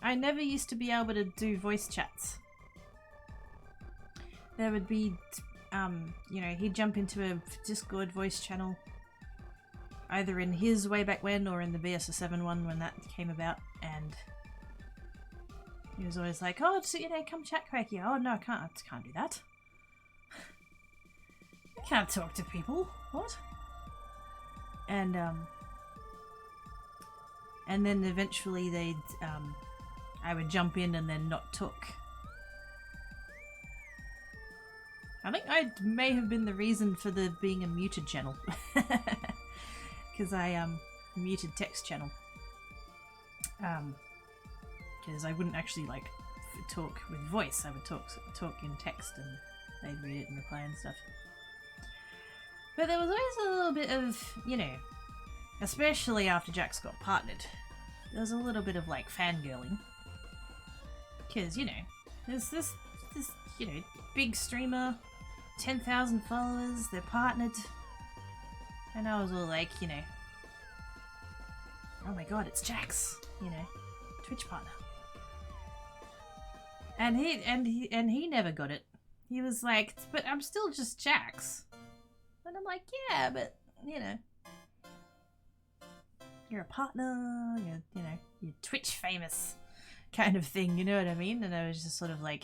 Speaker 1: I never used to be able to do voice chats. There would be you know, he'd jump into a Discord voice channel either in his way back when or in the BSS7 one when that came about, and he was always like, oh, so, you know, come chat Quacky. Oh no, I can't do that. I can't talk to people. What? And then eventually they'd I would jump in and then not talk. I think I may have been the reason for the being a muted channel. Because I muted text channel. Because I wouldn't actually like talk with voice. I would talk in text and they'd read it and reply and stuff. But there was always a little bit of, you know, especially after Jax got partnered, there was a little bit of like fangirling. Because, you know, there's this, you know, big streamer, 10,000 followers, they're partnered. And I was all like, you know, oh my god, it's Jax, you know, Twitch partner. And he never got it. He was like, but I'm still just Jax. And I'm like, yeah, but, you know, you're a partner, you know, you're Twitch famous kind of thing, you know what I mean? And I was just sort of like,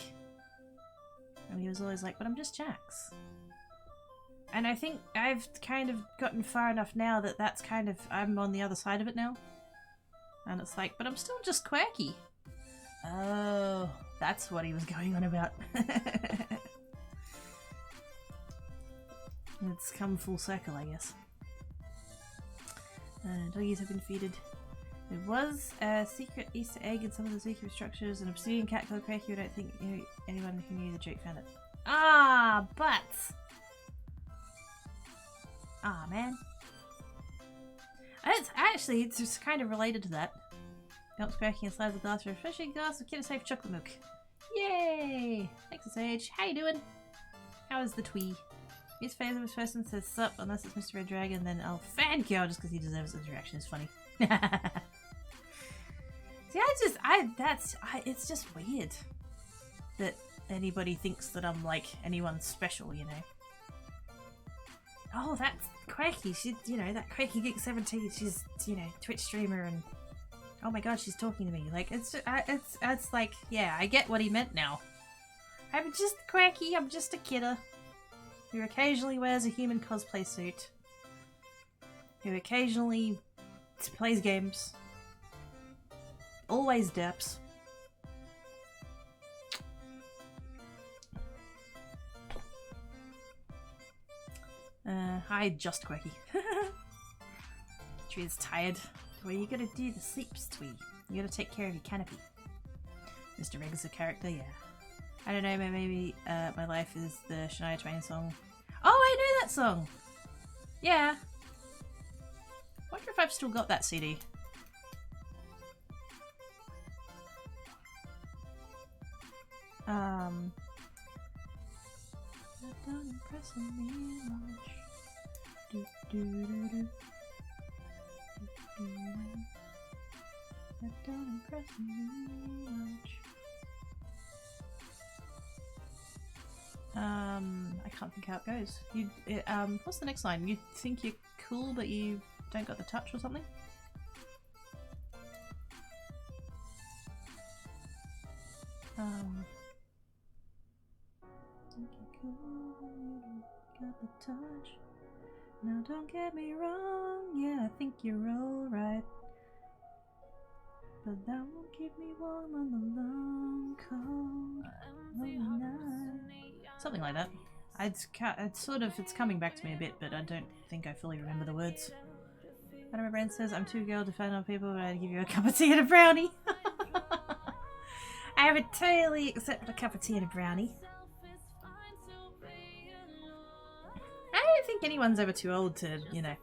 Speaker 1: and he was always like, but I'm just Jax. And I think I've kind of gotten far enough now that that's kind of, I'm on the other side of it now. And it's like, but I'm still just Quirky. Oh, that's what he was going on about. It's come full circle, I guess. Doggies have been feeded. There was a secret Easter egg in some of the secret structures. An obsidian cat called Quirky. I don't think anyone who knew the joke found it. Ah, but... Ah, man. It's just kind of related to that. Helps Quirky and slides of glass for refreshing glass of safe chocolate milk. Yay! Thanks, Sage. How you doing? How is the twee? His favourite person says sup, unless it's Mr. Red Dragon, then I'll fangirl just because he deserves his reaction. It's funny. See, it's just weird that anybody thinks that I'm like anyone special, you know. Oh, that's Quirky. She's, you know, that Quirky Geek 17. She's, you know, Twitch streamer, and oh my god, she's talking to me. Like, it's like, yeah, I get what he meant now. I'm just quirky, I'm just a kidder who occasionally wears a human cosplay suit, who occasionally plays games, always derps. Hi, just quirky. Twee is tired. What are you gonna do to sleep, Twee? You gotta take care of your canopy. Mr. Riggs a character, yeah. I don't know, maybe My Life is the Shania Twain song. Oh, I know that song! Yeah. Wonder if I've still got that CD. That don't impress me much. Do, do, do, do. That don't impress me much. I can't think how it goes. What's the next line? You think you're cool, but you don't got the touch or something? Think you're cool, but you don't got the touch. Now don't get me wrong, yeah, I think you're alright. But that won't keep me warm on the long, cold, lonely night. Something like that. It's coming back to me a bit, but I don't think I fully remember the words. I know my brain says I'm too girl to find on people, but I'd give you a cup of tea and a brownie. I would totally accept a cup of tea and a brownie. I don't think anyone's ever too old to, you know,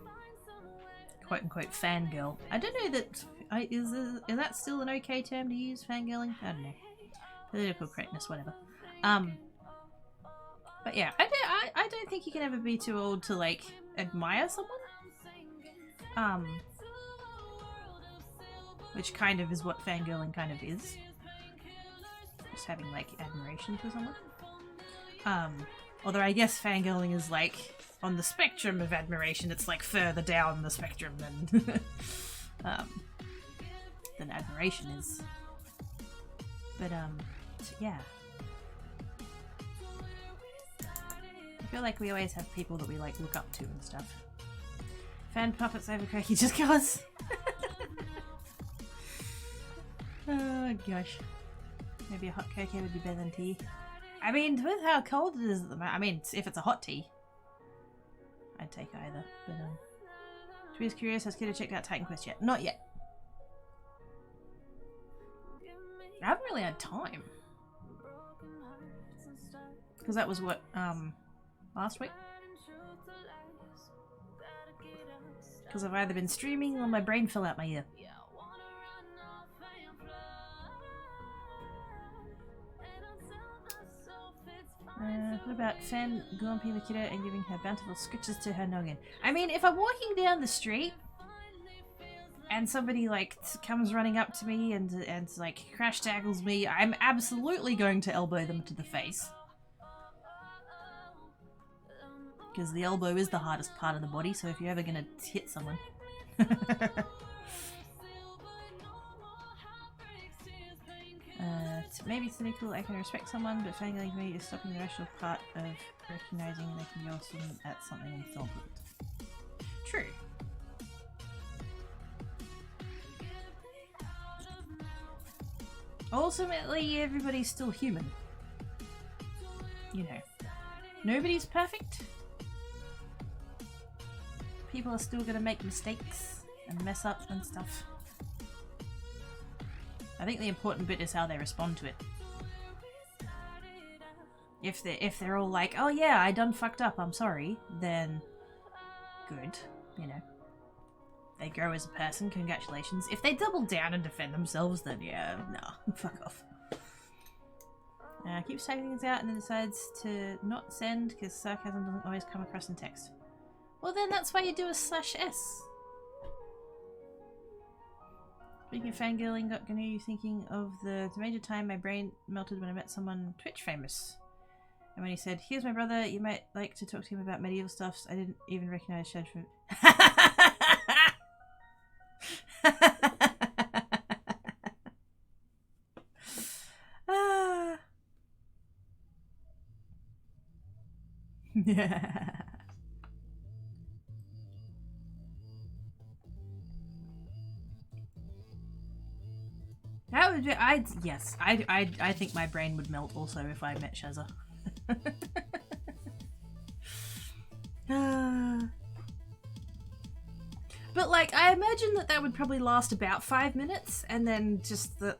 Speaker 1: quote unquote fangirl. I don't know that is that still an okay term to use, fangirling? I don't know. Political correctness, whatever. But yeah, I don't think you can ever be too old to like admire someone. Which kind of is what fangirling kind of is. Just having like admiration for someone. Although I guess fangirling is like on the spectrum of admiration, it's like further down the spectrum than admiration is. But yeah. I feel like we always have people that we like look up to and stuff. Fan puppets over cracky just cause. Oh gosh. Maybe a hot cocoa would be better than tea. I mean, with how cold it is at the moment, I mean, if it's a hot tea, I'd take either. But Twee's curious, has Kiddo checked out Titan Quest yet? Not yet. I haven't really had time. Because that was what, last week? Because I've either been streaming or my brain fell out my ear. What about fan glumping the kiddo and giving her bountiful scratches to her noggin? I mean, if I'm walking down the street and somebody like comes running up to me and like crash tackles me, I'm absolutely going to elbow them to the face. Because the elbow is the hardest part of the body, so if you're ever going to hit someone. Maybe cynical, I can respect someone, but fangirling to me is stopping the rational part of recognizing they can be awesome at something insolvent. True. Ultimately, everybody's still human. You know. Nobody's perfect. People are still gonna make mistakes and mess up and stuff. I think the important bit is how they respond to it. If they're all like, oh yeah, I done fucked up, I'm sorry, then good, you know. They grow as a person, congratulations. If they double down and defend themselves, then yeah, no, fuck off. Keeps typing things out and then decides to not send because sarcasm doesn't always come across in text. Well then that's why you do a /s. Speaking of fangirling, got GNU thinking of the major time my brain melted when I met someone Twitch famous. And when he said, here's my brother, you might like to talk to him about medieval stuff, I didn't even recognize Shed from... Yeah. That would be, yes, I think my brain would melt also if I met Shazza. But like, I imagine that would probably last about 5 minutes, and then just the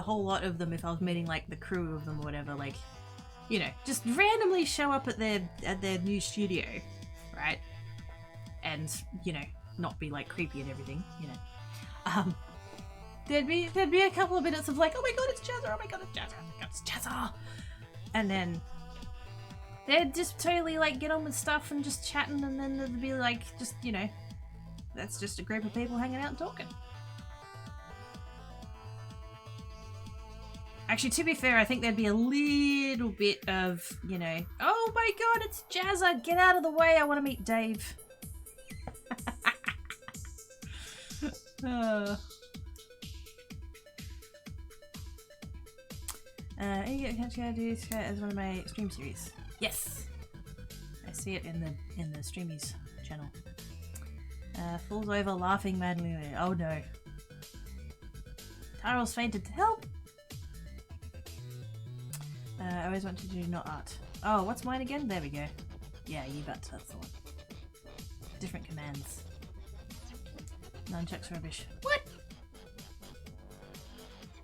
Speaker 1: whole lot of them, if I was meeting like the crew of them or whatever, like, you know, just randomly show up at their new studio, right? And, you know, not be like creepy and everything, you know. There'd be a couple of minutes of like, oh my god, it's Jazza, oh my god, it's Jazza, oh my god, it's Jazza. And then they'd just totally like get on with stuff and just chatting, and then there'd be like, just, you know, that's just a group of people hanging out and talking. Actually, to be fair, I think there'd be a little bit of, you know, oh my god, it's Jazza, get out of the way, I want to meet Dave. You get catch to do as one of my stream series. Yes, I see it in the Streamies channel. Falls over laughing madly. Oh no. Tyrell's fainted. Help! I always want to do not art. Oh, what's mine again? There we go. Yeah, you bet. That's the one. Different commands. Nunchucks rubbish. What?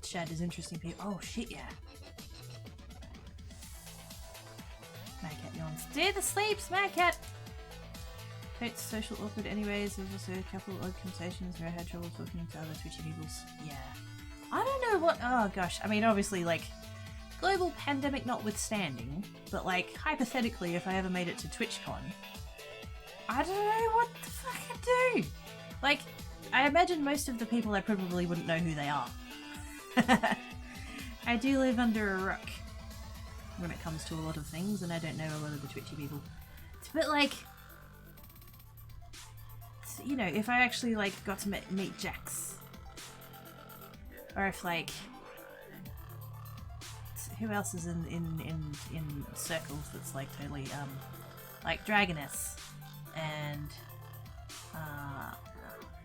Speaker 1: Shad is interesting people. Oh shit, yeah. Madcat yawns. Stay the sleeps, Madcat! It's social awkward anyways. There's also a couple of odd conversations where I had trouble talking to other Twitchy peoples. Yeah. I don't know what. Oh gosh. I mean, obviously, like, global pandemic notwithstanding, but like, hypothetically, if I ever made it to TwitchCon, I don't know what the fuck I'd do. Like, I imagine most of the people I probably wouldn't know who they are. I do live under a rock when it comes to a lot of things, and I don't know a lot of the Twitchy people. But like, you know, if I actually like got to meet Jax, or if like, who else is in circles that's like totally like Dragoness, and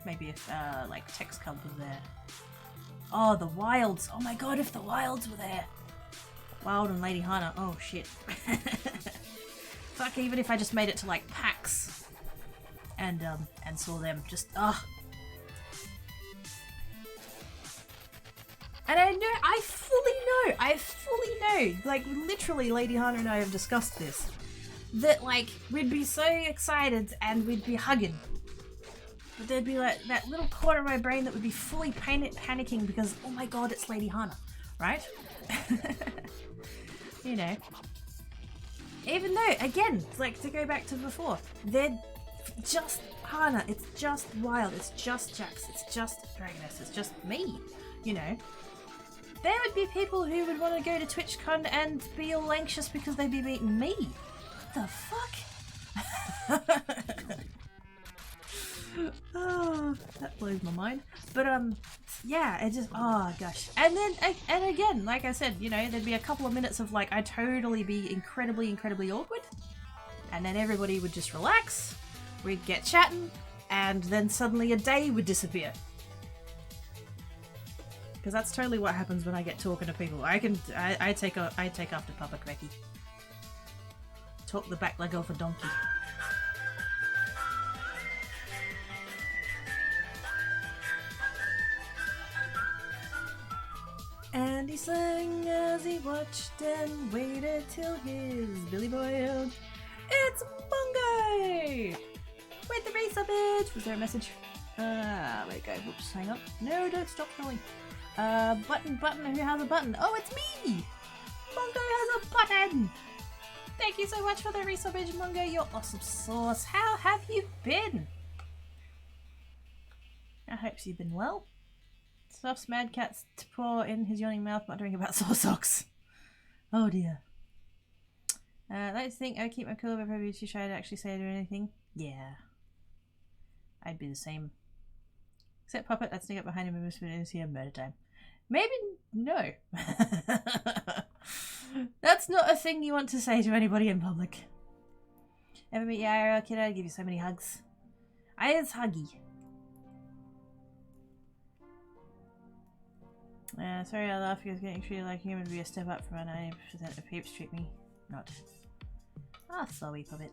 Speaker 1: maybe if like Tex Cub was there. Oh, the Wilds! Oh my god, if the Wilds were there! Wild and Lady Hana. Oh shit. Fuck, even if I just made it to like PAX and saw them, just And I fully know, like literally Lady Hana and I have discussed this, that like we'd be so excited and we'd be hugging. But there'd be like that little corner of my brain that would be fully panicking because, oh my god, it's Lady Hana, right? You know. Even though, again, like to go back to before, they're just Hana, it's just Wild, it's just Jax, it's just Dragoness, it's just me, you know. There would be people who would want to go to TwitchCon and be all anxious because they'd be meeting me. What the fuck? Oh, that blows my mind. But yeah, it just, oh gosh. And then, and again, like I said, you know, there'd be a couple of minutes of like, I'd totally be incredibly awkward. And then everybody would just relax, we'd get chatting, and then suddenly a day would disappear. Because that's totally what happens when I get talking to people. I take after Papa Cracky. Talk the back leg off a donkey. And he sang as he watched and waited till his Billy boiled. It's Mungo! With the race up it! Was there a message? There we go. Whoops, hang on. No, don't stop scrolling. Button, who has a button? Oh, it's me! Mungo has a button! Thank you so much for the resubage, Mungo. You're awesome sauce. How have you been? I hope you've been well. Stuffs Mad Cat's paw in his yawning mouth, muttering about sore socks. Oh dear. I like to think I keep my cool, but probably too shy to actually say it or anything. Yeah. I'd be the same. Except Puppet, I'd sneak up behind him and whisper in his ear, murder time. Maybe no. That's not a thing you want to say to anybody in public. Ever meet your IRL kid? I'd give you so many hugs. I is huggy. Sorry I laugh because getting treated like a human would be a step up from how 90% of peeps treat me. Not. Ah, sorry for it.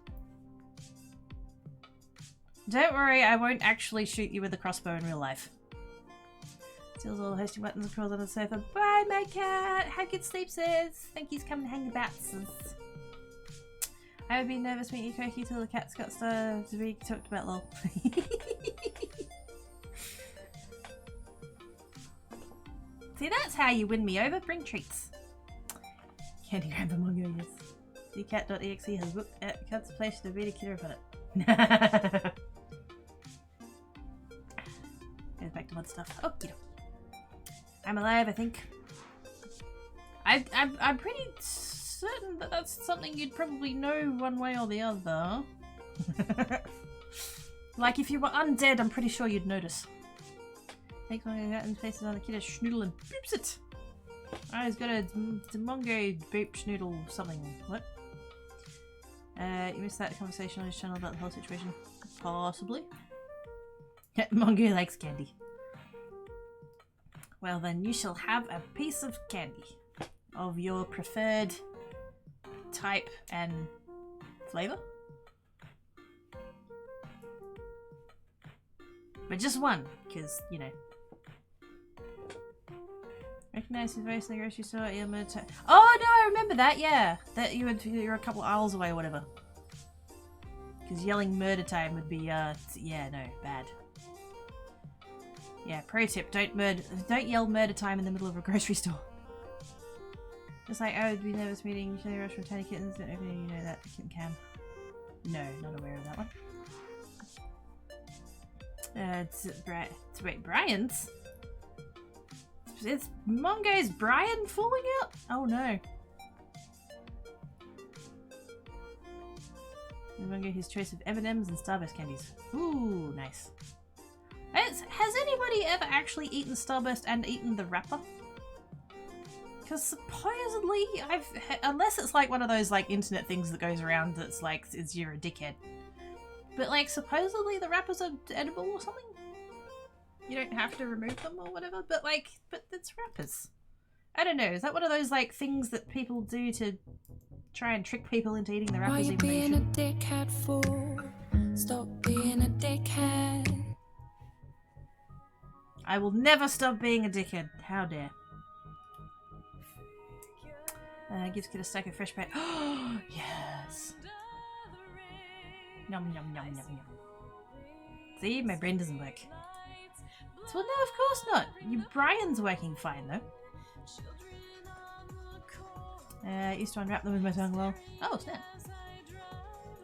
Speaker 1: Don't worry, I won't actually shoot you with a crossbow in real life. Steals all the hosting buttons and crawls on the sofa. Bye, my cat! Have good sleep, sis! Thank you's coming to hang about, sis. I would be nervous meeting you, Koki, till the cats got started to be talked about, lol. See, that's how you win me over. Bring treats. Candy grab the Mongo, yes. Dcat.exe has booked at contemplation to read a killer about it. Goes back to mod stuff. Oh, kiddo. I'm alive, I think. I'm pretty certain that that's something you'd probably know one way or the other. Like if you were undead, I'm pretty sure you'd notice. Takes one out and faces on the kid a schnoodle and boops it. Oh, he's got a Mongo boop schnoodle something. What? You missed that conversation on his channel about the whole situation. Possibly. Mongo likes candy. Well then, you shall have a piece of candy of your preferred type and flavor. But just one, because, you know. Recognize his voice in the grocery store. Oh no, I remember that, yeah. That you're a couple aisles away or whatever. Because yelling murder time would be, yeah, no, bad. Yeah, pro tip, don't yell murder time in the middle of a grocery store. Just like I would be nervous meeting Shelly Rush from Tiny Kittens, don't know if you know that kitten cam. No, not aware of that one. Wait, Brian's? It's Mongo's Brian falling out? Oh no. Mongo his choice of M&Ms and Starburst candies. Ooh, nice. Has anybody ever actually eaten Starburst and eaten the wrapper? Because supposedly unless it's like one of those like internet things that goes around that's like you're a dickhead. But like supposedly the wrappers are edible or something. You don't have to remove them or whatever, but it's wrappers. I don't know, is that one of those like things that people do to try and trick people into eating the wrappers?
Speaker 3: Are you being a dickhead fool? Stop being a dickhead.
Speaker 1: I will never stop being a dickhead. How dare. Gives kid a stack of fresh bread. Oh, yes. Yum, yum, yum, yum, yum. See, my brain doesn't work. Well, no, of course not. Brian's working fine, though. Used to unwrap them with my tongue, lol. Oh, snap.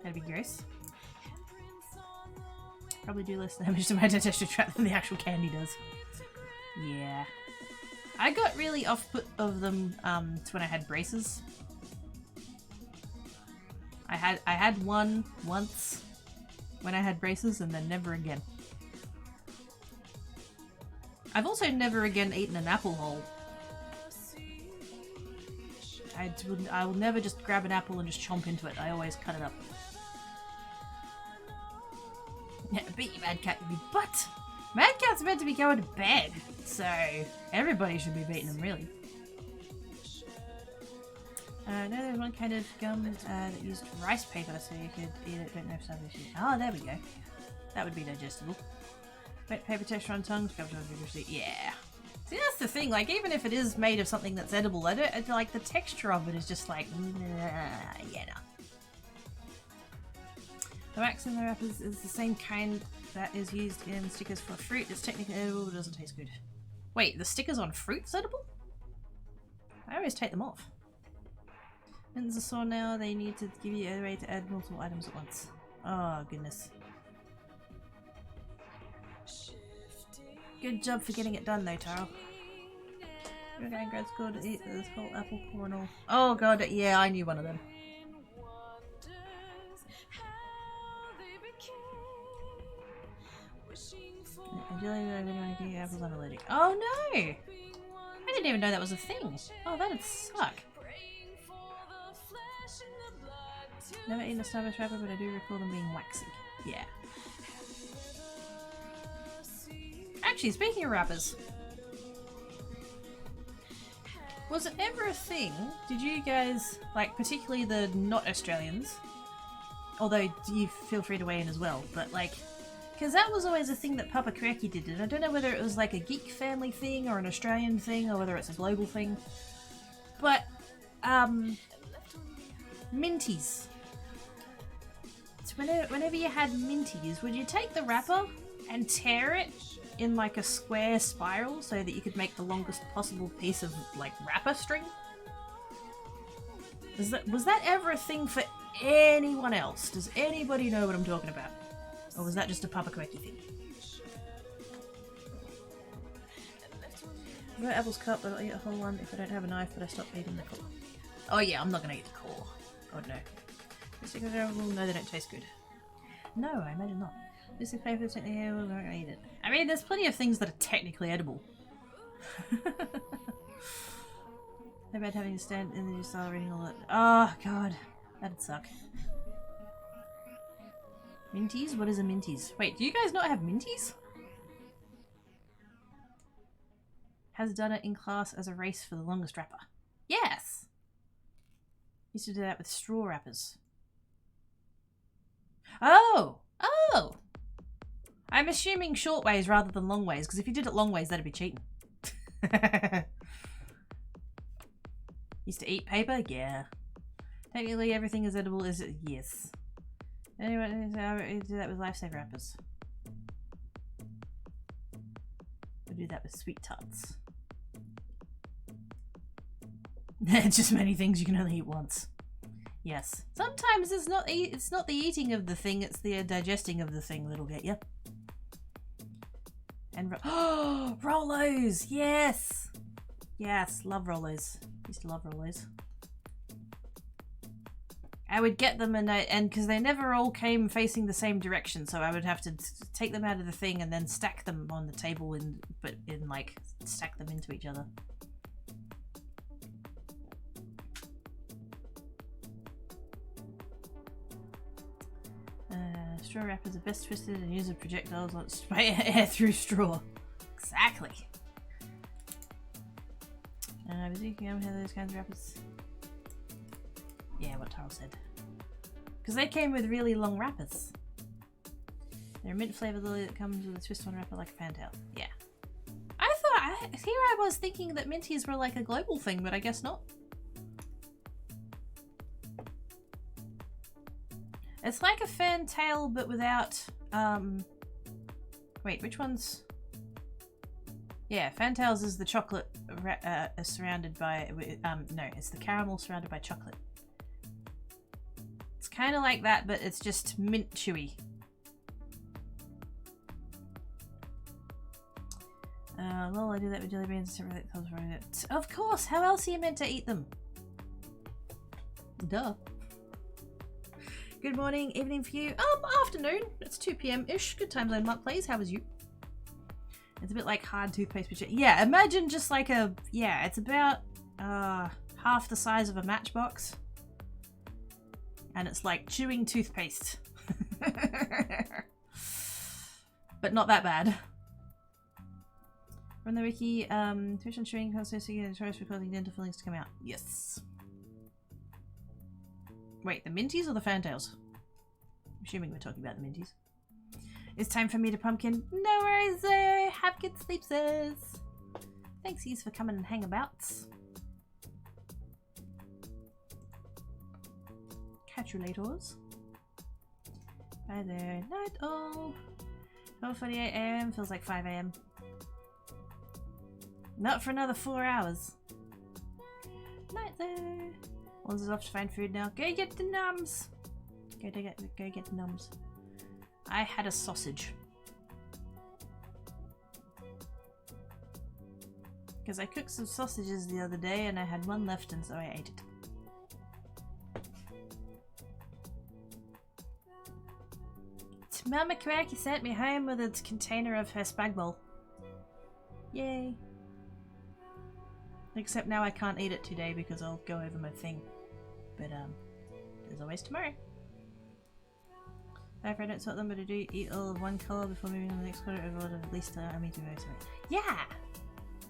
Speaker 1: That'd be gross. Probably do less damage to my digestive tract than the actual candy does. Yeah. I got really off-put of them when I had braces. I had one once when I had braces and then never again. I've also never again eaten an apple whole. I will never just grab an apple and just chomp into it. I always cut it up. Yeah, beat you, Mad Cat, you butt! Mad Cat's meant to be going to bed, so everybody should be beating him, really. No, there's one kind of gum that used rice paper so you could eat it. Don't know if something should. Oh, there we go. That would be digestible. Wet paper texture on tongue. Yeah. See, that's the thing. Like, even if it is made of something that's edible, I don't like the texture of it is just like, yeah, no. The wax in the wrappers is the same kind that is used in stickers for fruit. It's technically edible, but doesn't taste good. Wait, the stickers on fruit's edible? I always take them off. Mittens are sore now. They need to give you a way to add multiple items at once. Oh, goodness. Good job for getting it done, though, Taro. You're going to grad school to eat this whole apple cornel. Oh, God, yeah, I knew one of them. Apples I'm allergic. Oh no! I didn't even know that was a thing. Oh, that'd suck. Never eaten a Starburst wrapper, but I do recall them being waxy. Yeah. Actually, speaking of wrappers, was it ever a thing? Did you guys, like, particularly the not Australians, although you feel free to weigh in as well, but like, because that was always a thing that Papa Kreki did, and I don't know whether it was like a geek family thing or an Australian thing or whether it's a global thing, but minties. So whenever you had minties, would you take the wrapper and tear it in like a square spiral so that you could make the longest possible piece of like wrapper string? Was that ever a thing for anyone else? Does anybody know what I'm talking about? Or was that just a Papa Quirky thing? I've got apple's cup, but I'll eat a whole one if I don't have a knife, but I stop eating the core. Oh yeah, I'm not gonna eat the core. God no. No, they don't taste good. No, I imagine not. This is paper technically, we're not gonna eat it. I mean, there's plenty of things that are technically edible. How about having to stand in the just style reading all that? Oh god, that'd suck. Minties? What is a minties? Wait, do you guys not have minties? Has done it in class as a race for the longest wrapper. Yes! Used to do that with straw wrappers. Oh! Oh! I'm assuming short ways rather than long ways, because if you did it long ways, that'd be cheating. Used to eat paper? Yeah. Technically everything is edible, is it? Yes. Anyway, do that with lifesaver wrappers. We'll do that with sweet tarts. Just many things you can only eat once. Yes. Sometimes it's not the eating of the thing, it's the digesting of the thing that'll get you. And oh, Rollos! Yes! Yes, love Rollos. Used to love Rollos. I would get them and because they never all came facing the same direction, so I would have to take them out of the thing and then stack them on the table but like stack them into each other. Straw wrappers are best twisted and use of projectiles like spray air through straw. Exactly. I was thinking I have those kinds of wrappers. Yeah, what Taro said. Because they came with really long wrappers. They're a mint flavoured lily that comes with a twist on wrapper like a fantail. Yeah. I was thinking that minties were like a global thing, but I guess not. It's like a fantail, but without, wait, which one's? Yeah, fantails is the chocolate surrounded by, no, it's the caramel surrounded by chocolate. It's kind of like that, but it's just mint chewy. Lol, I do that with jelly beans and everything that comes from it. Of course, how else are you meant to eat them? Duh. Good morning, evening for you. Afternoon. It's 2 p.m-ish. Good time zone, Mark, please. How was you? It's a bit like hard toothpaste, but yeah, imagine just like a, yeah, it's about half the size of a matchbox. And it's like chewing toothpaste. But not that bad. From the wiki, Twitch and chewing consistency and choice for causing dental fillings to come out. Yes. Wait, the minties or the fantails? I'm assuming we're talking about the minties. It's time for me to pumpkin. No worries, have good sleep, sirs. Thanks, yous, for coming and hang about. Catch you laters. Bye there. Night all. 12:48 a.m. feels like 5 a.m. Not for another 4 hours. Night there. One's is off to find food now. Go get the nums. Go get the nums. I had a sausage. Because I cooked some sausages the other day and I had one left and so I ate it. Mama Quacky sent me home with a container of her spag bowl. Yay. Except now I can't eat it today because I'll go over my thing. But there's always tomorrow. If I don't sort them, but I do eat all of one colour before moving on the next colour, avoid at least I mean to most of it. Yeah!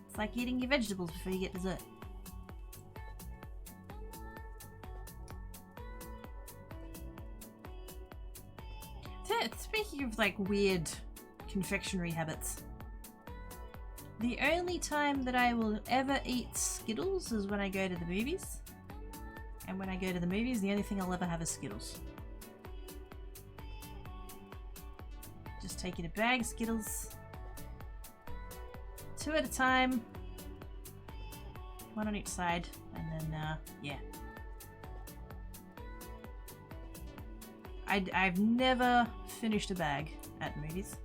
Speaker 1: It's like eating your vegetables before you get dessert. Speaking of like weird confectionery habits, the only time that I will ever eat Skittles is when I go to the movies. And when I go to the movies, the only thing I'll ever have is Skittles. Just taking a bag of Skittles. 2 at a time. 1 on each side. And then, yeah. I've never finished a bag at movies.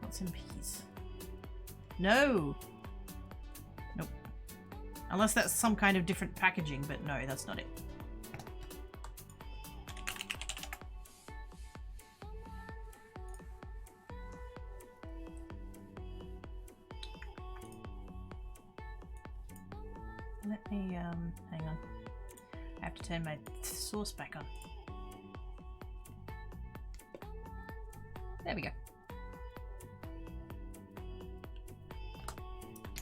Speaker 1: What's in peas? No! Nope. Unless that's some kind of different packaging, but no, that's not it. Let me, hang on. I have to turn my sauce back on. There we go.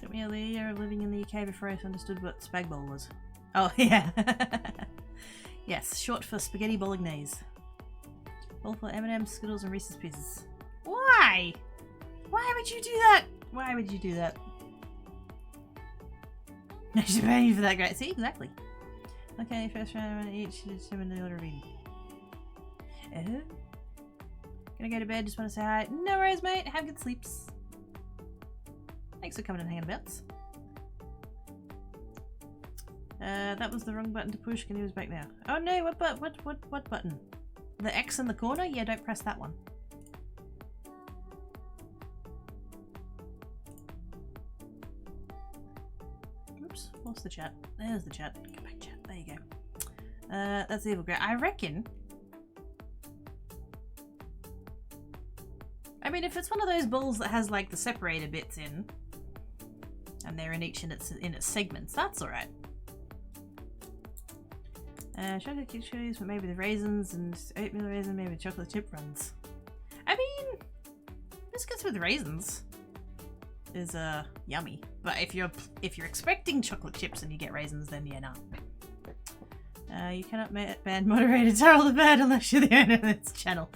Speaker 1: Took me a year of living in the UK before I understood what spag bowl was. Oh, yeah. Yes, short for spaghetti bolognese. Bowl for M&M's, Skittles, and Reese's Pieces. Why? Why would you do that? Why would you do that? I should pay you for that, great. See, exactly. Okay, first round each determine the order of eating. Gonna go to bed, just want to say hi. No worries, mate. Have good sleeps. Thanks for coming and hanging about. That was the wrong button to push. Can you use back now? Oh no, what button? The X in the corner? Yeah, don't press that one. Oops, lost the chat. There's the chat. Go back, chat. There you go. That's evil great. I reckon. I mean, if it's one of those balls that has like the separator bits in, and they're in each in its segments, that's all right. Chocolate chip cheese, but maybe the raisins and oatmeal raisin, maybe chocolate chip runs. I mean, biscuits with raisins is yummy. But if you're expecting chocolate chips and you get raisins, then yeah, nah. You cannot ban moderator Terrell the Bad unless you're the owner of this channel.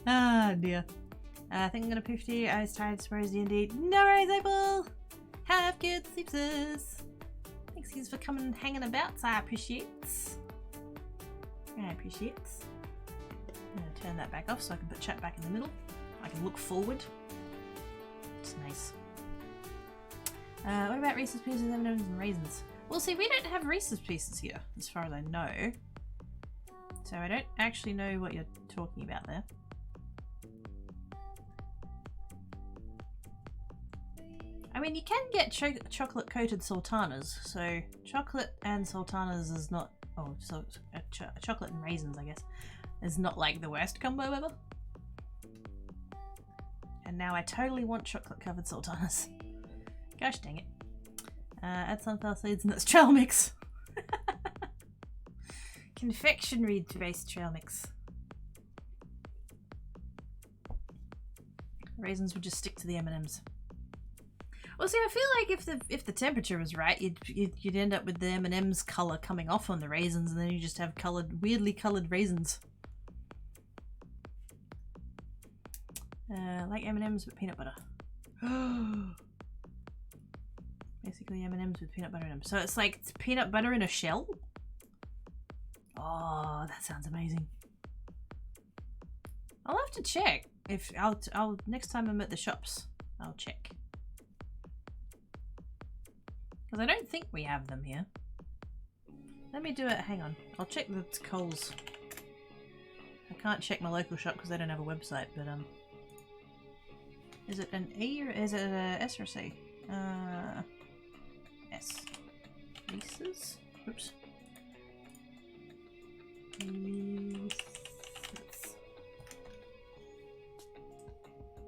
Speaker 1: Ah dear. I think I'm gonna poof to you. I was tired, suppose indeed. No worries, April. Have good sleepses. Thanks you for coming and hanging about. I appreciate. I appreciate. I'm gonna turn that back off so I can put chat back in the middle. I can look forward. It's nice. What about Reese's Pieces, M&M's, and raisins? Well, see, we don't have Reese's Pieces here, as far as I know. So I don't actually know what you're talking about there. I mean, you can get chocolate-coated sultanas, so chocolate and sultanas is not... Oh, so chocolate and raisins, I guess, is not like the worst combo ever. And now I totally want chocolate-covered sultanas. Gosh dang it. Add sunflower seeds and that's trail mix. Confectionery-based trail mix. Raisins would just stick to the M&Ms. Well, see, I feel like if the temperature was right, you'd end up with the M&Ms color coming off on the raisins, and then you just have weirdly colored raisins. Like M&Ms with peanut butter. Basically M&Ms with peanut butter in them. So it's like peanut butter in a shell? Oh, that sounds amazing. I'll have to check. If I'll next time I'm at the shops, I'll check. Because I don't think we have them here. Let me do it. Hang on. I'll check the Coles. I can't check my local shop because they don't have a website, but is it an E or is it a S or a C? S. Reese's? Oops. Reese's.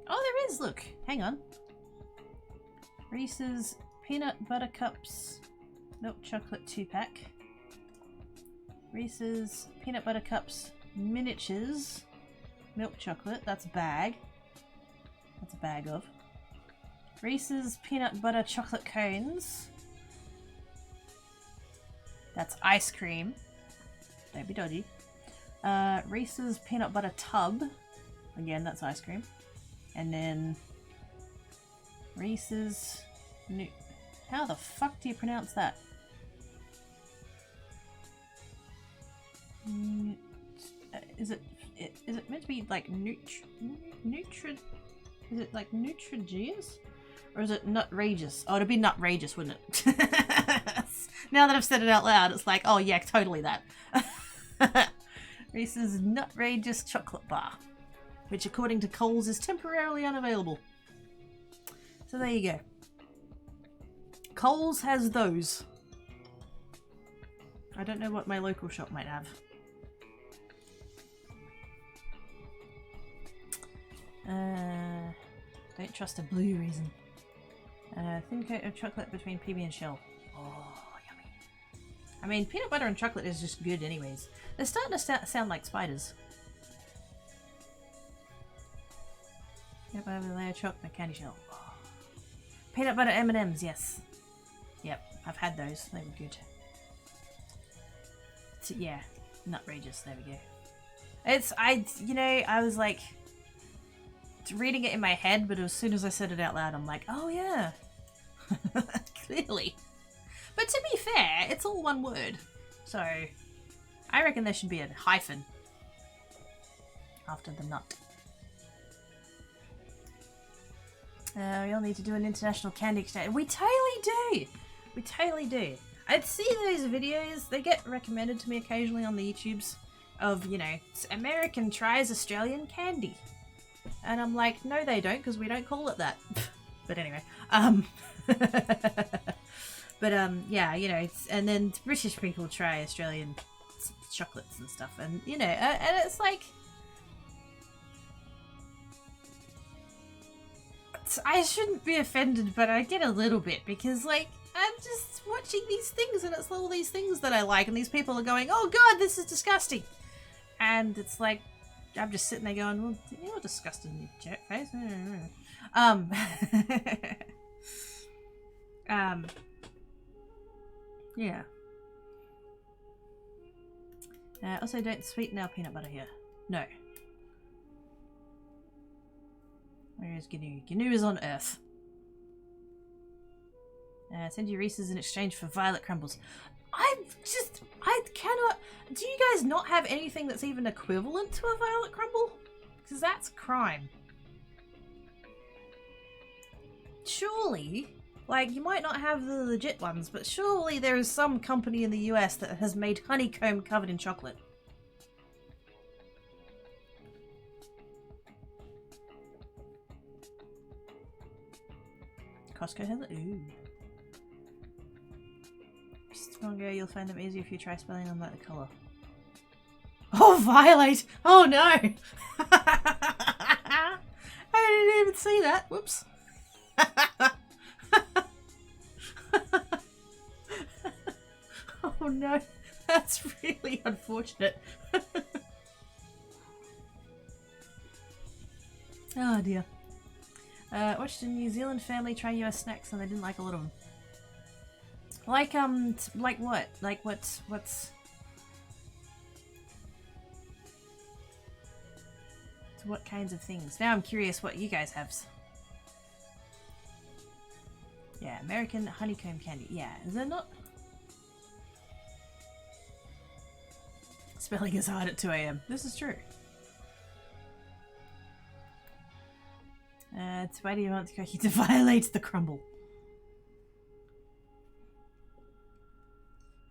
Speaker 1: Oh, there is! Look! Hang on. Reese's Peanut Butter Cups Milk chocolate 2-pack. Reese's peanut butter cups miniatures. Milk chocolate, that's a bag. That's a bag of. Reese's peanut butter chocolate cones. That's ice cream. Don't be dodgy. Reese's peanut butter tub. Again, that's ice cream. And then Reese's new... How the fuck do you pronounce that? Is it meant to be like Nutri... Is it like Nutrigeous? Or is it Nutrageous? Oh, it'd be Nutrageous, wouldn't it? Now that I've said it out loud, it's like, oh yeah, totally that. Reese's Nutrageous chocolate bar, which according to Coles is temporarily unavailable. So there you go. Coles has those. I don't know what my local shop might have. Don't trust a blue reason. Thin coat of chocolate between PB and shell. Oh, yummy. I mean, peanut butter and chocolate is just good anyways. They're starting to sound like spiders. Peanut butter with a layer of chocolate candy shell. Oh. Peanut butter M&Ms, yes. Yep, I've had those. They were good. So, yeah, Nutrageous. There we go. I was like reading it in my head, but as soon as I said it out loud, I'm like, oh yeah, clearly. But to be fair, it's all one word, so I reckon there should be a hyphen after the nut. We all need to do an international candy exchange. We totally do. We totally do. I'd see those videos. They get recommended to me occasionally on the YouTubes of, you know, American tries Australian candy. And I'm like, no they don't, because we don't call it that. But anyway. Yeah, you know, and then British people try Australian chocolates and stuff. And, you know, and it's like... I shouldn't be offended, but I get a little bit, because, like, I'm just watching these things, and it's all these things that I like, and these people are going, oh god, this is disgusting. And it's like, I'm just sitting there going, well, you're disgusting, you jerk face. Yeah. Also, don't sweeten our peanut butter here. No. Where is GNU? GNU is on Earth. Send you Reese's in exchange for violet crumbles. I cannot... Do you guys not have anything that's even equivalent to a violet crumble? Because that's a crime. Surely, like, you might not have the legit ones, but surely there is some company in the US that has made honeycomb covered in chocolate. Costco has it? Ooh. Stronger, you'll find them easier if you try spelling them like the colour. Oh, violet! Oh no! I didn't even see that. Whoops. Oh no, that's really unfortunate. Oh dear. Watched a New Zealand family try US snacks and they didn't like a lot of them. Like what? Like what's... So what kinds of things? Now I'm curious what you guys have. Yeah, American honeycomb candy. Yeah, is there not? Spelling is hard at 2 AM. This is true. It's why do you want the cookie to violate the crumble?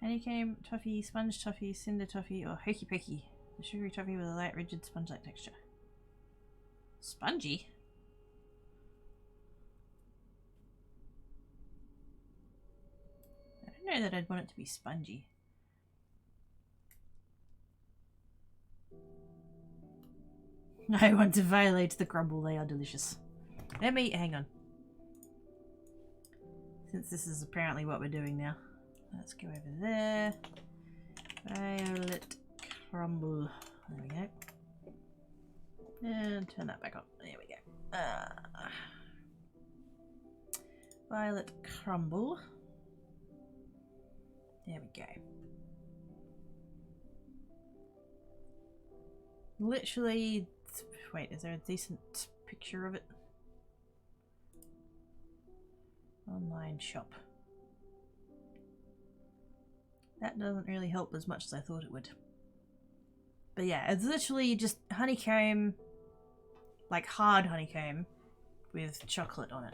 Speaker 1: Honeycomb toffee, sponge toffee, cinder toffee, or hokey pokey. The sugary toffee with a light, rigid, sponge-like texture. Spongy? I don't know that I'd want it to be spongy. I want to violate the crumble. They are delicious. Let me... hang on. Since this is apparently what we're doing now. Let's go over there. Violet crumble. There we go. And turn that back on. There we go. Violet crumble. There we go. Literally, wait, is there a decent picture of it? Online shop. That doesn't really help as much as I thought it would. But yeah, it's literally just honeycomb, like hard honeycomb, with chocolate on it.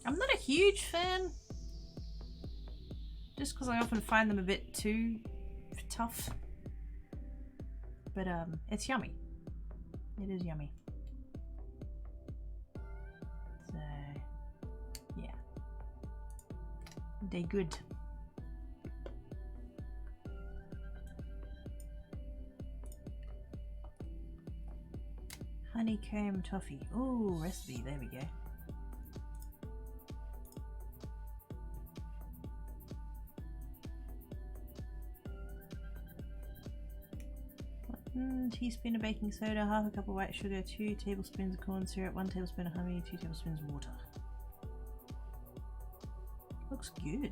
Speaker 1: I'm not a huge fan, just because I often find them a bit too tough. But it's yummy. It is yummy. So yeah, they good. Honeycomb toffee. Ooh, recipe. There we go. Teaspoon of baking soda, half a cup of white sugar, 2 tablespoons of corn syrup, 1 tablespoon of honey, 2 tablespoons of water. Looks good.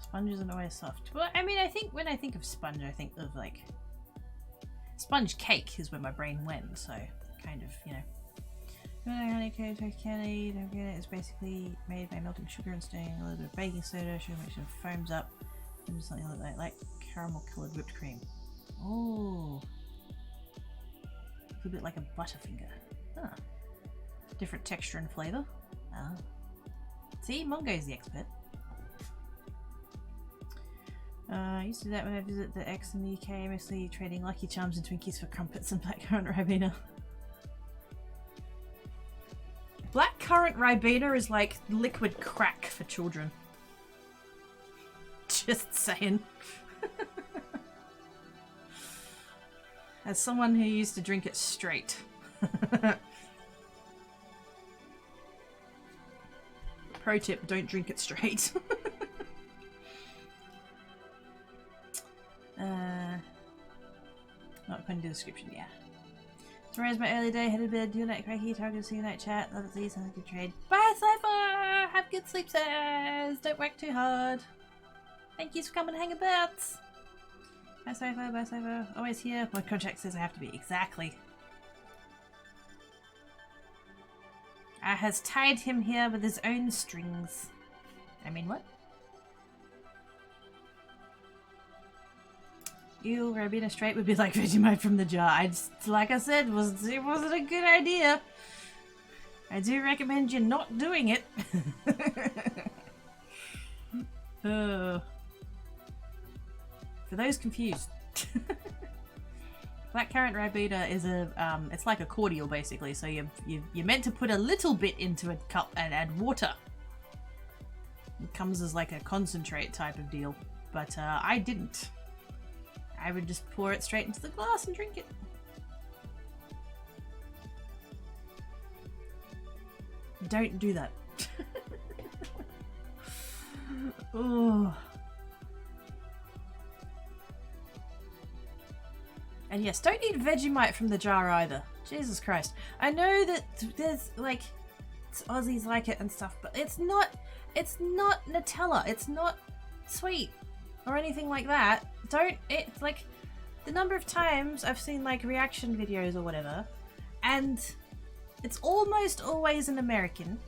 Speaker 1: Sponge isn't always soft. Well, I mean, I think when I think of sponge, I think of like sponge cake is where my brain went. So kind of, you know. Honeycomb candy. Don't forget it's basically made by melting sugar and stirring a little bit of baking soda. Sugar makes it foams up. And just something like caramel coloured whipped cream. Oh, a little bit like a Butterfinger. Huh. Different texture and flavour. Ah. See, Mongo's the expert. I used to do that when I visit the X in the UK, mostly trading Lucky Charms and Twinkies for crumpets and blackcurrant Ribena. Blackcurrant Ribena is like liquid crack for children. Just saying. As someone who used to drink it straight. Pro tip, don't drink it straight. Not according to the description, yeah. Tomorrow's my early day, headed to bed, do a night cracky, target see you night chat, love it, see, sounds like a good trade. Bye, Cypher! Have good sleep, sirs! Don't work too hard. Thank you for coming to hang about. Bye, Cypher, bye, Cypher. Always here. My contract says I have to be. Exactly. I has tied him here with his own strings. I mean, what? Ew, Ribena straight would be like Vegemite from the jar. I just, like I said, it wasn't a good idea. I do recommend you not doing it. For those confused. Blackcurrant Ribena is it's like a cordial basically. So you're meant to put a little bit into a cup and add water. It comes as like a concentrate type of deal, but I didn't. I would just pour it straight into the glass and drink it. Don't do that. Oh. And yes, don't eat Vegemite from the jar either. Jesus Christ. I know that there's like Aussies like it and stuff, but it's not Nutella. It's not sweet or anything like that. It's like the number of times I've seen like reaction videos or whatever, and it's almost always an American.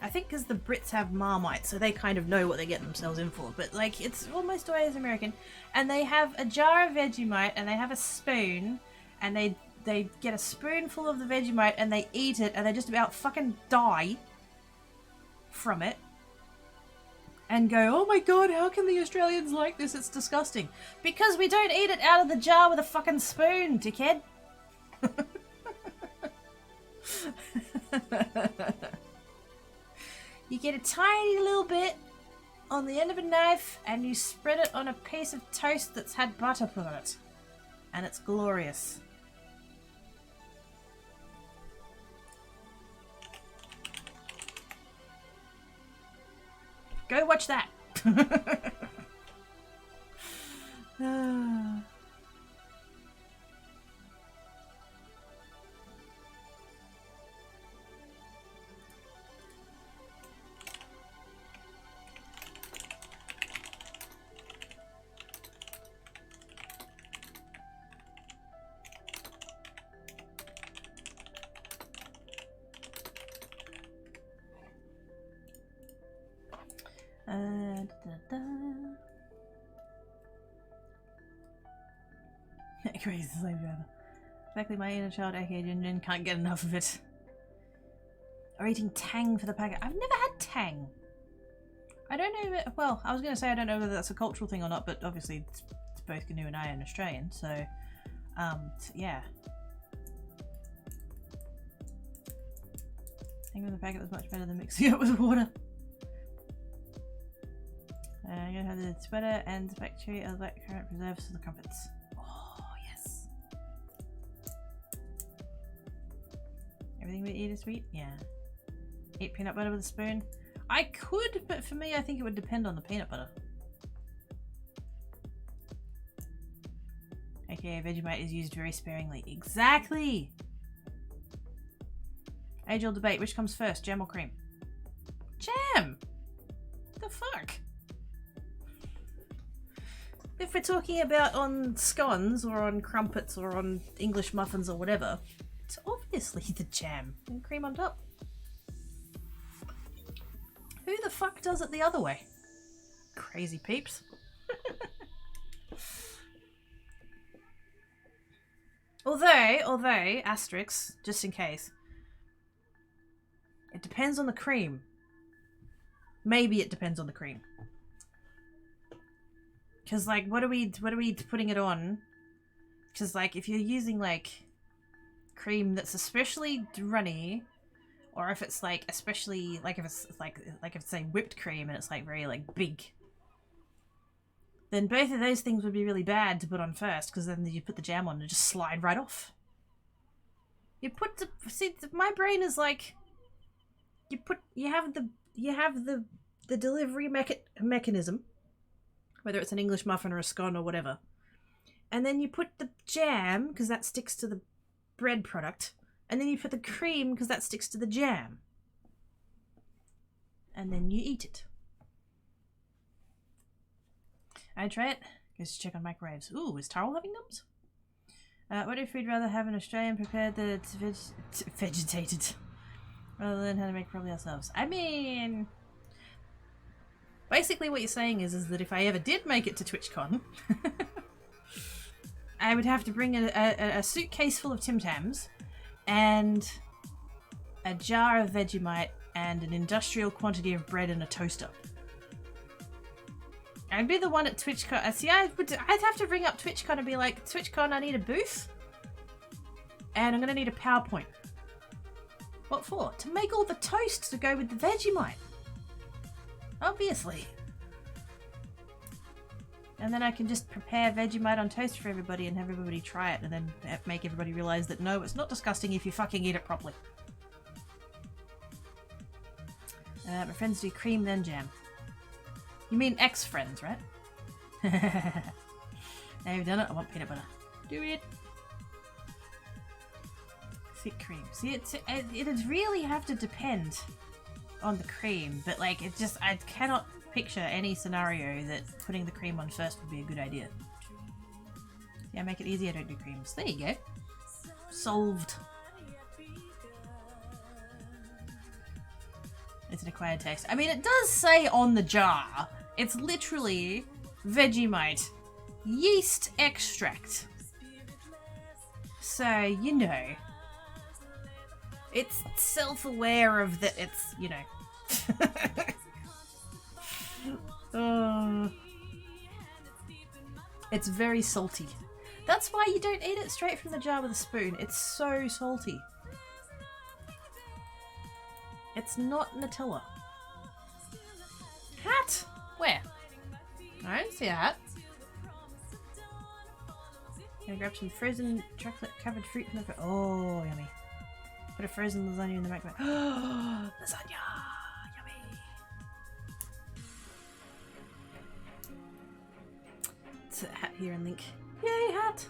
Speaker 1: I think because the Brits have Marmite, so they kind of know what they're getting themselves in for, but like it's almost always American, and they have a jar of Vegemite and they have a spoon and they they get a spoonful of the Vegemite and they eat it and they just about fucking die from it. And go, oh my god, how can the Australians like this? It's disgusting. Because we don't eat it out of the jar with a fucking spoon, dickhead. You get a tiny little bit on the end of a knife and you spread it on a piece of toast that's had butter put on it. And it's glorious. Go watch that. Crazy slave driver. Exactly, my inner child arcade engine can't get enough of it. Or eating tang for the packet. I've never had tang. I don't know if it, well, I was going to say I don't know whether that's a cultural thing or not, but obviously it's both Gnu and I are Australian, so yeah. Tang for the packet was much better than mixing it with water. I'm going to have the sweater and the factory of black currant preserves for the crumpets. Everything we eat is sweet? Yeah. Eat peanut butter with a spoon? I could, but for me I think it would depend on the peanut butter. Okay, Vegemite is used very sparingly. Exactly! Age-old debate, which comes first, jam or cream? Jam! The fuck? If we're talking about on scones or on crumpets or on English muffins or whatever, it's obviously the jam and cream on top. Who the fuck does it the other way? Crazy peeps. Although, asterisk, just in case, it depends on the cream. Maybe it depends on the cream. Because, like, what are we putting it on? Because, like, if you're using, like, cream that's especially runny, or if it's like especially like if it's like if it's say whipped cream and it's like very like big, then both of those things would be really bad to put on first, because then you put the jam on and just slide right off. You put the my brain is like you have the delivery mechanism, whether it's an English muffin or a scone or whatever, and then you put the jam because that sticks to the bread product, and then you put the cream because that sticks to the jam, and then you eat it. I try it. Goes to check on microwaves. Ooh, is Tarl having numbs? What if we'd rather have an Australian prepared that's vegetated rather than how to make probably ourselves? I mean, basically what you're saying is that if I ever did make it to TwitchCon, I would have to bring a suitcase full of Tim Tams and a jar of Vegemite and an industrial quantity of bread and a toaster. I'd be the one at TwitchCon. See, I'd have to ring up TwitchCon and be like, TwitchCon, I need a booth. And I'm going to need a PowerPoint. What for? To make all the toast to go with the Vegemite. Obviously. And then I can just prepare Vegemite on toast for everybody and have everybody try it, and then make everybody realize that no, it's not disgusting if you fucking eat it properly. My friends do cream then jam. You mean ex-friends, right? Now you've done it, I want peanut butter. Do it! Thick cream. See, it'd really have to depend on the cream, but like, I cannot picture any scenario that putting the cream on first would be a good idea. Yeah, make it easy, I don't do creams. There you go. Solved. It's an acquired taste. I mean, it does say on the jar, it's literally Vegemite yeast extract. So, you know, it's self-aware of that it's, you know. It's very salty. That's why you don't eat it straight from the jar with a spoon. It's so salty. It's not Nutella. Hat? Where? I don't see a hat. Gonna grab some frozen chocolate covered fruit from the oh, yummy. Put a frozen lasagna in the microwave. Oh, lasagna! Yummy! It's a hat here and link. Yay, hat!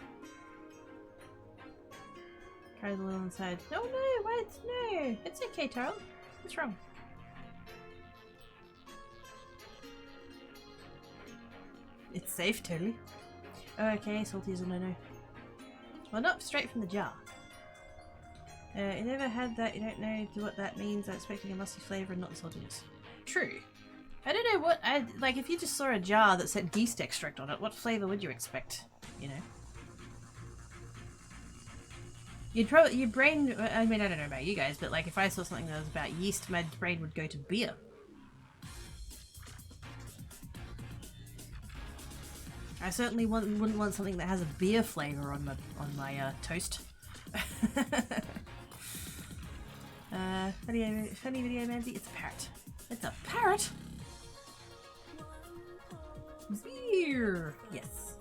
Speaker 1: Carry the little inside. Oh no, wait, no! It's okay, Taro. What's wrong? It's safe, totally. Oh, okay, salty is a no-no. Well, not straight from the jar. You never had that, you don't know what that means. I'm expecting a musty flavour and not the saltiness. True. I don't know what, like if you just saw a jar that said yeast extract on it, what flavour would you expect? You know? You'd probably, your brain, I mean, I don't know about you guys, but like if I saw something that was about yeast, my brain would go to beer. I certainly wouldn't want something that has a beer flavour on my toast. Funny video, Mandy. It's a parrot. It's a parrot. Beer. Yes.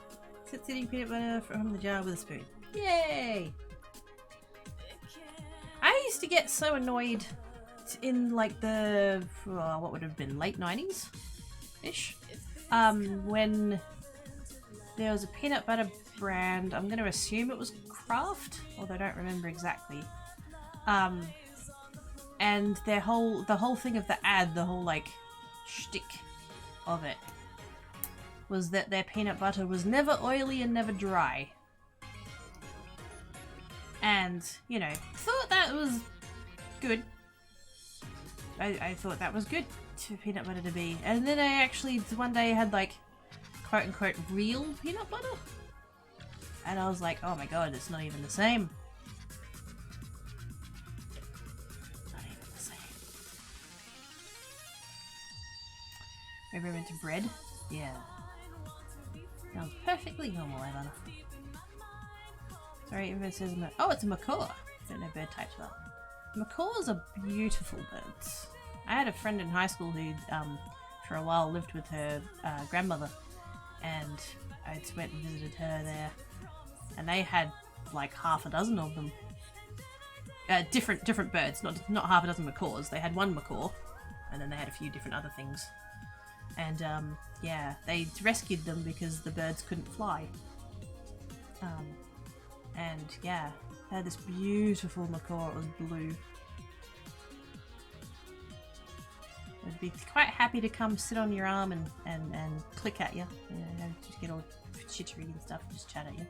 Speaker 1: Sits eating peanut butter from the jar with a spoon. Yay! I used to get so annoyed in like the what would have been late 90s ish, when there was a peanut butter brand. I'm going to assume it was Kraft, although I don't remember exactly. And the whole thing of the ad, the whole like shtick of it, was that their peanut butter was never oily and never dry. And, you know, thought that was good. I thought that was good for peanut butter to be. And then I actually one day had like quote unquote real peanut butter. And I was like, oh my god, it's not even the same. Not even the same. Maybe I went to bread? Yeah. Sounds perfectly normal, Ivana. Sorry, even it says oh, it's a macaw. I don't know bird types well. Macaws are beautiful birds. I had a friend in high school who, for a while, lived with her grandmother, and I went and visited her there, and they had like half a dozen of them. Different birds, not half a dozen macaws. They had one macaw, and then they had a few different other things. And yeah, they rescued them because the birds couldn't fly. And yeah, they had this beautiful macaw. It was blue. I'd be quite happy to come sit on your arm and click at you. You know, just get all shittery and stuff and just chat at you.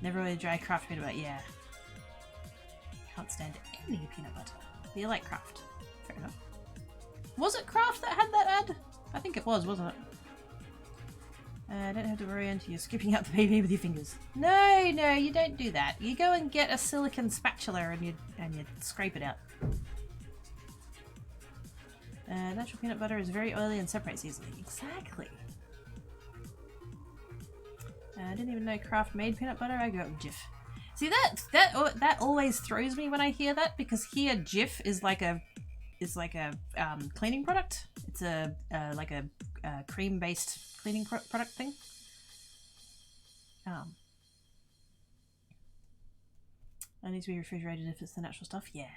Speaker 1: Never really dry Kraft peanut butter. Yeah. Can't stand any peanut butter. But you like Kraft. Fair enough. Was it Kraft that had that ad? I think it was, wasn't it? Don't have to worry until you're scooping out the baby with your fingers. No, you don't do that. You go and get a silicone spatula and you scrape it out. Natural peanut butter is very oily and separates easily. Exactly. I didn't even know Kraft made peanut butter. I go Jif. See that always throws me when I hear that, because here Jif is like a cleaning product. It's a like a cream-based cleaning product thing. It needs to be refrigerated if it's the natural stuff. Yeah. I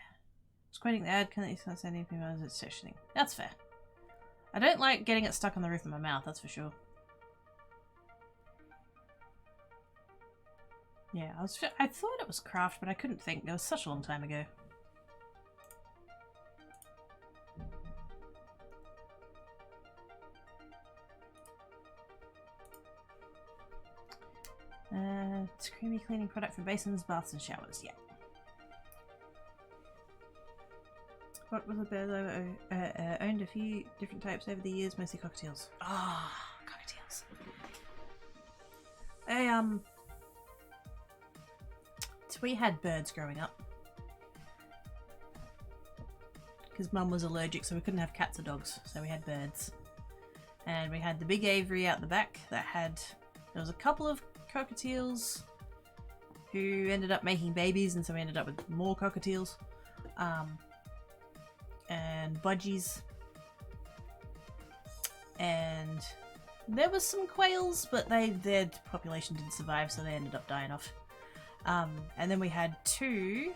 Speaker 1: was quoting the ad. Can you say anything about it sectioning? That's fair. I don't like getting it stuck on the roof of my mouth. That's for sure. Yeah, I thought it was Kraft, but I couldn't think. It was such a long time ago. It's a creamy cleaning product for basins, baths, and showers. Yeah. What was the bird I owned a few different types over the years, mostly cockatiels. Ah, cockatiels. we had birds growing up. Because Mum was allergic, so we couldn't have cats or dogs, so we had birds. And we had the big aviary out the back that had... There was a couple of cockatiels who ended up making babies, and so we ended up with more cockatiels. And budgies. And there was some quails, but their population didn't survive, so they ended up dying off. And then we had two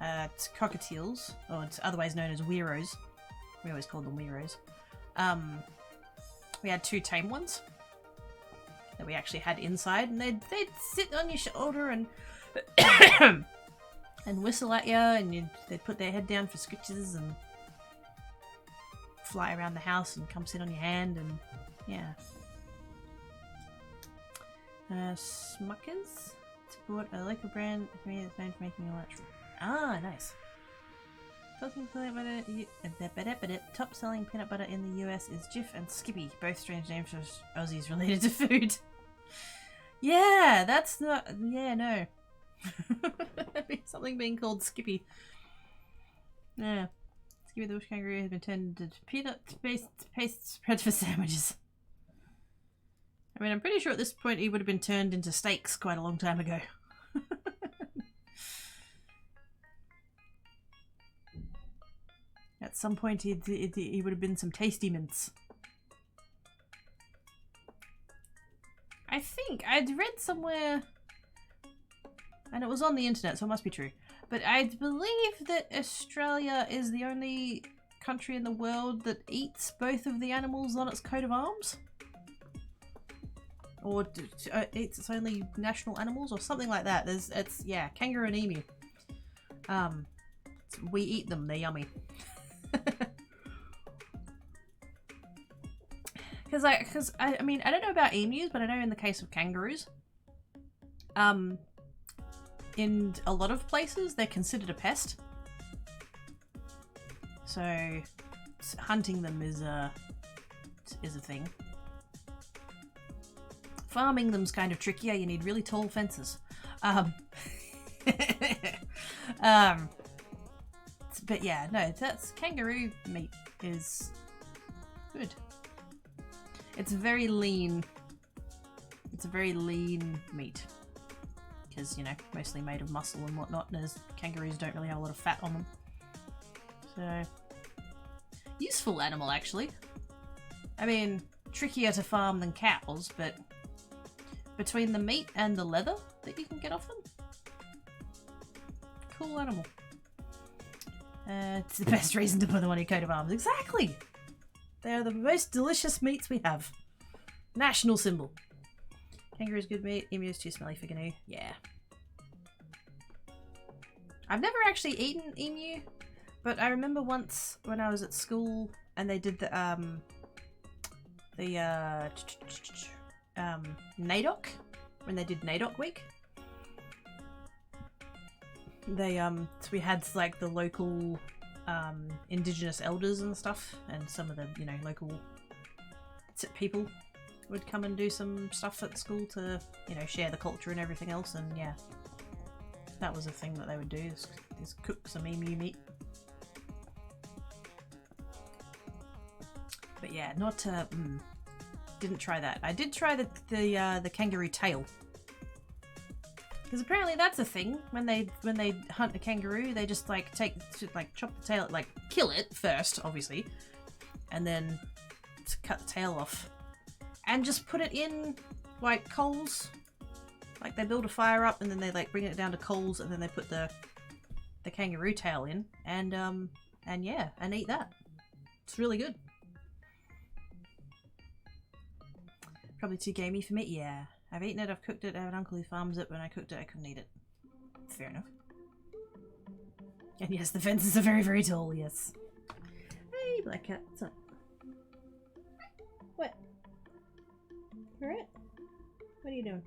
Speaker 1: cockatiels, or it's otherwise known as weeros. We always called them weeros. We had two tame ones that we actually had inside, and they'd sit on your shoulder and and whistle at you, and they'd put their head down for scritches and fly around the house and come sit on your hand, and yeah. Smuckers support a local brand that's known for making electric. Ah, nice. Top selling peanut butter in the US is Jif and Skippy, both strange names for Aussies related to food. Yeah, that's not. Yeah, no. Something being called Skippy. Yeah. Skippy the bush kangaroo has been turned into peanut-based paste spread for sandwiches. I mean, I'm pretty sure at this point he would have been turned into steaks quite a long time ago. At some point he would have been some tasty mints. I think I'd read somewhere, and it was on the internet, so it must be true, but I believe that Australia is the only country in the world that eats both of the animals on its coat of arms. Or eats its only national animals, or something like that. Yeah, kangaroo and emu. We eat them, they're yummy. Because I mean, I don't know about emus, but I know in the case of kangaroos, in a lot of places they're considered a pest. So hunting them is a thing. Farming them's kind of trickier. You need really tall fences. But yeah, no, that's kangaroo meat is good. It's very lean. It's a very lean meat because, you know, mostly made of muscle and whatnot, and as kangaroos don't really have a lot of fat on them. So useful animal, actually. I mean, trickier to farm than cows, but between the meat and the leather that you can get off them, cool animal. It's the best reason to put them on your coat of arms. Exactly! They are the most delicious meats we have. National symbol. Kangaroo's good meat. Emu is too smelly for canoe. Yeah. I've never actually eaten emu, but I remember once when I was at school and they did the NAIDOC, when they did NAIDOC week. They so we had like the local indigenous elders and stuff, and some of the, you know, local people would come and do some stuff at school to, you know, share the culture and everything else, and yeah, that was a thing that they would do, is cook some emu meat. But yeah, not didn't try that. I did try the kangaroo tail. Because apparently that's a thing. When they hunt a kangaroo, they just like chop the tail, like kill it first, obviously, and then cut the tail off, and just put it in like coals. Like they build a fire up, and then they like bring it down to coals, and then they put the kangaroo tail in, and yeah, and eat that. It's really good. Probably too gamey for me. Yeah. I've eaten it, I've cooked it, I have an uncle who farms it, but when I cooked it I couldn't eat it. Fair enough. And yes, the fences are very, very tall, yes. Hey, black cat, what's up? What? Alright? What are you doing?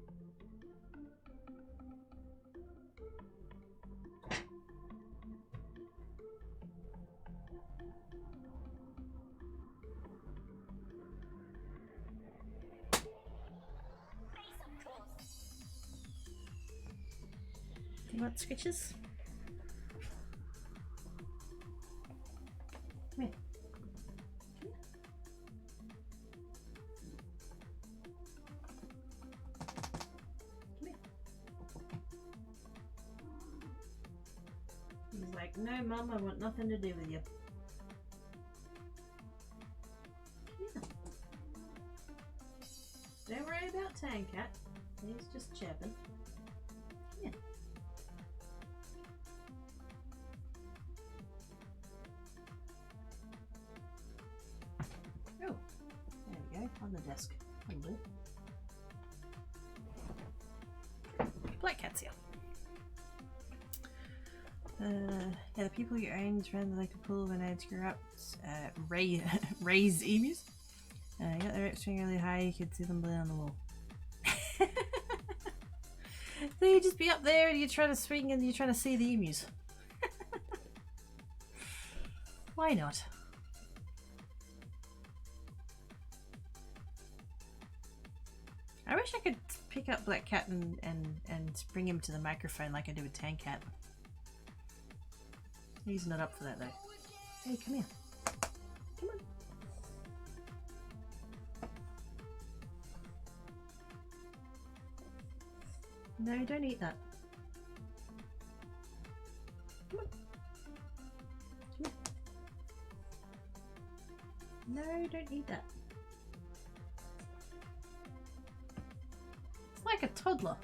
Speaker 1: You want scratches? Come here. He's like, no, Mum, I want nothing to do with you. Come here. Don't worry about Tang Cat. He's just chirping. Come here. Oh, there we go, on the desk. Hello. Black Cat's here. Yeah, the people you own around like a pool when I'd screw up. Raised emus. You got the rep string really high, you could see them blue on the wall. So you just be up there and you try to swing and you're trying to see the emus. Why not? I wish I could pick up Black Cat and bring him to the microphone like I do with Tang Cat. He's not up for that though. Hey, come here. Come on. No, don't eat that. Come on. Come here. No, don't eat that. It's like a toddler.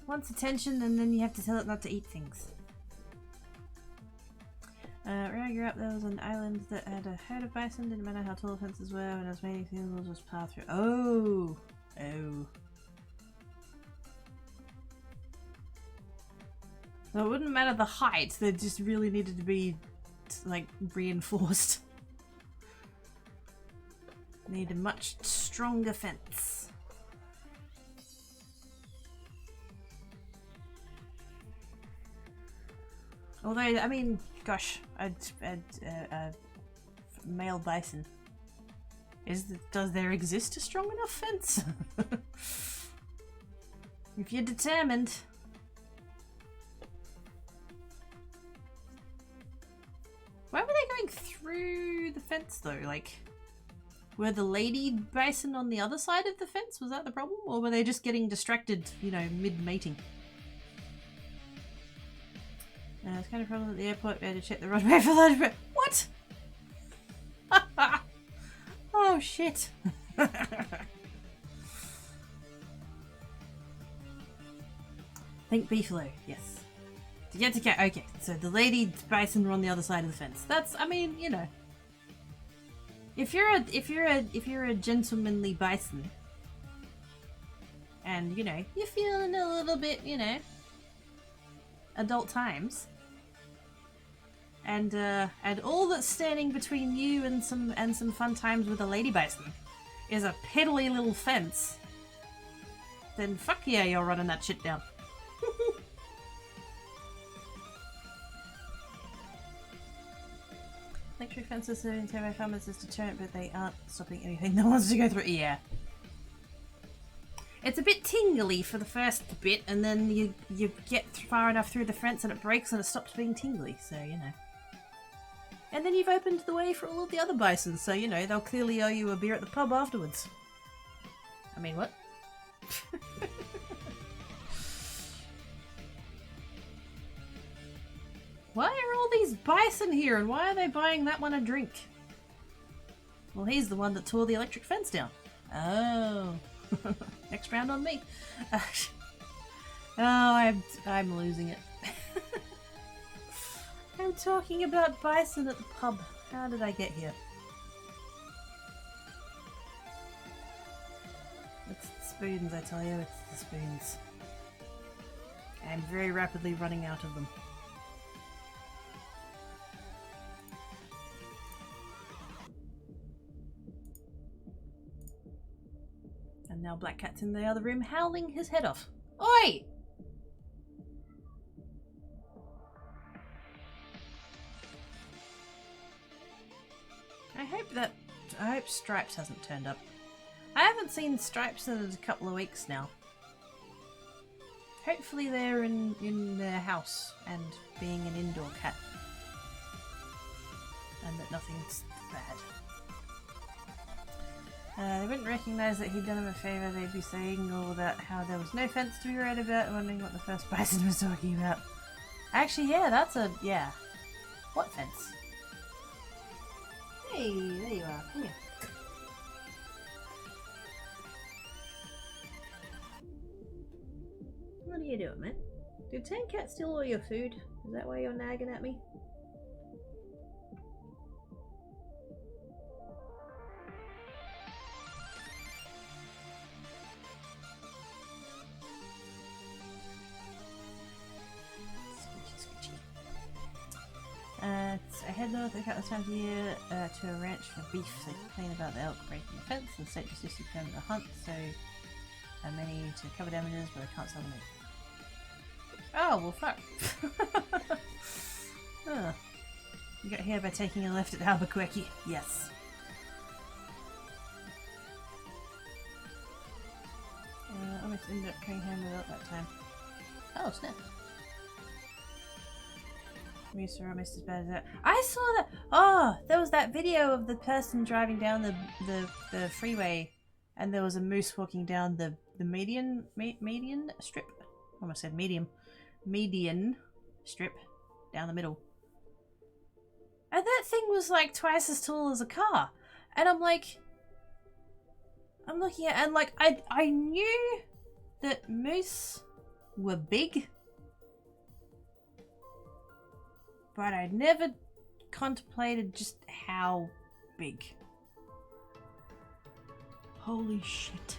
Speaker 1: Wants attention and then you have to tell it not to eat things. Where I grew up there was an island that had a herd of bison, didn't matter how tall the fences were, when I was waiting for them, we'll just pass through. Oh! Oh. So it wouldn't matter the height, they just really needed to be, like, reinforced. Need a much stronger fence. Although, I mean, gosh, a male bison. Does there exist a strong enough fence? If you're determined. Why were they going through the fence though? Like, were the lady bison on the other side of the fence? Was that the problem? Or were they just getting distracted, you know, mid-mating? It's kind of a problem at the airport. We had to check the runway for lunch. What? Oh shit. Think beefalo, yes. To get to cat. Okay, so the lady bison were on the other side of the fence. That's, I mean, you know, if you're a gentlemanly bison, and you know you're feeling a little bit, you know, adult times. And all that's standing between you and some fun times with a lady bison is a piddly little fence. Then fuck yeah, you're running that shit down. Electric fences are in terror farmers as deterrent, but they aren't stopping anything that wants to go through. Yeah. It's a bit tingly for the first bit, and then you get far enough through the fence and it breaks and it stops being tingly, so you know. And then you've opened the way for all of the other bisons, so you know, they'll clearly owe you a beer at the pub afterwards. I mean, what? Why are all these bison here, and why are they buying that one a drink? Well, he's the one that tore the electric fence down. Oh. Next round on me. Oh, I'm losing it. I'm talking about bison at the pub. How did I get here? It's the spoons, I tell you. It's the spoons. I'm very rapidly running out of them. And now Black Cat's in the other room howling his head off. Oi! I hope Stripes hasn't turned up. I haven't seen Stripes in a couple of weeks now. Hopefully they're in their house and being an indoor cat. And that nothing's bad. They wouldn't recognise that he'd done him a favour. They'd be saying all about how there was no fence to be worried about, wondering what the first bison was talking about. Actually, yeah, that's a... yeah. What fence? Hey, there you are. Come here. What are you doing, man? Did Tame Cat steal all your food? Is that why you're nagging at me? I head north a couple of times a year to a ranch for beef. They complain about the elk breaking the fence, and the state just issued them the hunt, so many to cover damages, but I can't sell them. Oh, well, fuck. Huh. You got here by taking a left at Albuquerque. Yes. Almost ended up coming home without that time. Oh, snap. Moose are almost as bad as that. I saw that. Oh, there was that video of the person driving down the freeway, and there was a moose walking down the median strip. Almost said medium. Median strip down the middle. And that thing was like twice as tall as a car. And I'm like, I'm looking at, and like I knew that moose were big, but I never contemplated just how big. Holy shit.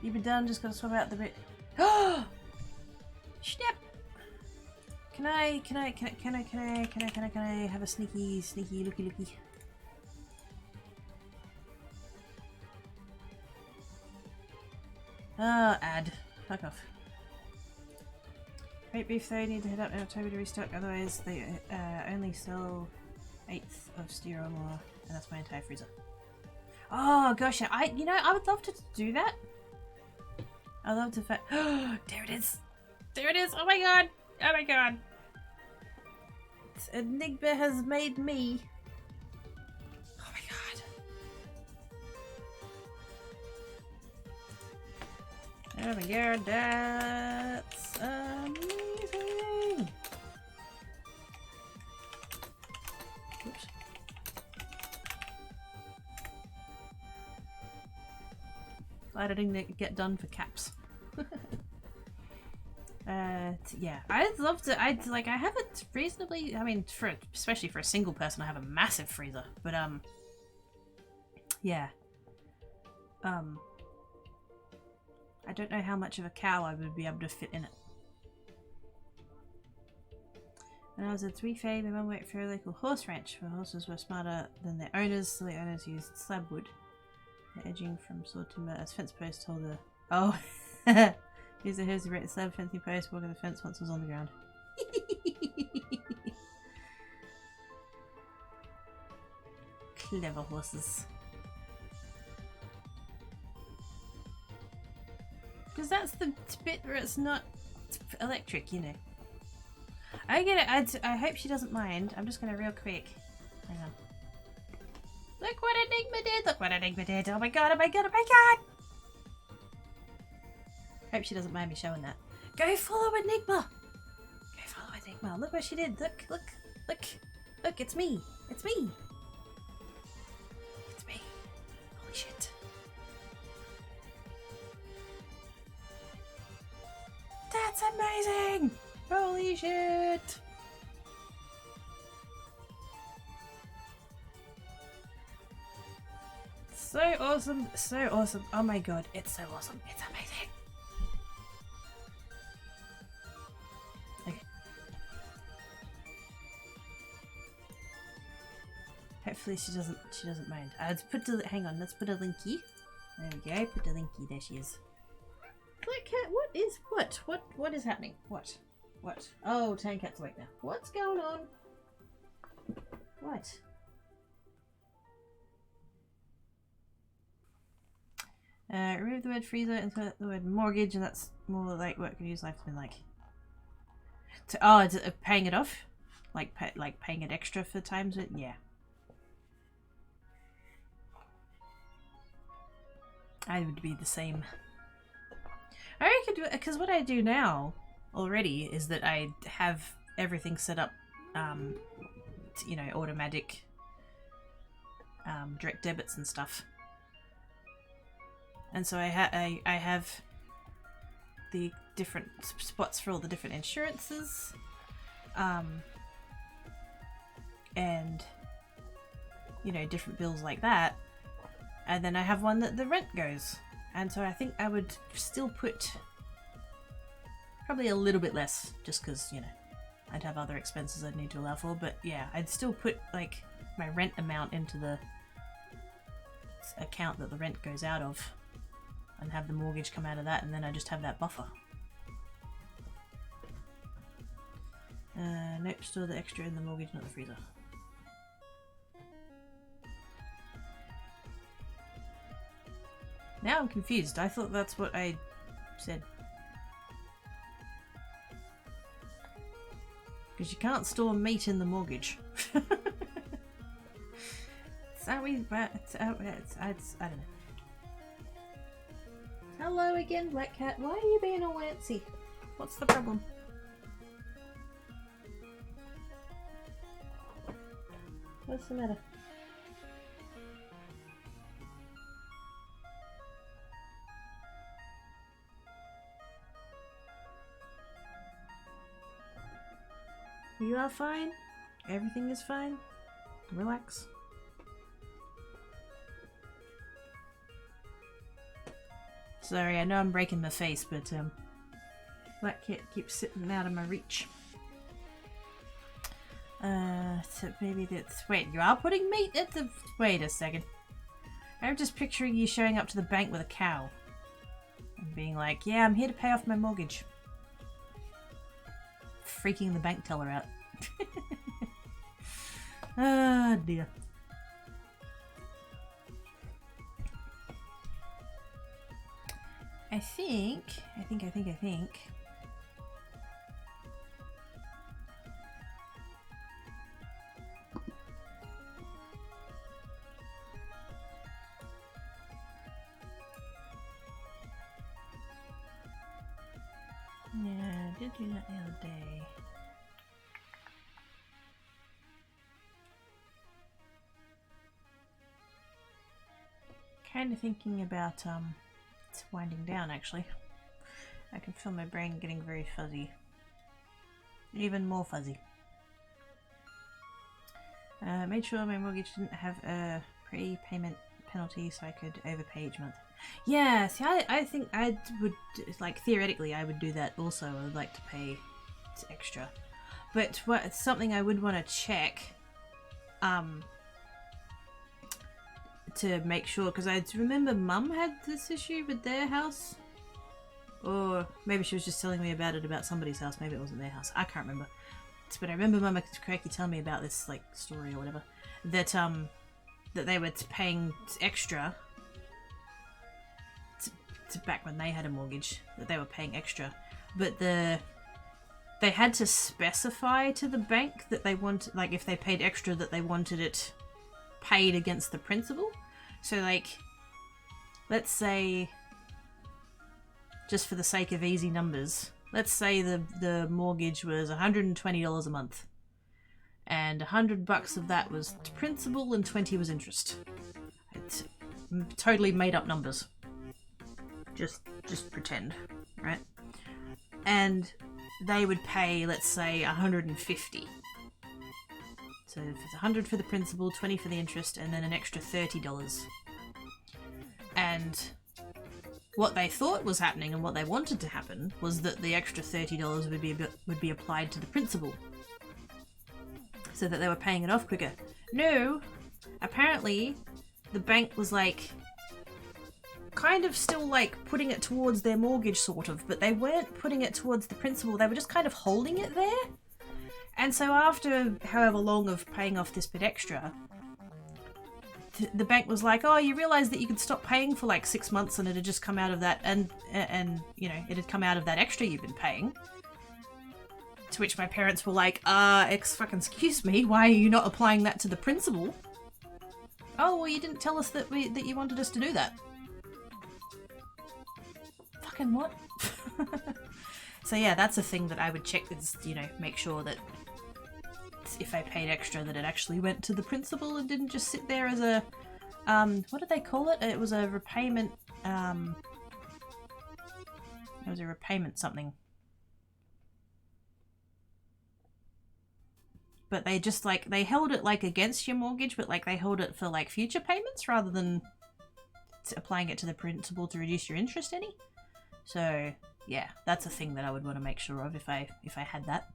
Speaker 1: You've been done, just gotta swap out the bit. Oh! Snap! Can I have a sneaky looky? Oh, ad. Fuck off. Great beef though, need to head up in October to restock, otherwise they only sell 1/8 of steer or more, and that's my entire freezer. Oh gosh, I would love to do that. I'd love to there it is! There it is! Oh my god! Oh my god! Enigma has made me. Oh my god. Oh my god, that's amazing! Oops. Glad I didn't get done for caps. Yeah, I'd love to. I have it reasonably. I mean, especially for a single person, I have a massive freezer. But yeah. I don't know how much of a cow I would be able to fit in it. When I was at 3F, my mum worked for a local horse ranch where horses were smarter than their owners, so the owners used slab wood. The edging from saw timber as fence posts hold a. Oh! Here's the hose to break the slab fencing post, walk on the fence once it was on the ground. Clever horses. Because that's the bit where it's not electric, you know. I get it. I hope she doesn't mind. I'm just gonna real quick. Hang on. Look what Enigma did! Look what Enigma did! Oh my god! Oh my god! Oh my god! Hope she doesn't mind me showing that. Go follow Enigma! Go follow Enigma. Look what she did. Look, look, look. Look, it's me. It's me. It's me. Holy shit. That's amazing! Holy shit! So awesome. So awesome. Oh my god. It's so awesome. It's amazing. Okay. Hopefully she doesn't mind. Let's put the hang on, let's put a linky. There we go, put the linky, there she is. Black cat, what is happening? What? Oh, Tame Cat's awake now. What's going on? What? Remove the word freezer and put the word mortgage, and that's more like what could use life has been like. Oh, it's paying it off? Like paying it extra for times it? Yeah. I would be the same. I reckon, because what I do now already is that I have everything set up, you know, automatic direct debits and stuff. And so I have the different spots for all the different insurances, and you know, different bills like that. And then I have one that the rent goes. And so I think I would still put probably a little bit less, just because, you know, I'd have other expenses I'd need to allow for. But yeah, I'd still put like my rent amount into the account that the rent goes out of, and have the mortgage come out of that, and then I just have that buffer. Nope, store the extra in the mortgage, not the freezer. Now I'm confused. I thought that's what I said. Because you can't store meat in the mortgage. It's how we... I don't know. Hello again, Black Cat. Why are you being all antsy? What's the problem? What's the matter? You are fine. Everything is fine. Relax. Sorry, I know I'm breaking my face, but Black Cat keeps sitting out of my reach. So maybe that's... Wait, you are putting meat at the... Wait a second. I'm just picturing you showing up to the bank with a cow. And being like, yeah, I'm here to pay off my mortgage. Freaking the bank teller out. Ah, dear. I think. Yeah, I did do that the other day. Kind of thinking about it's winding down actually. I can feel my brain getting very fuzzy. Even more fuzzy. Made sure my mortgage didn't have a prepayment penalty so I could overpay each month. Yeah, see, I think I would, like, theoretically I would do that also. I would like to pay extra. But what, something I would want to check to make sure, because I remember Mum had this issue with their house. Or maybe she was just telling me about it about somebody's house. Maybe it wasn't their house. I can't remember. But I remember Mum correctly telling me about this, like, story or whatever. That, that they were paying extra to back when they had a mortgage, that they were paying extra. But they had to specify to the bank that they wanted, like, if they paid extra, that they wanted it paid against the principal. So, like, let's say, just for the sake of easy numbers, let's say the mortgage was $120 a month, and $100 of that was principal and 20 was interest. It's totally made up numbers. Just pretend, right? And they would pay, let's say, $150. So if it's $100 for the principal, 20 for the interest, and then an extra $30. And what they thought was happening and what they wanted to happen was that the extra $30 would be applied to the principal, so that they were paying it off quicker. No, apparently the bank was like kind of still like putting it towards their mortgage, sort of, but they weren't putting it towards the principal. They were just kind of holding it there. And so after however long of paying off this bit extra, the bank was like, oh, you realize that you could stop paying for like 6 months and it had just come out of that, and you know, it had come out of that extra you've been paying. To which my parents were like, excuse me, why are you not applying that to the principal? Oh, well, you didn't tell us that you wanted us to do that. Fucking what? So yeah, that's a thing that I would check, is, you know, make sure that if I paid extra that it actually went to the principal and didn't just sit there as a, what did they call it? It was a repayment, it was a repayment something. But they just, like, they held it, like, against your mortgage, but, like, they held it for, like, future payments rather than applying it to the principal to reduce your interest any. So, yeah, that's a thing that I would want to make sure of if I had that.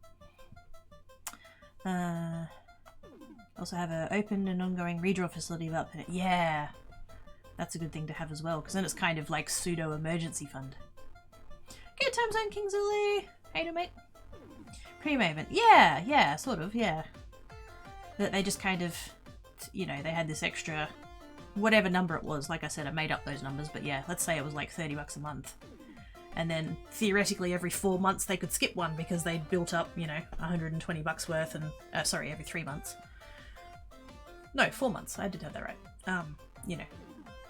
Speaker 1: Also have an open and ongoing redraw facility about it. Yeah, that's a good thing to have as well, because then it's kind of like pseudo emergency fund. Good time zone, King Zulu. How you doing, mate? Pre-movement. Yeah, sort of, yeah. That they just kind of, you know, they had this extra, whatever number it was. Like I said, I made up those numbers, but yeah, let's say it was like $30 a month. And then theoretically every 4 months they could skip one because they'd built up, you know, $120 worth, and sorry, every 3 months. No, 4 months. I did have that right. You know,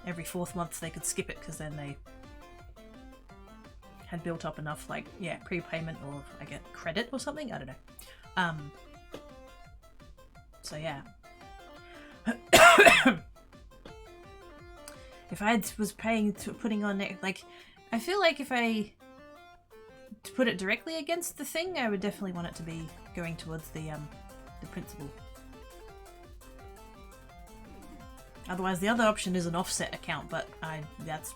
Speaker 1: every 4th month they could skip it because then they had built up enough, like, yeah, prepayment or I get credit or something. I don't know. So yeah. If I was paying to putting on, like, I feel like if I put it directly against the thing, I would definitely want it to be going towards the principal. Otherwise, the other option is an offset account, but that's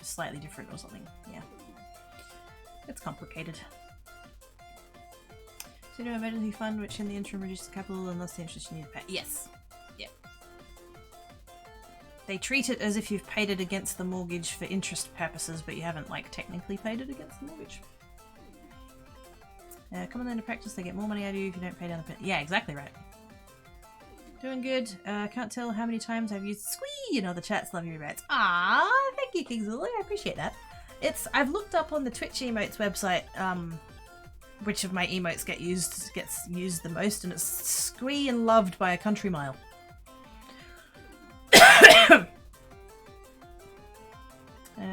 Speaker 1: slightly different or something. Yeah, it's complicated. So, do an emergency fund, which in the interim reduces capital unless the interest you need to pay. Yes. Yeah. They treat it as if you've paid it against the mortgage for interest purposes, but you haven't, like, technically paid it against the mortgage. Coming into practice, they get more money out of you if you don't pay down the pen. Yeah, exactly right. Doing good. Can't tell how many times I've used squee in other chats. Love you, rats. Ah, thank you, King Zulu. I appreciate that. I've looked up on the Twitch emotes website, which of my emotes gets used the most, and it's squee and loved by a country mile.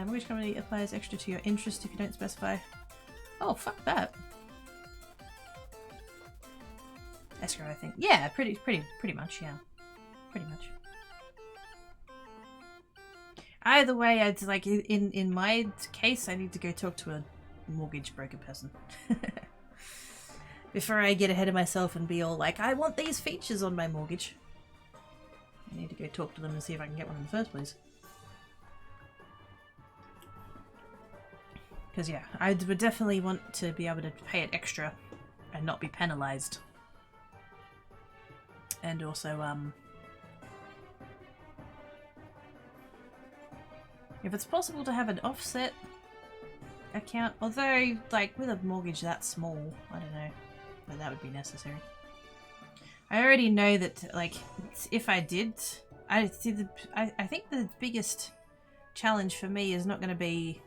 Speaker 1: Mortgage company applies extra to your interest if you don't specify. Oh, fuck that. Escrow, I think. Yeah, pretty much, yeah. Pretty much. Either way, I'd like in my case, I need to go talk to a mortgage broker person. Before I get ahead of myself and be all like, I want these features on my mortgage. I need to go talk to them and see if I can get one in the first place. Because yeah, I would definitely want to be able to pay it extra and not be penalised. And also, if it's possible to have an offset account, although, like, with a mortgage that small, I don't know, but that would be necessary. I already know that, like, if I did, I think the biggest challenge for me is not going to be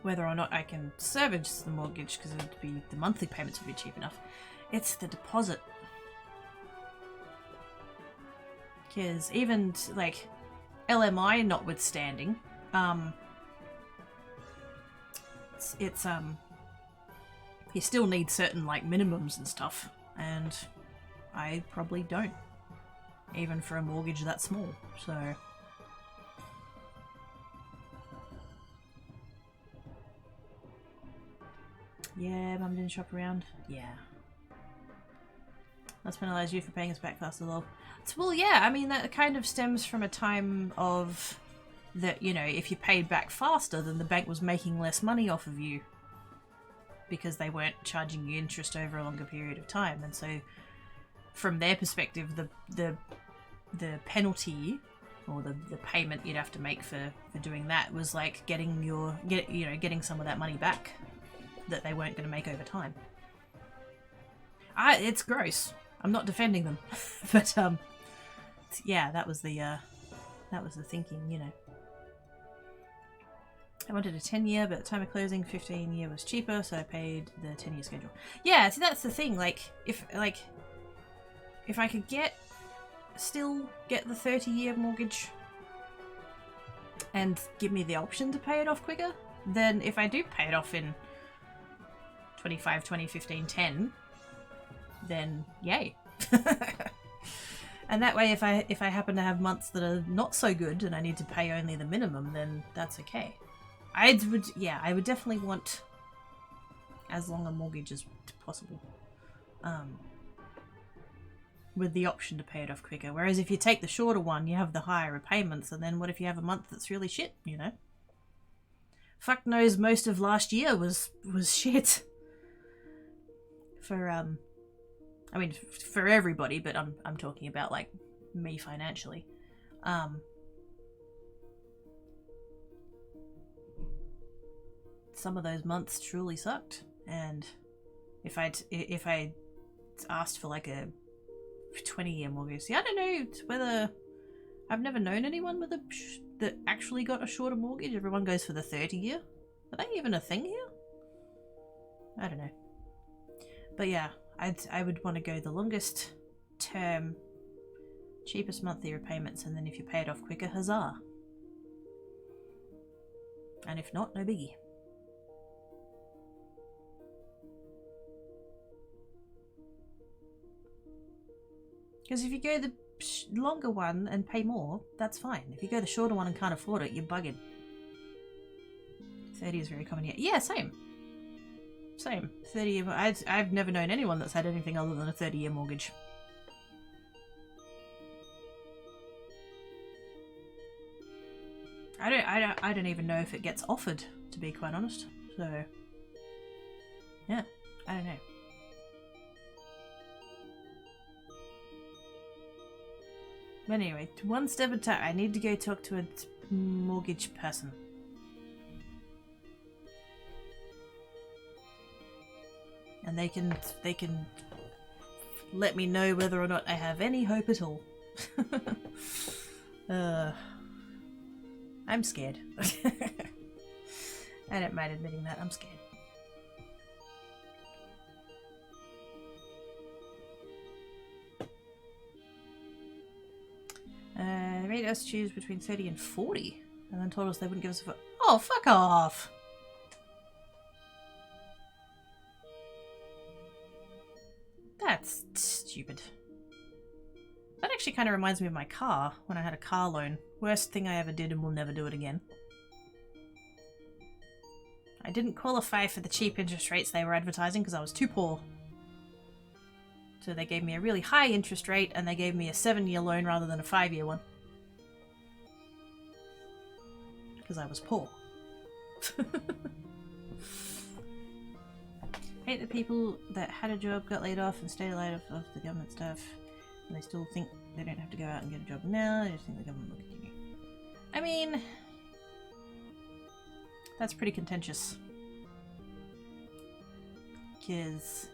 Speaker 1: whether or not I can service the mortgage, because the monthly payments would be cheap enough. It's the deposit. Because even, like, LMI notwithstanding, you still need certain, like, minimums and stuff, and I probably don't, even for a mortgage that small, so... Yeah, Mum didn't shop around. Yeah. Let's penalise you for paying us back faster, lol. Well, yeah, I mean, that kind of stems from a time of that, you know, if you paid back faster, then the bank was making less money off of you because they weren't charging you interest over a longer period of time. And so from their perspective, the penalty or the payment you'd have to make for doing that was like getting some of that money back that they weren't going to make over time. It's gross. I'm not defending them, but yeah, that was the thinking, you know. I wanted a 10-year, but at the time of closing, 15-year was cheaper, so I paid the 10-year schedule. Yeah, see, that's the thing. Like, if I could still get the 30-year mortgage and give me the option to pay it off quicker, then if I do pay it off in 25, 20, 15, 10, then yay. And that way, if I happen to have months that are not so good and I need to pay only the minimum, then that's okay. I would definitely want as long a mortgage as possible, with the option to pay it off quicker. Whereas if you take the shorter one, you have the higher repayments, and then what if you have a month that's really shit, you know? Fuck knows most of last year was shit. For I mean, for everybody, but I'm talking about like me financially. Some of those months truly sucked, and if I asked for like a 20-year mortgage, see, I don't know whether I've never known anyone with that actually got a shorter mortgage. Everyone goes for the 30-year. Are they even a thing here? I don't know. But yeah, I would want to go the longest term, cheapest monthly repayments, and then if you pay it off quicker, huzzah. And if not, no biggie. Because if you go the longer one and pay more, that's fine. If you go the shorter one and can't afford it, you're bugging. 30 is very common here. Yeah, same. Same. 30-year. I've never known anyone that's had anything other than a 30-year mortgage. I don't even know if it gets offered, to be quite honest. So, yeah, I don't know. But anyway, one step at a time. I need to go talk to a mortgage person. And they can let me know whether or not I have any hope at all. I'm scared. I don't mind admitting that, I'm scared. They made us choose between 30 and 40, and then told us they wouldn't give us a... Oh, fuck off! That's stupid. That actually kind of reminds me of my car, when I had a car loan. Worst thing I ever did, and will never do it again. I didn't qualify for the cheap interest rates they were advertising because I was too poor. So they gave me a really high interest rate, and they gave me a 7-year loan rather than a 5-year one. Because I was poor. Hate the people that had a job, got laid off, and stayed laid off of the government stuff. And they still think they don't have to go out and get a job now. They just think the government will continue. I mean, that's pretty contentious. Because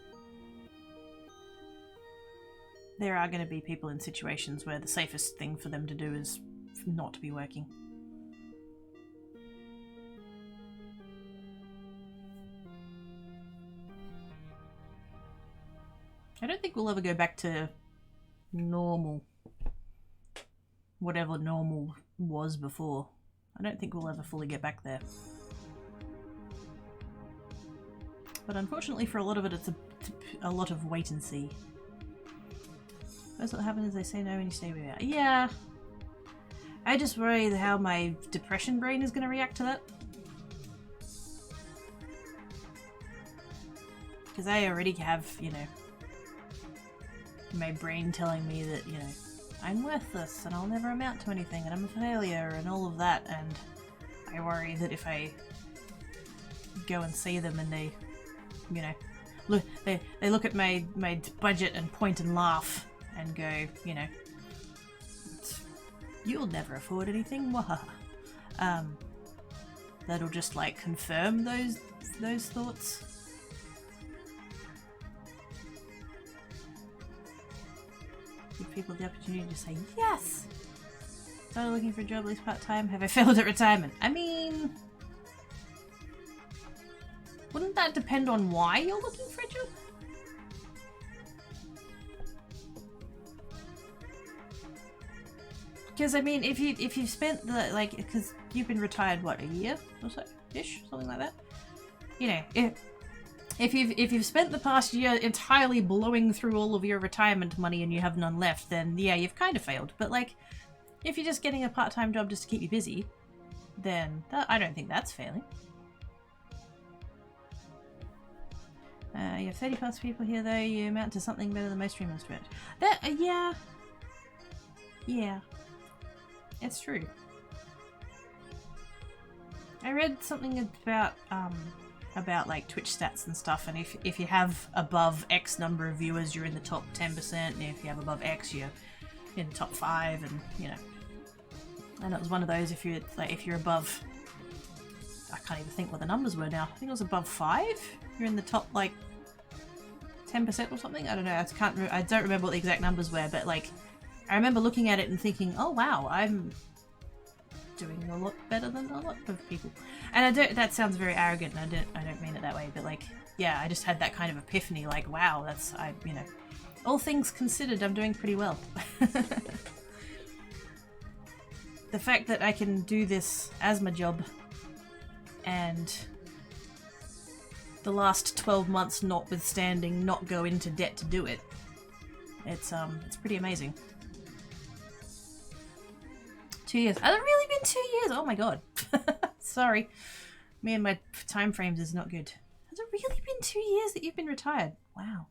Speaker 1: there are going to be people in situations where the safest thing for them to do is not to be working. I don't think we'll ever go back to normal. Whatever normal was before. I don't think we'll ever fully get back there. But unfortunately for a lot of it, it's a lot of wait and see. That's what happens is they say no when you stay without. Yeah. I just worry how my depression brain is going to react to that. Because I already have, you know, my brain telling me that, you know, I'm worthless and I'll never amount to anything and I'm a failure and all of that, and I worry that if I go and see them and they, you know, look, they look at my budget and point and laugh and go, you know, you'll never afford anything, wahaha. That'll just like confirm those thoughts. Give people the opportunity to say yes! Started looking for a job at least part-time. Have I failed at retirement? I mean... wouldn't that depend on why you're looking for a job? Because I mean, if you've spent the like, because you've been retired what, a year or so ish, something like that. You know, if you've spent the past year entirely blowing through all of your retirement money and you have none left, then yeah, you've kind of failed. But like, if you're just getting a part-time job just to keep you busy, then I don't think that's failing. You have 30 plus people here though. You amount to something better than most streamers do it. That yeah. It's true. I read something about like Twitch stats and stuff, and if you have above X number of viewers, you're in the top 10%, and if you have above X, you're in the top 5, and you know. And it was one of those if you're above, I can't even think what the numbers were now. I think it was above 5. You're in the top like 10% or something. I don't know. I don't remember what the exact numbers were, but like. I remember looking at it and thinking, oh wow, I'm doing a lot better than a lot of people. And that sounds very arrogant, and I don't mean it that way, but like, yeah, I just had that kind of epiphany, like, wow, you know, all things considered, I'm doing pretty well. The fact that I can do this as my job, and the last 12 months notwithstanding, not go into debt to do it, it's pretty amazing. 2 years. Has it really been 2 years? Oh my god. Sorry. Me and my time frames is not good. Has it really been 2 years that you've been retired? Wow.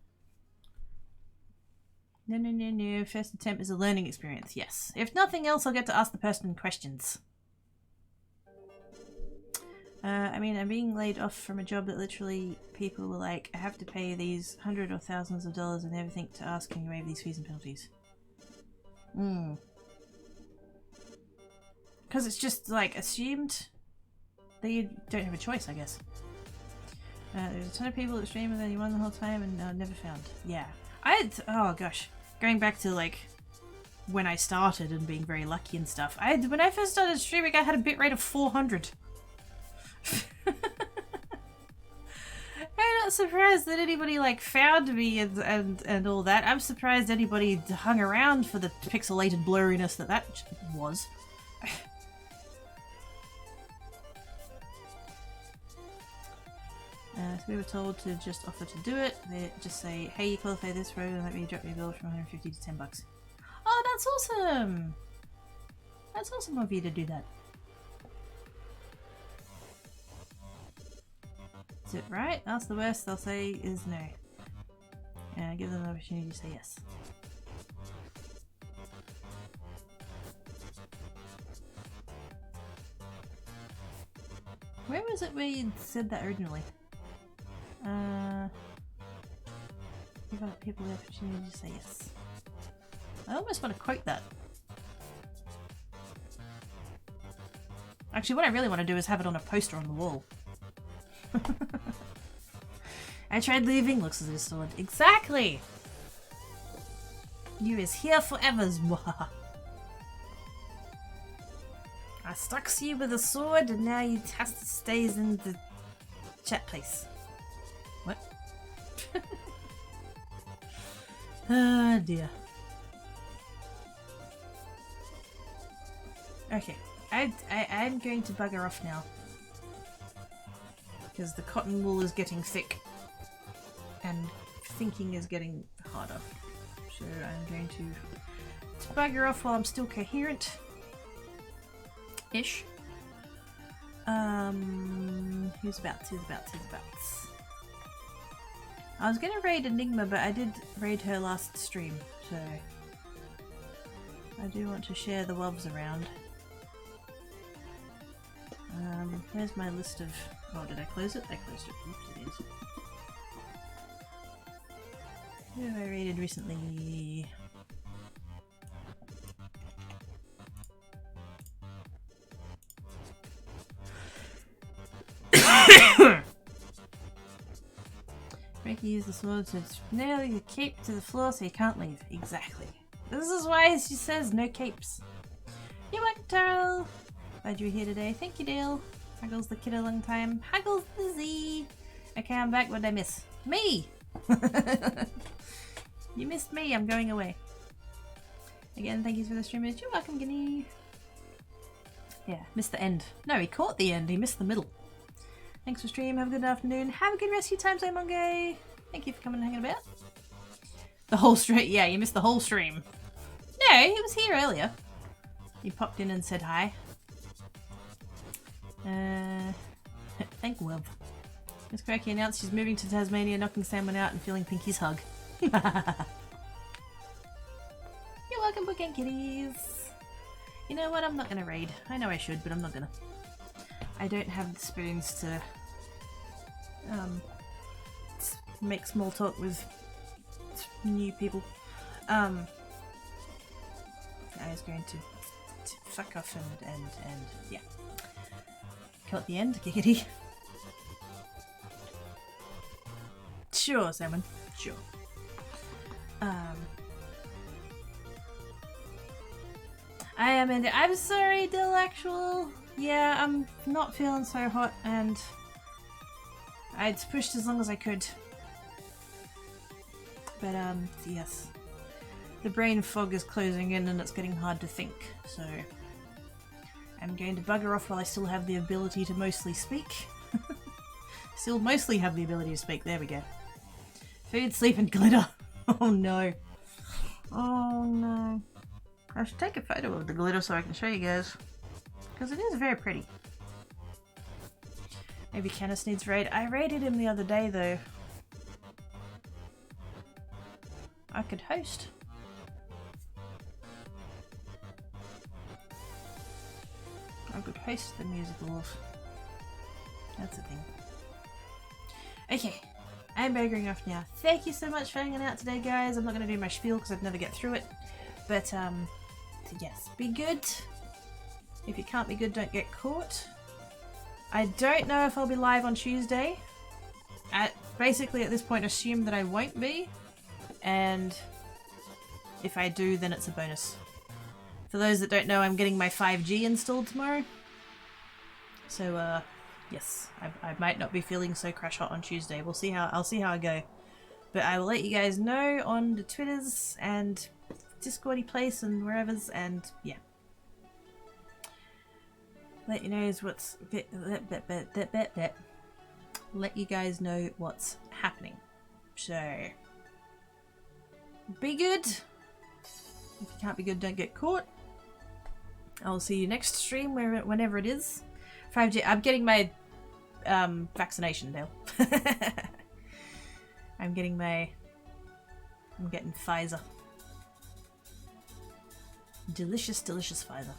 Speaker 1: No. First attempt is a learning experience. Yes. If nothing else, I'll get to ask the person questions. I mean, I'm being laid off from a job that literally people were like, I have to pay these hundreds or thousands of dollars and never think to ask, can you waive these fees and penalties? Because it's just, like, assumed that you don't have a choice, I guess. There's a ton of people that stream and then you won the whole time and never found. Yeah. Oh gosh. Going back to, like, when I started and being very lucky and stuff. When I first started streaming, I had a bitrate of 400. I'm not surprised that anybody, like, found me and all that. I'm surprised anybody hung around for the pixelated blurriness that was. So we were told to just offer to do it. They just say, hey, you qualify this road and let me drop your bill from 150 to 10 bucks. Oh, that's awesome! That's awesome of you to do that. Is it right? Ask the worst they'll say is no. Give them an opportunity to say yes. Where was it where you said that originally? Give other people the opportunity to say yes. I almost want to quote that. Actually, what I really want to do is have it on a poster on the wall. I tried leaving, looks as if it's still exactly! You is here forever. I stuck you with a sword and now you have to stay in the chat place. What? Oh dear. Okay, I'm going to bugger off now. Because the cotton wool is getting thick. And thinking is getting harder. So I'm going to bugger off while I'm still coherent. Ish. Who's about? I was gonna raid Enigma, but I did raid her last stream, so I do want to share the wobs around. Where's my list of... Oh, did I close it? I closed it. Oops, it is. Who have I raided recently? Make you use the sword to nail your cape to the floor so you can't leave. Exactly. This is why she says no capes. You welcome, Taro. Glad you were here today. Thank you, Dale. Huggles the kid a long time. Huggles the Z. Okay, I'm back. What did I miss? Me! You missed me. I'm going away. Again, thank you for the stream. You're welcome, Guinea. Yeah, missed the end. No, he caught the end. He missed the middle. Thanks for stream. Have a good afternoon. Have a good rest of your time, Zomonge. Thank you for coming and hanging about. The whole stream. Yeah, you missed the whole stream. No, he was here earlier. He popped in and said hi. Thank Will. Miss Cracky announced she's moving to Tasmania, knocking Salmon out and feeling Pinky's hug. You're welcome, Book and Kitties. You know what? I'm not gonna raid. I know I should, but I'm not gonna. I don't have the spoons to make small talk with new people. I was going to fuck off and yeah. Kill at the end, giggity. Sure, Salmon. Sure. I am in it. I'm sorry, Dill Actual. Yeah, I'm not feeling so hot and I'd pushed as long as I could. But yes. The brain fog is closing in and it's getting hard to think, so I'm going to bugger off while I still have the ability to mostly speak. Still mostly have the ability to speak, there we go. Food, sleep and glitter. Oh no. Oh no. I should take a photo of the glitter so I can show you guys. Because it is very pretty. Maybe Canis needs raid. I raided him the other day though. I could host. I could host the musicals. That's a thing. Okay, I'm buggering off now. Thank you so much for hanging out today, guys. I'm not going to do my spiel because I'd never get through it. But, yes, be good. If you can't be good, don't get caught. I don't know if I'll be live on Tuesday. Basically, at this point, assume that I won't be. And if I do, then it's a bonus. For those that don't know, I'm getting my 5G installed tomorrow. So, yes, I might not be feeling so crash hot on Tuesday. I'll see how I go. But I will let you guys know on the Twitters and Discordy place and wherever's, and yeah. Let you know what's let you guys know what's happening. So be good. If you can't be good, don't get caught. I'll see you next stream, whenever it is. 5G. I'm getting my vaccination now. I'm getting Pfizer. Delicious, delicious Pfizer.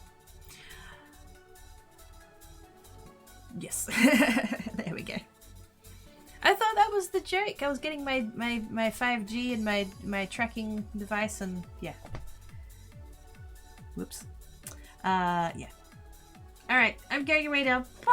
Speaker 1: Yes. There we go. I thought that was the joke. I was getting my 5G and my tracking device and yeah. Whoops. Yeah. Alright, I'm going away now. Bye!